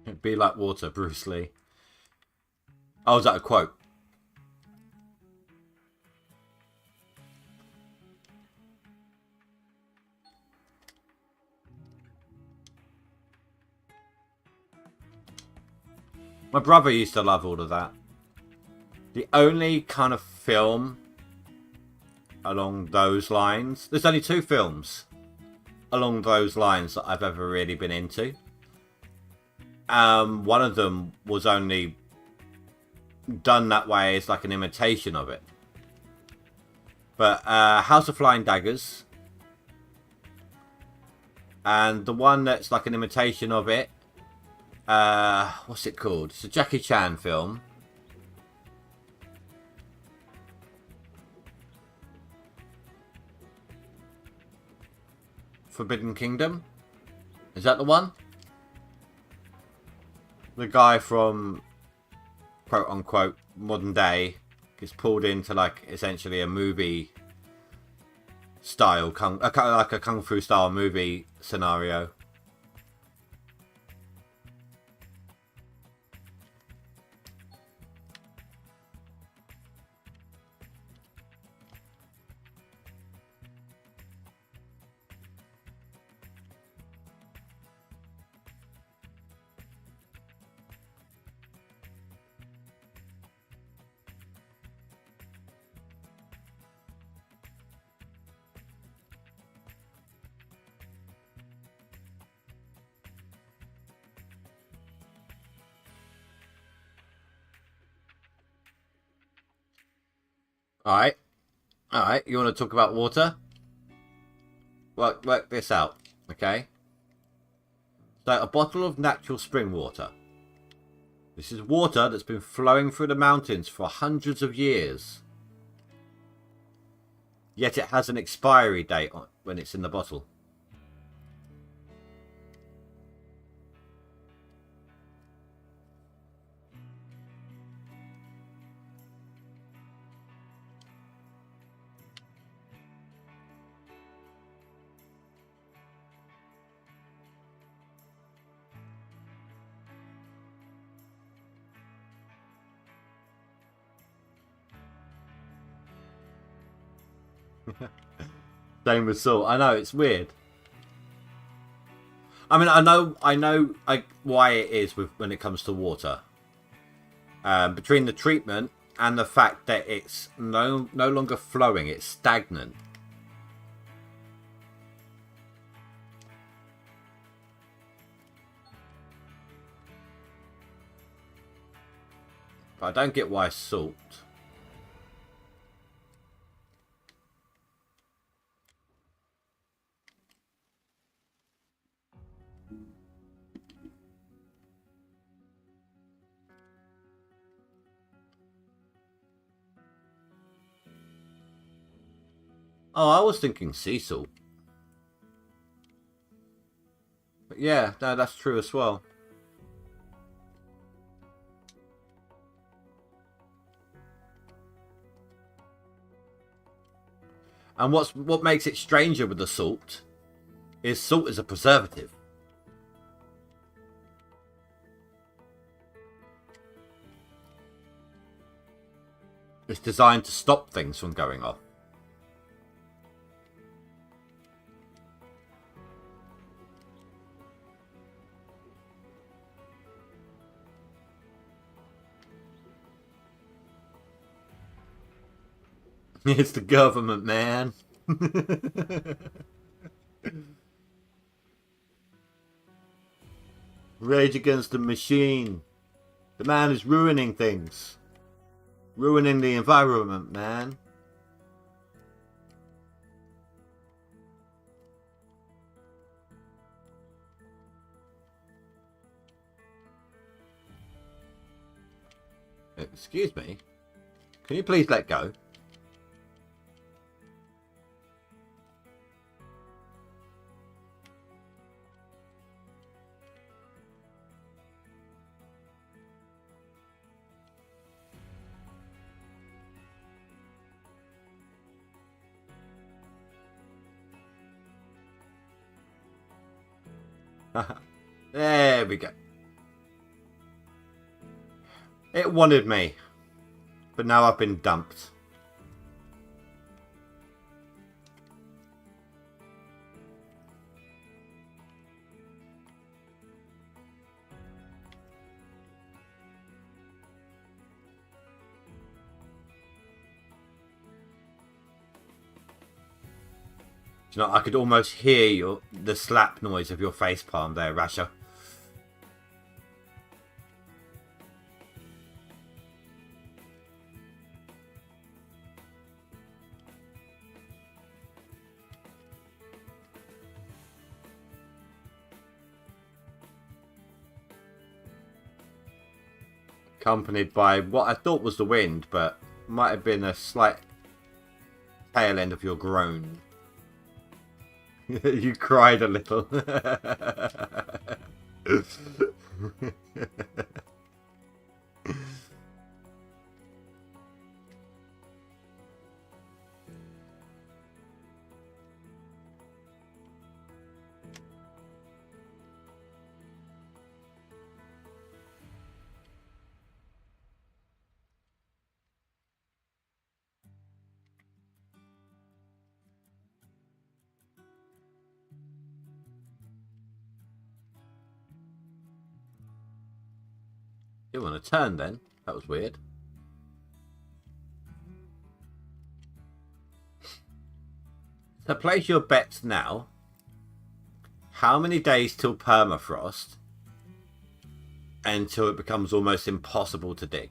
A: It'd be like water, Bruce Lee. Oh, was that a quote? My brother used to love all of that. The only kind of film along those lines... There's only 2 films along those lines that I've ever really been into. One of them was only done that way as like an imitation of it. But House of Flying Daggers. And the one that's like an imitation of it. What's it called? It's a Jackie Chan film. Forbidden Kingdom. Is that the one? The guy from quote unquote modern day gets pulled into like essentially a movie style, like a kung fu style movie scenario. Alright. Alright, you want to talk about water? Work this out, okay? So, a bottle of natural spring water. This is water that's been flowing through the mountains for hundreds of years. Yet it has an expiry date on when it's in the bottle. Same with salt. I know, it's weird. I mean, I know why it is when it comes to water. Between the treatment and the fact that it's no longer flowing, it's stagnant. But I don't get why salt. Oh, I was thinking sea salt. But yeah, no, that's true as well. And what makes it stranger with the salt is salt is a preservative. It's designed to stop things from going off. It's the government, man. Rage Against the Machine. The man is ruining things. Ruining the environment, man. Excuse me. Can you please let go? There we go. It wanted me, but now I've been dumped. You know, I could almost hear the slap noise of your facepalm there, Rasha. Accompanied by what I thought was the wind, but might have been a slight tail end of your groan. You cried a little. 'You want to turn then? That was weird. So place your bets now. How many days till permafrost until it becomes almost impossible to dig?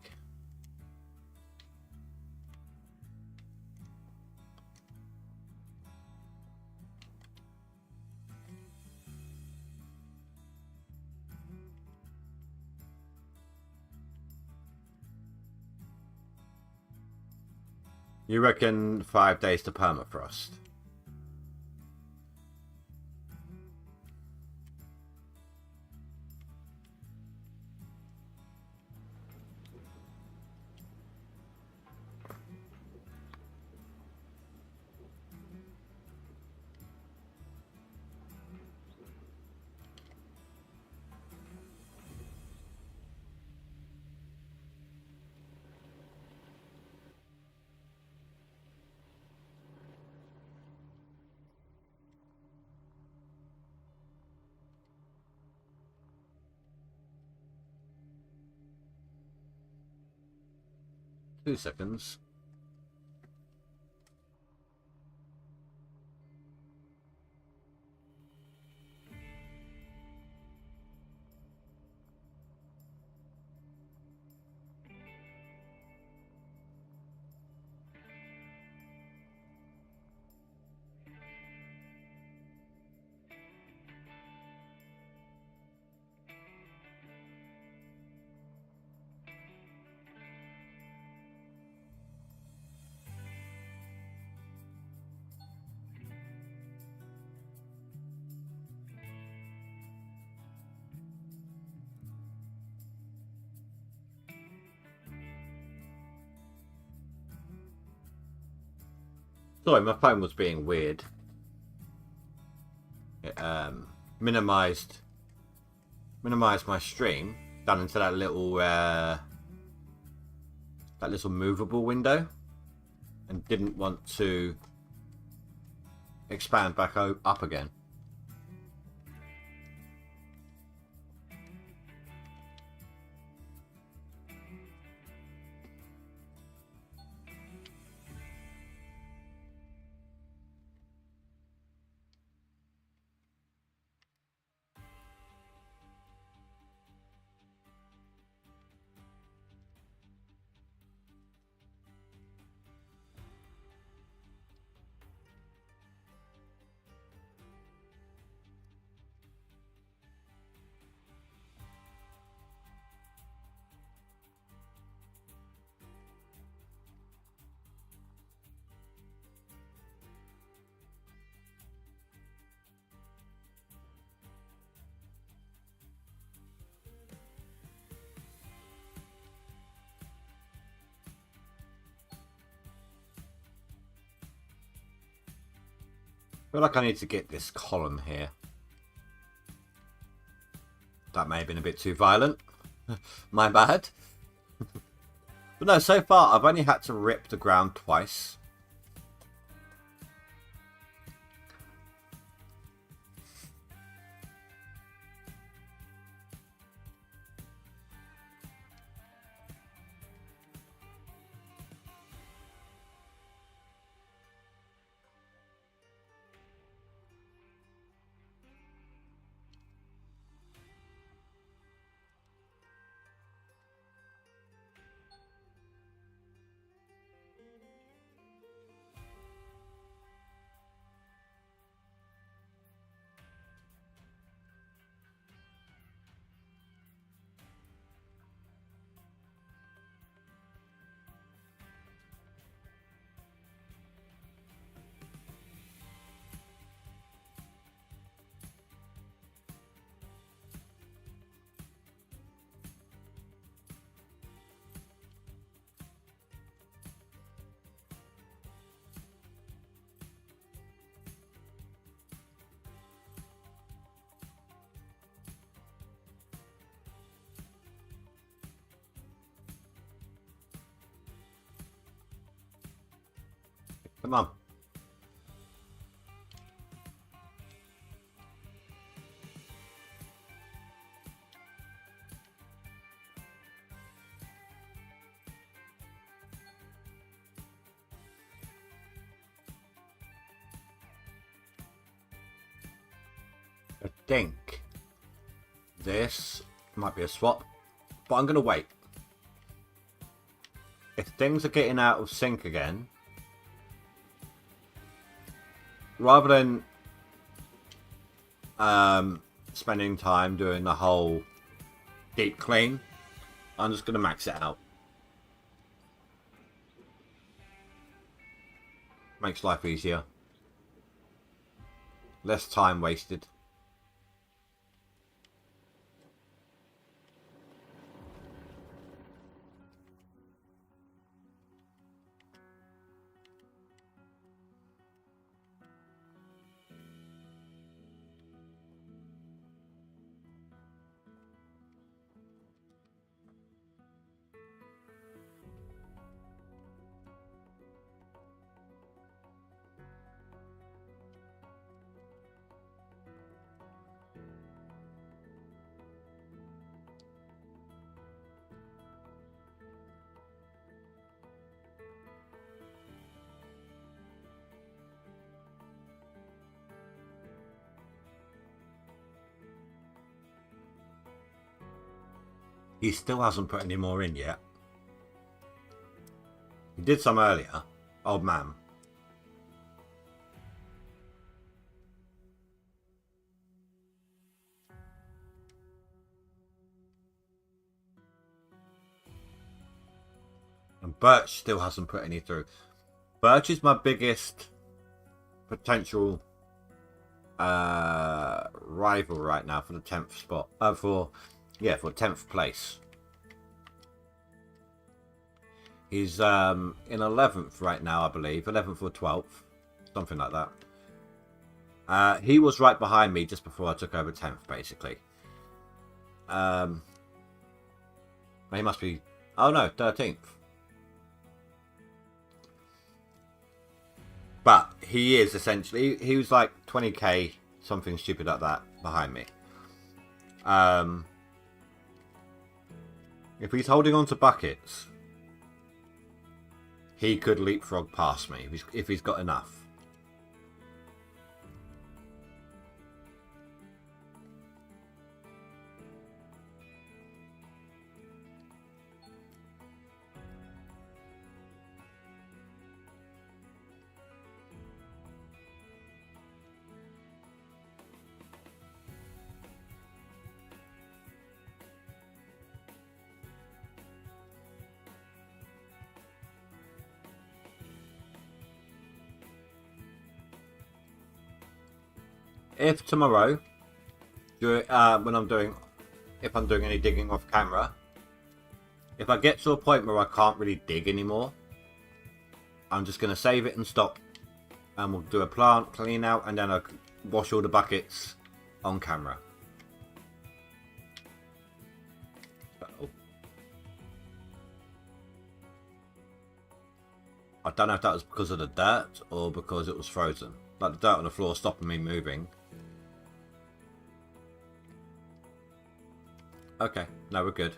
A: You reckon 5 days to permafrost? Two seconds. Sorry, my phone was being weird. It minimized my stream down into that little movable window, and didn't want to expand back up again. feel like I need to get this column here. That may have been a bit too violent. My bad. But no, so far I've only had to rip the ground twice. Come on. I think this might be a swap, but I'm going to wait. If things are getting out of sync again, rather than spending time doing the whole deep clean, I'm just going to max it out. Makes life easier. Less time wasted. He still hasn't put any more in yet. He did some earlier. Old man. And Birch still hasn't put any through. Birch is my biggest potential rival right now for the 10th spot. For 10th place. He's in 11th right now, I believe. 11th or 12th. Something like that. He was right behind me just before I took over 10th, basically. He must be... Oh no, 13th. But he is essentially... He was like 20k, something stupid like that, behind me. If he's holding on to buckets, he could leapfrog past me if he's got enough. If tomorrow, if I'm doing any digging off camera, if I get to a point where I can't really dig anymore, I'm just going to save it and stop, and we'll do a plant clean out, and then I'll wash all the buckets on camera. I don't know if that was because of the dirt or because it was frozen. Like the dirt on the floor stopping me moving. Okay, no, we're good.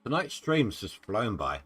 A: Tonight's stream's just flown by.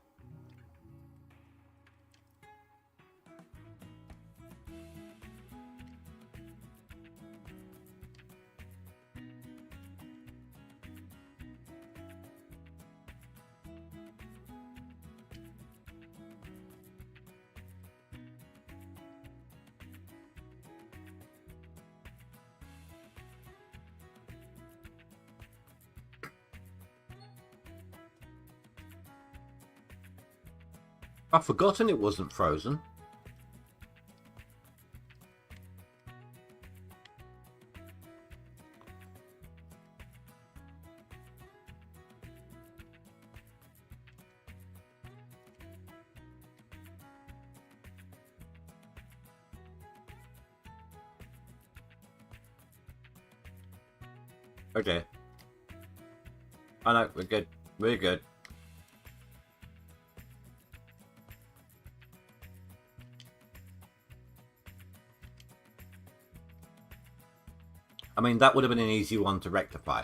A: I've forgotten it wasn't frozen. Okay. I know, we're good. We're good. I mean, that would have been an easy one to rectify.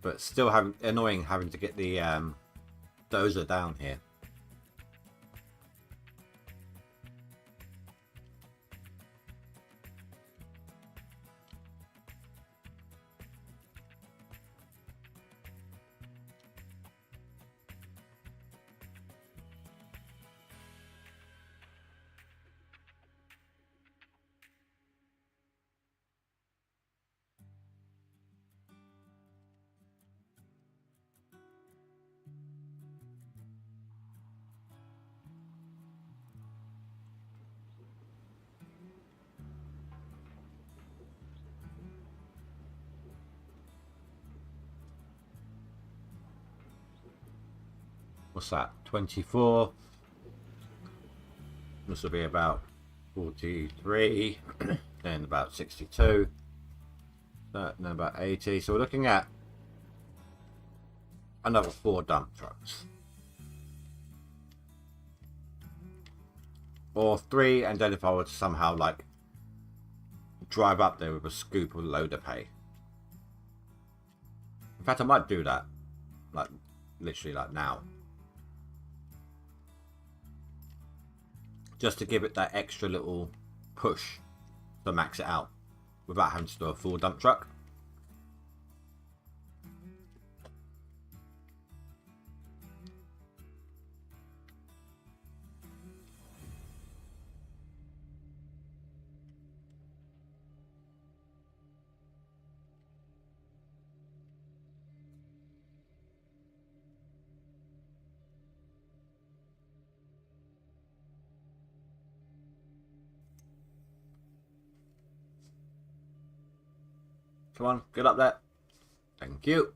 A: But still annoying having to get the dozer down here. What's that? 24. This will be about 43. Then about 62. Then about 80. So we're looking at another 4 dump trucks. Or 3, and then if I were to somehow like drive up there with a scoop of loader pay. In fact, I might do that. Like, literally like now. Just to give it that extra little push to max it out without having to do a full dump truck. Come on, get up there. Thank you.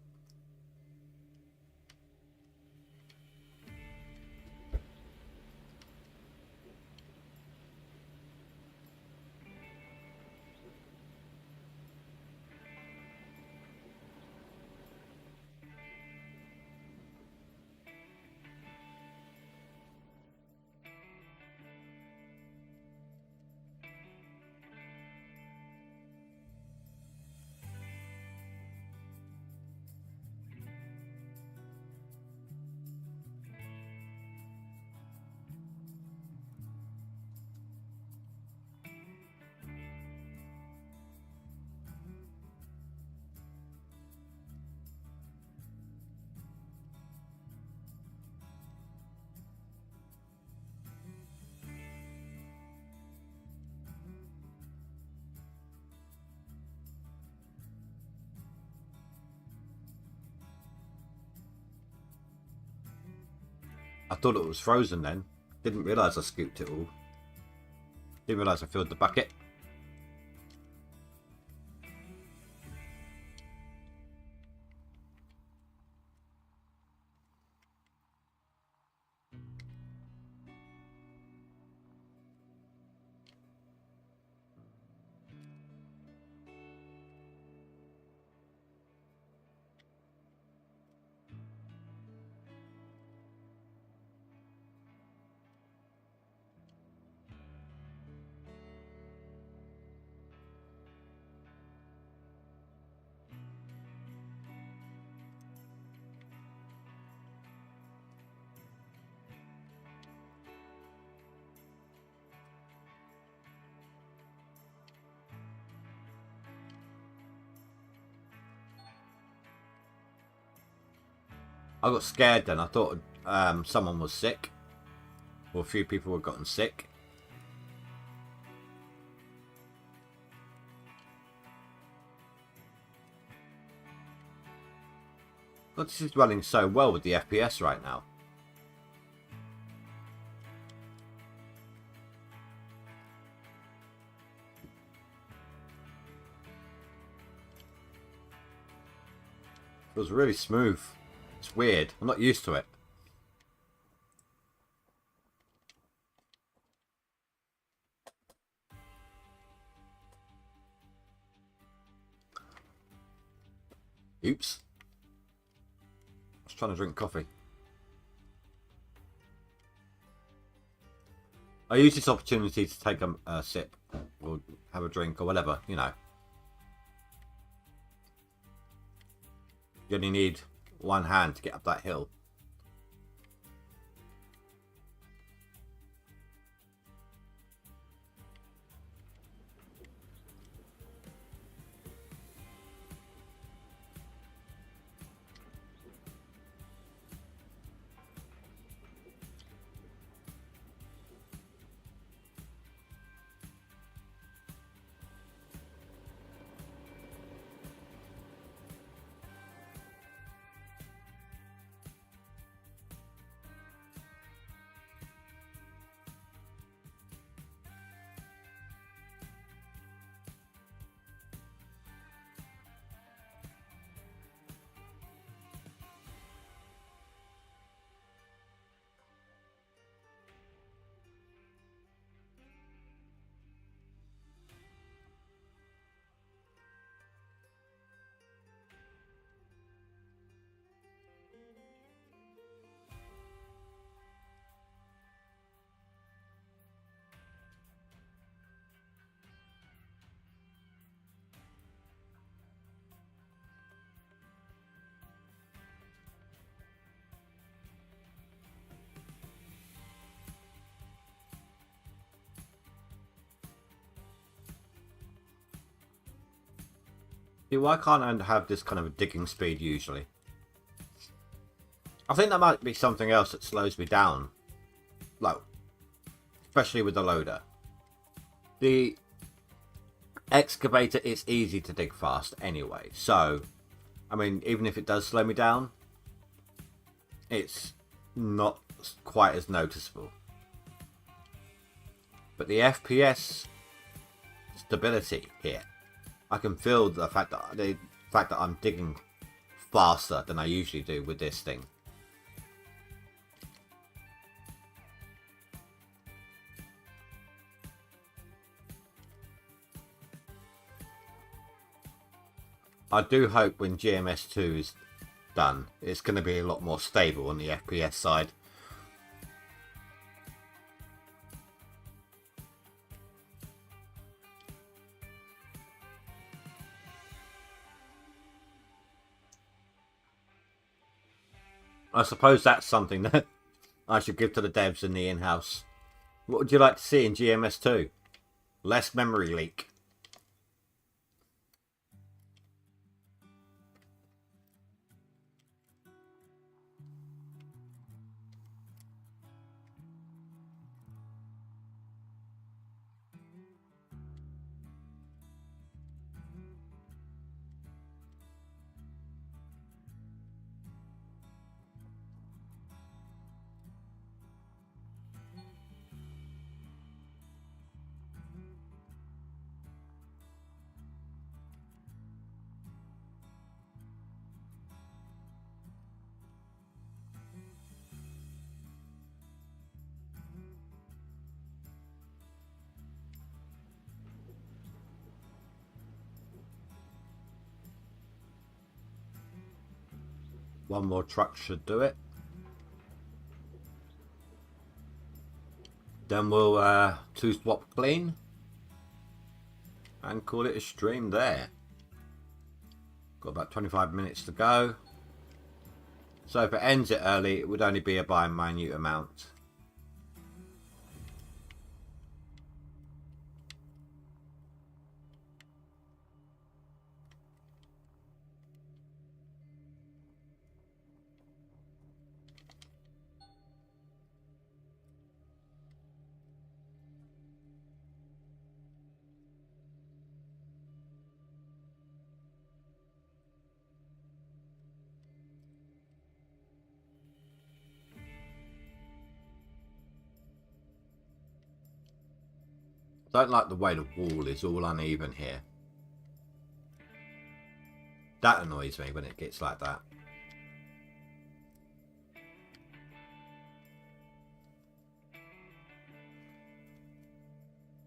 A: I thought it was frozen then. Didn't realise I scooped it all. Didn't realise I filled the bucket. I got scared then. I thought someone was sick. Or a few people had gotten sick. But this is running so well with the FPS right now. Feels really smooth. It's weird. I'm not used to it. Oops. I was trying to drink coffee. I use this opportunity to take a sip or have a drink or whatever, you know. You only need one hand to get up that hill. See, why can't I have this kind of a digging speed usually? I think that might be something else that slows me down. Like, especially with the loader. The excavator is easy to dig fast anyway. So, I mean, even if it does slow me down, it's not quite as noticeable. But the FPS stability here I can feel the fact that I'm digging faster than I usually do with this thing. I do hope when GMS2 is done, it's going to be a lot more stable on the FPS side. I suppose that's something that I should give to the devs in the in-house. What would you like to see in GMS2? Less memory leak. One more truck should do it. Then we'll two swap clean and call it a stream there. Got about 25 minutes to go. So if it ends it early, it would only be by a minute amount. I don't like the way the wall is all uneven here. That annoys me when it gets like that.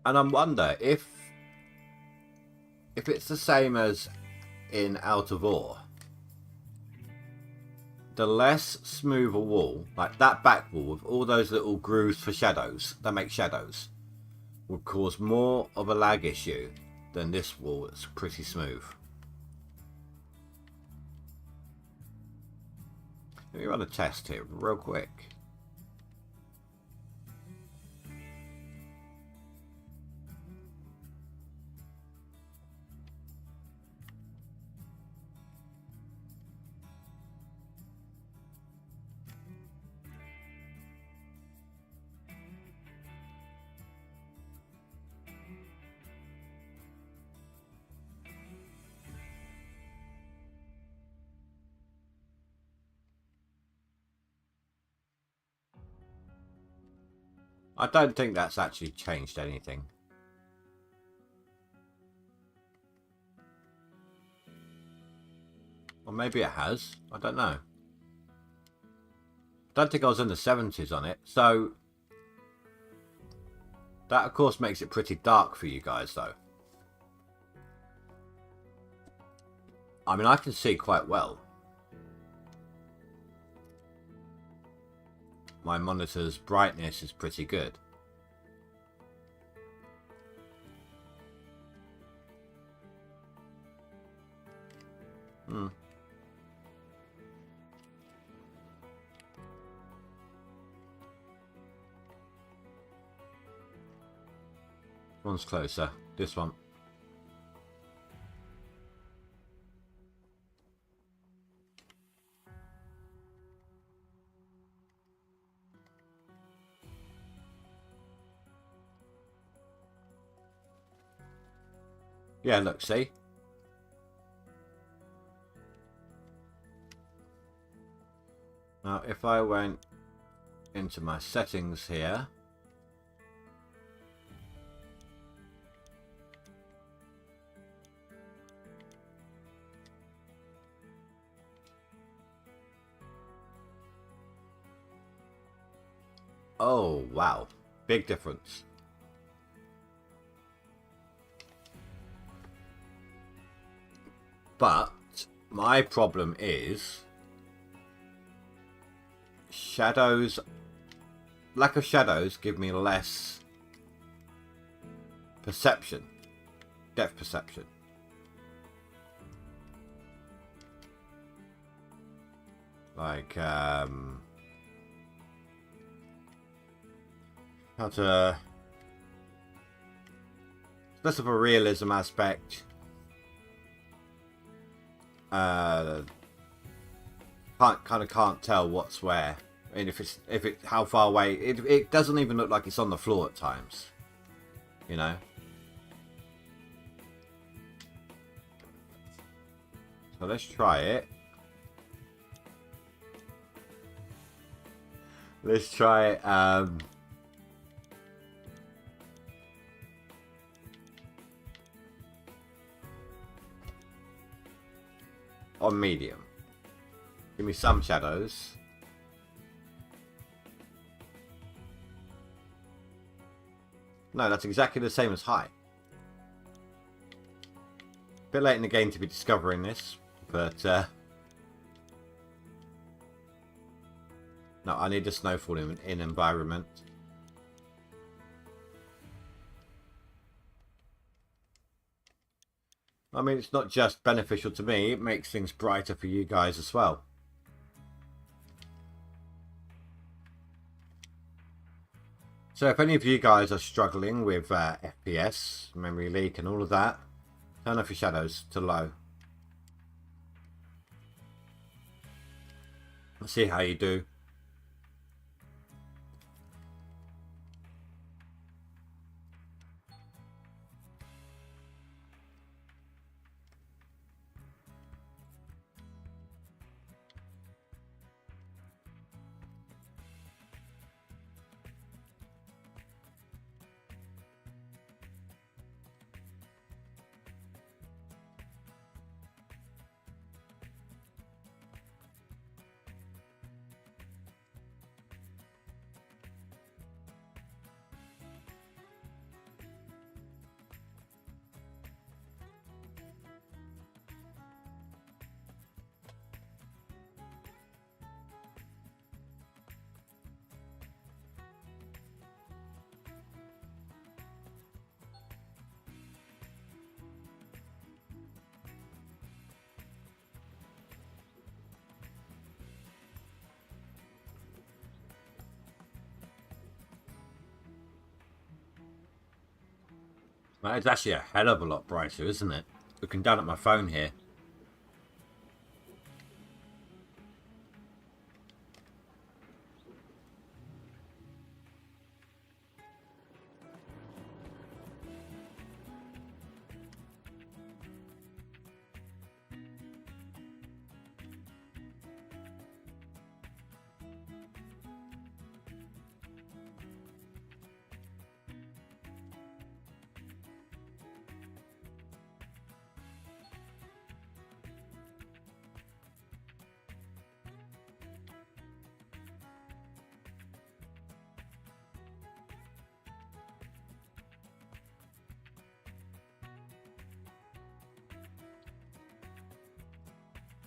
A: And I wonder if it's the same as in Out of Ore. The less smooth a wall, like that back wall with all those little grooves for shadows, that make shadows, would cause more of a lag issue than this wall that's pretty smooth. Let me run a test here real quick. I don't think that's actually changed anything. Or maybe it has. I don't know. I don't think I was in the 70s on it. So that of course makes it pretty dark for you guys though. I mean, I can see quite well. My monitor's brightness is pretty good. One's closer. This one. Yeah, look, see? Now, if I went into my settings here, Oh, wow. Big difference. But my problem is shadows. Lack of shadows give me less perception. Depth perception. Like, how to... less of a realism aspect. Can't tell what's where. I mean, if it how far away, it doesn't even look like it's on the floor at times. You know. So let's try it. Let's try it. On medium. Give me some shadows. No, that's exactly the same as high. Bit late in the game to be discovering this, but no, I need the snowfall in environment. I mean, it's not just beneficial to me, it makes things brighter for you guys as well. So if any of you guys are struggling with FPS, memory leak and all of that, turn off your shadows to low. Let's see how you do. Well, it's actually a hell of a lot brighter, isn't it? Looking down at my phone here.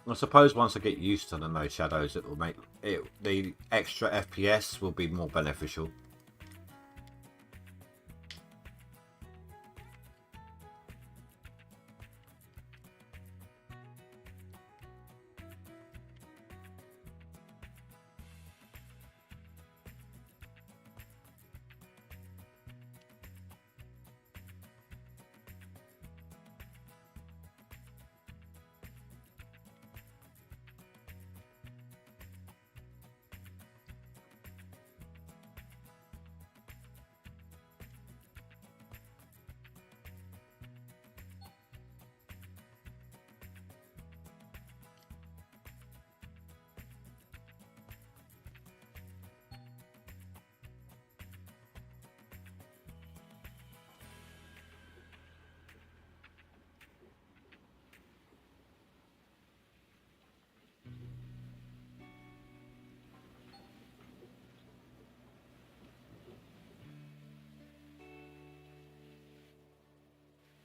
A: I suppose once I get used to the no shadows, it will make it the extra FPS will be more beneficial.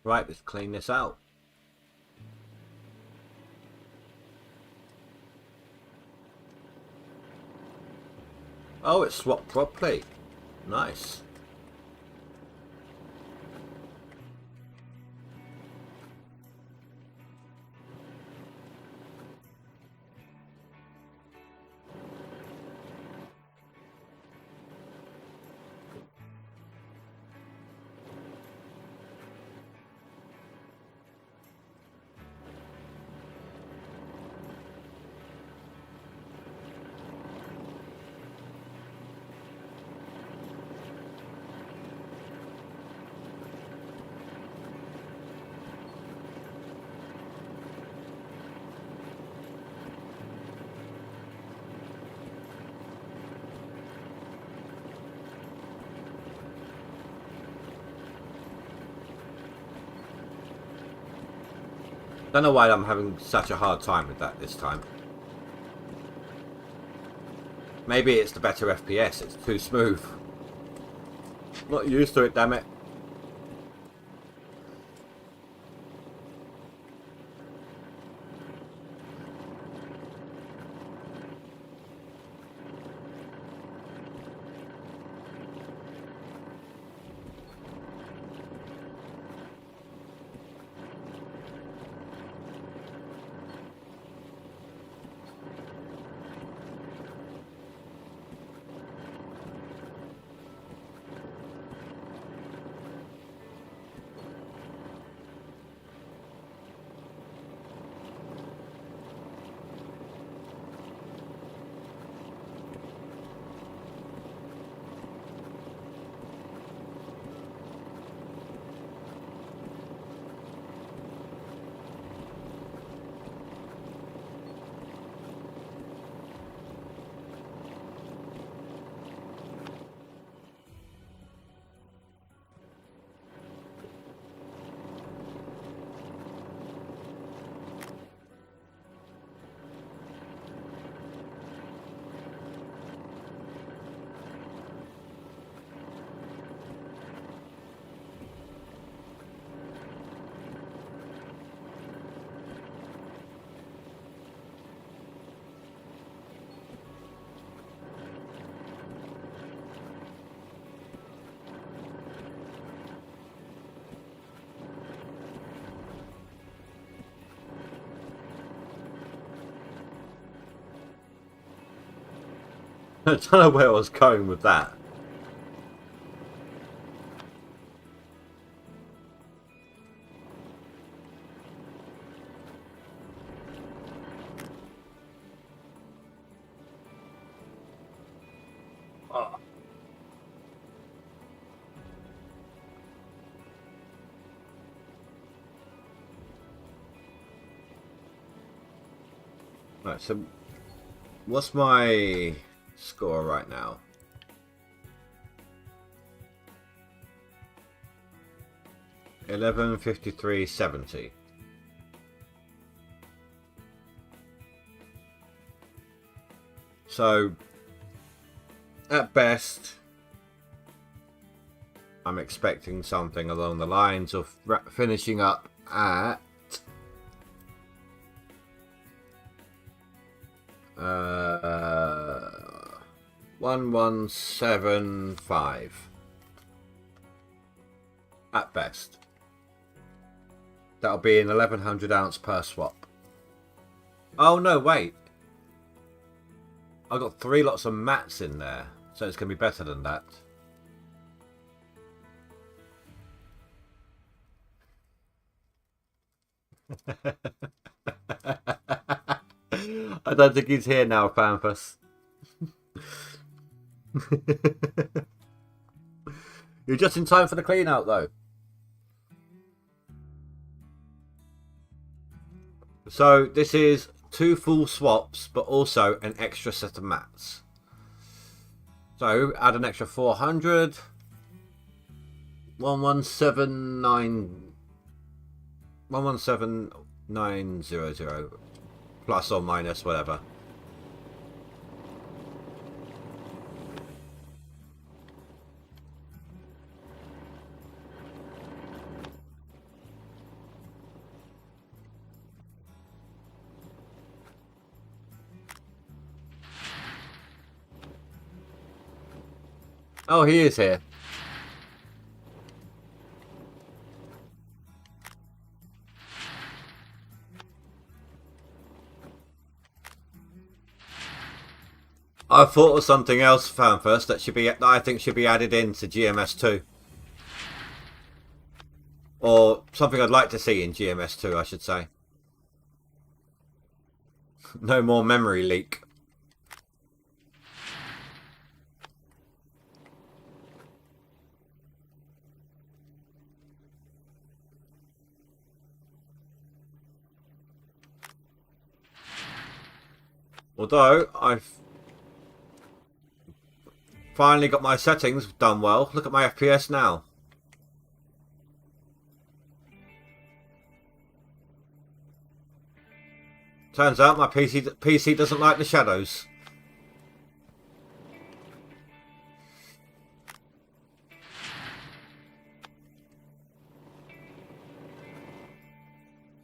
A: Right, let's clean this out. Oh, it's swapped properly. Nice. Don't know why I'm having such a hard time with that this time. Maybe it's the better FPS, it's too smooth. Not used to it, damn it. I don't know where I was going with that. Oh. Right, so what's my score right now? $11.53.70. So at best, I'm expecting something along the lines of finishing up at 1175 at best. That'll be an 1100 ounce per swap. Oh no, wait. I've got 3 lots of mats in there, so it's going to be better than that. I don't think he's here now, Pampas. You're just in time for the clean out, though. So this is 2 full swaps, but also an extra set of mats. So add an extra 400. 117900 plus or minus whatever. Oh, he is here. I thought of something else, Fan First, that I think should be added into GMS2. Or something I'd like to see in GMS2, I should say. No more memory leak. Although, I've finally got my settings done well. Look at my FPS now. Turns out my PC doesn't like the shadows.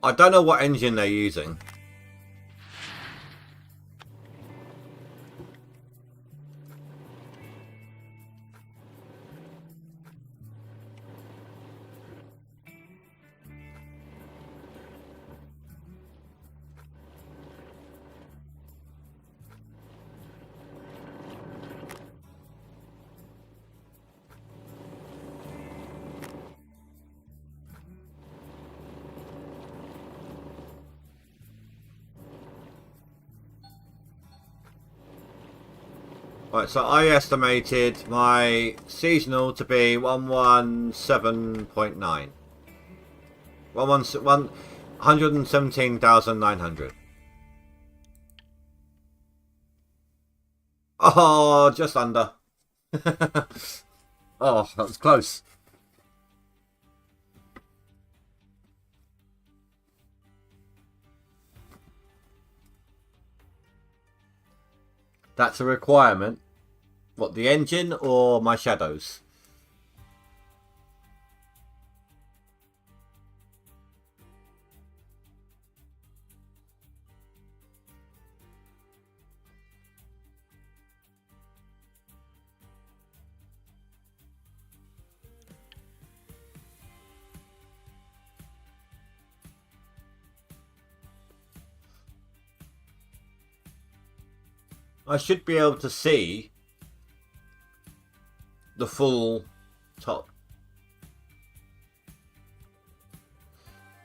A: I don't know what engine they're using. Right, so I estimated my seasonal to be 117.9. 117,900. Oh, just under. Oh, that was close. That's a requirement. What, the engine or my shadows? I should be able to see the full top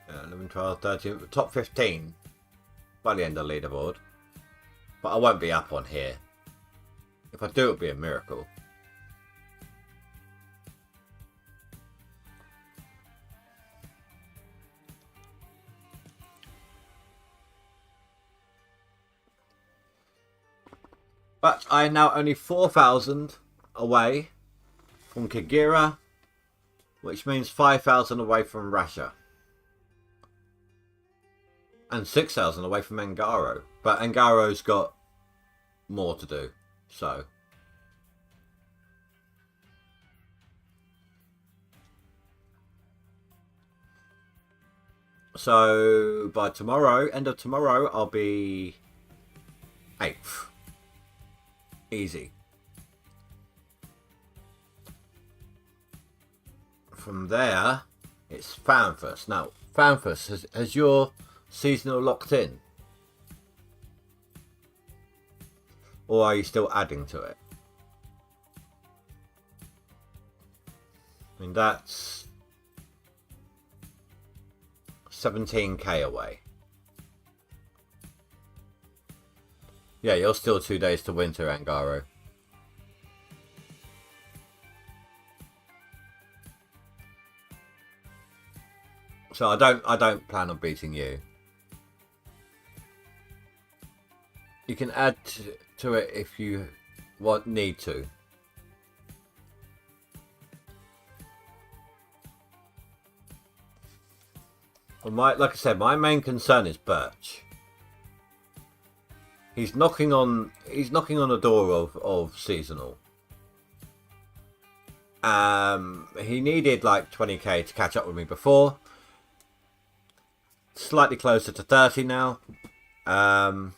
A: 11, 12, 13, top 15 by the end of the leaderboard, but I won't be up on here. If I do, it'll be a miracle. But I am now only 4,000 away from Kagera, which means 5,000 away from Rasha. And 6,000 away from Angaro. But Angaro's got more to do, so. So by tomorrow, end of tomorrow, I'll be 8th. Easy. From there, it's Fanfuss. Now, Fanfuss, has your seasonal locked in? Or are you still adding to it? I mean, that's 17k away. Yeah, you're still 2 days to winter, Angaro. So I don't plan on beating you. You can add to it if you need to. Well, like I said, my main concern is Birch. He's knocking on the door of seasonal. He needed like 20k to catch up with me before. Slightly closer to 30 now. But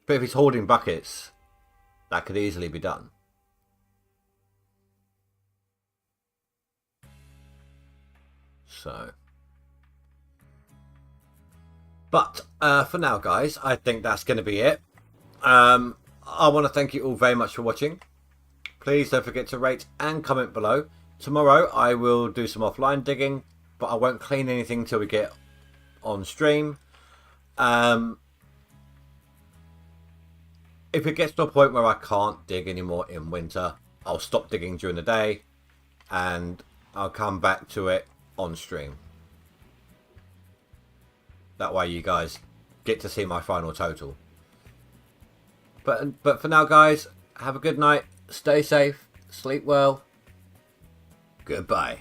A: if he's holding buckets, that could easily be done. So, but for now, guys, I think that's going to be it. I want to thank you all very much for watching. Please don't forget to rate and comment below. Tomorrow I will do some offline digging, but I won't clean anything until we get on stream. If it gets to a point where I can't dig anymore in winter, I'll stop digging during the day and I'll come back to it on stream. That way you guys get to see my final total. But for now, guys, have a good night. Stay safe. Sleep well. Goodbye.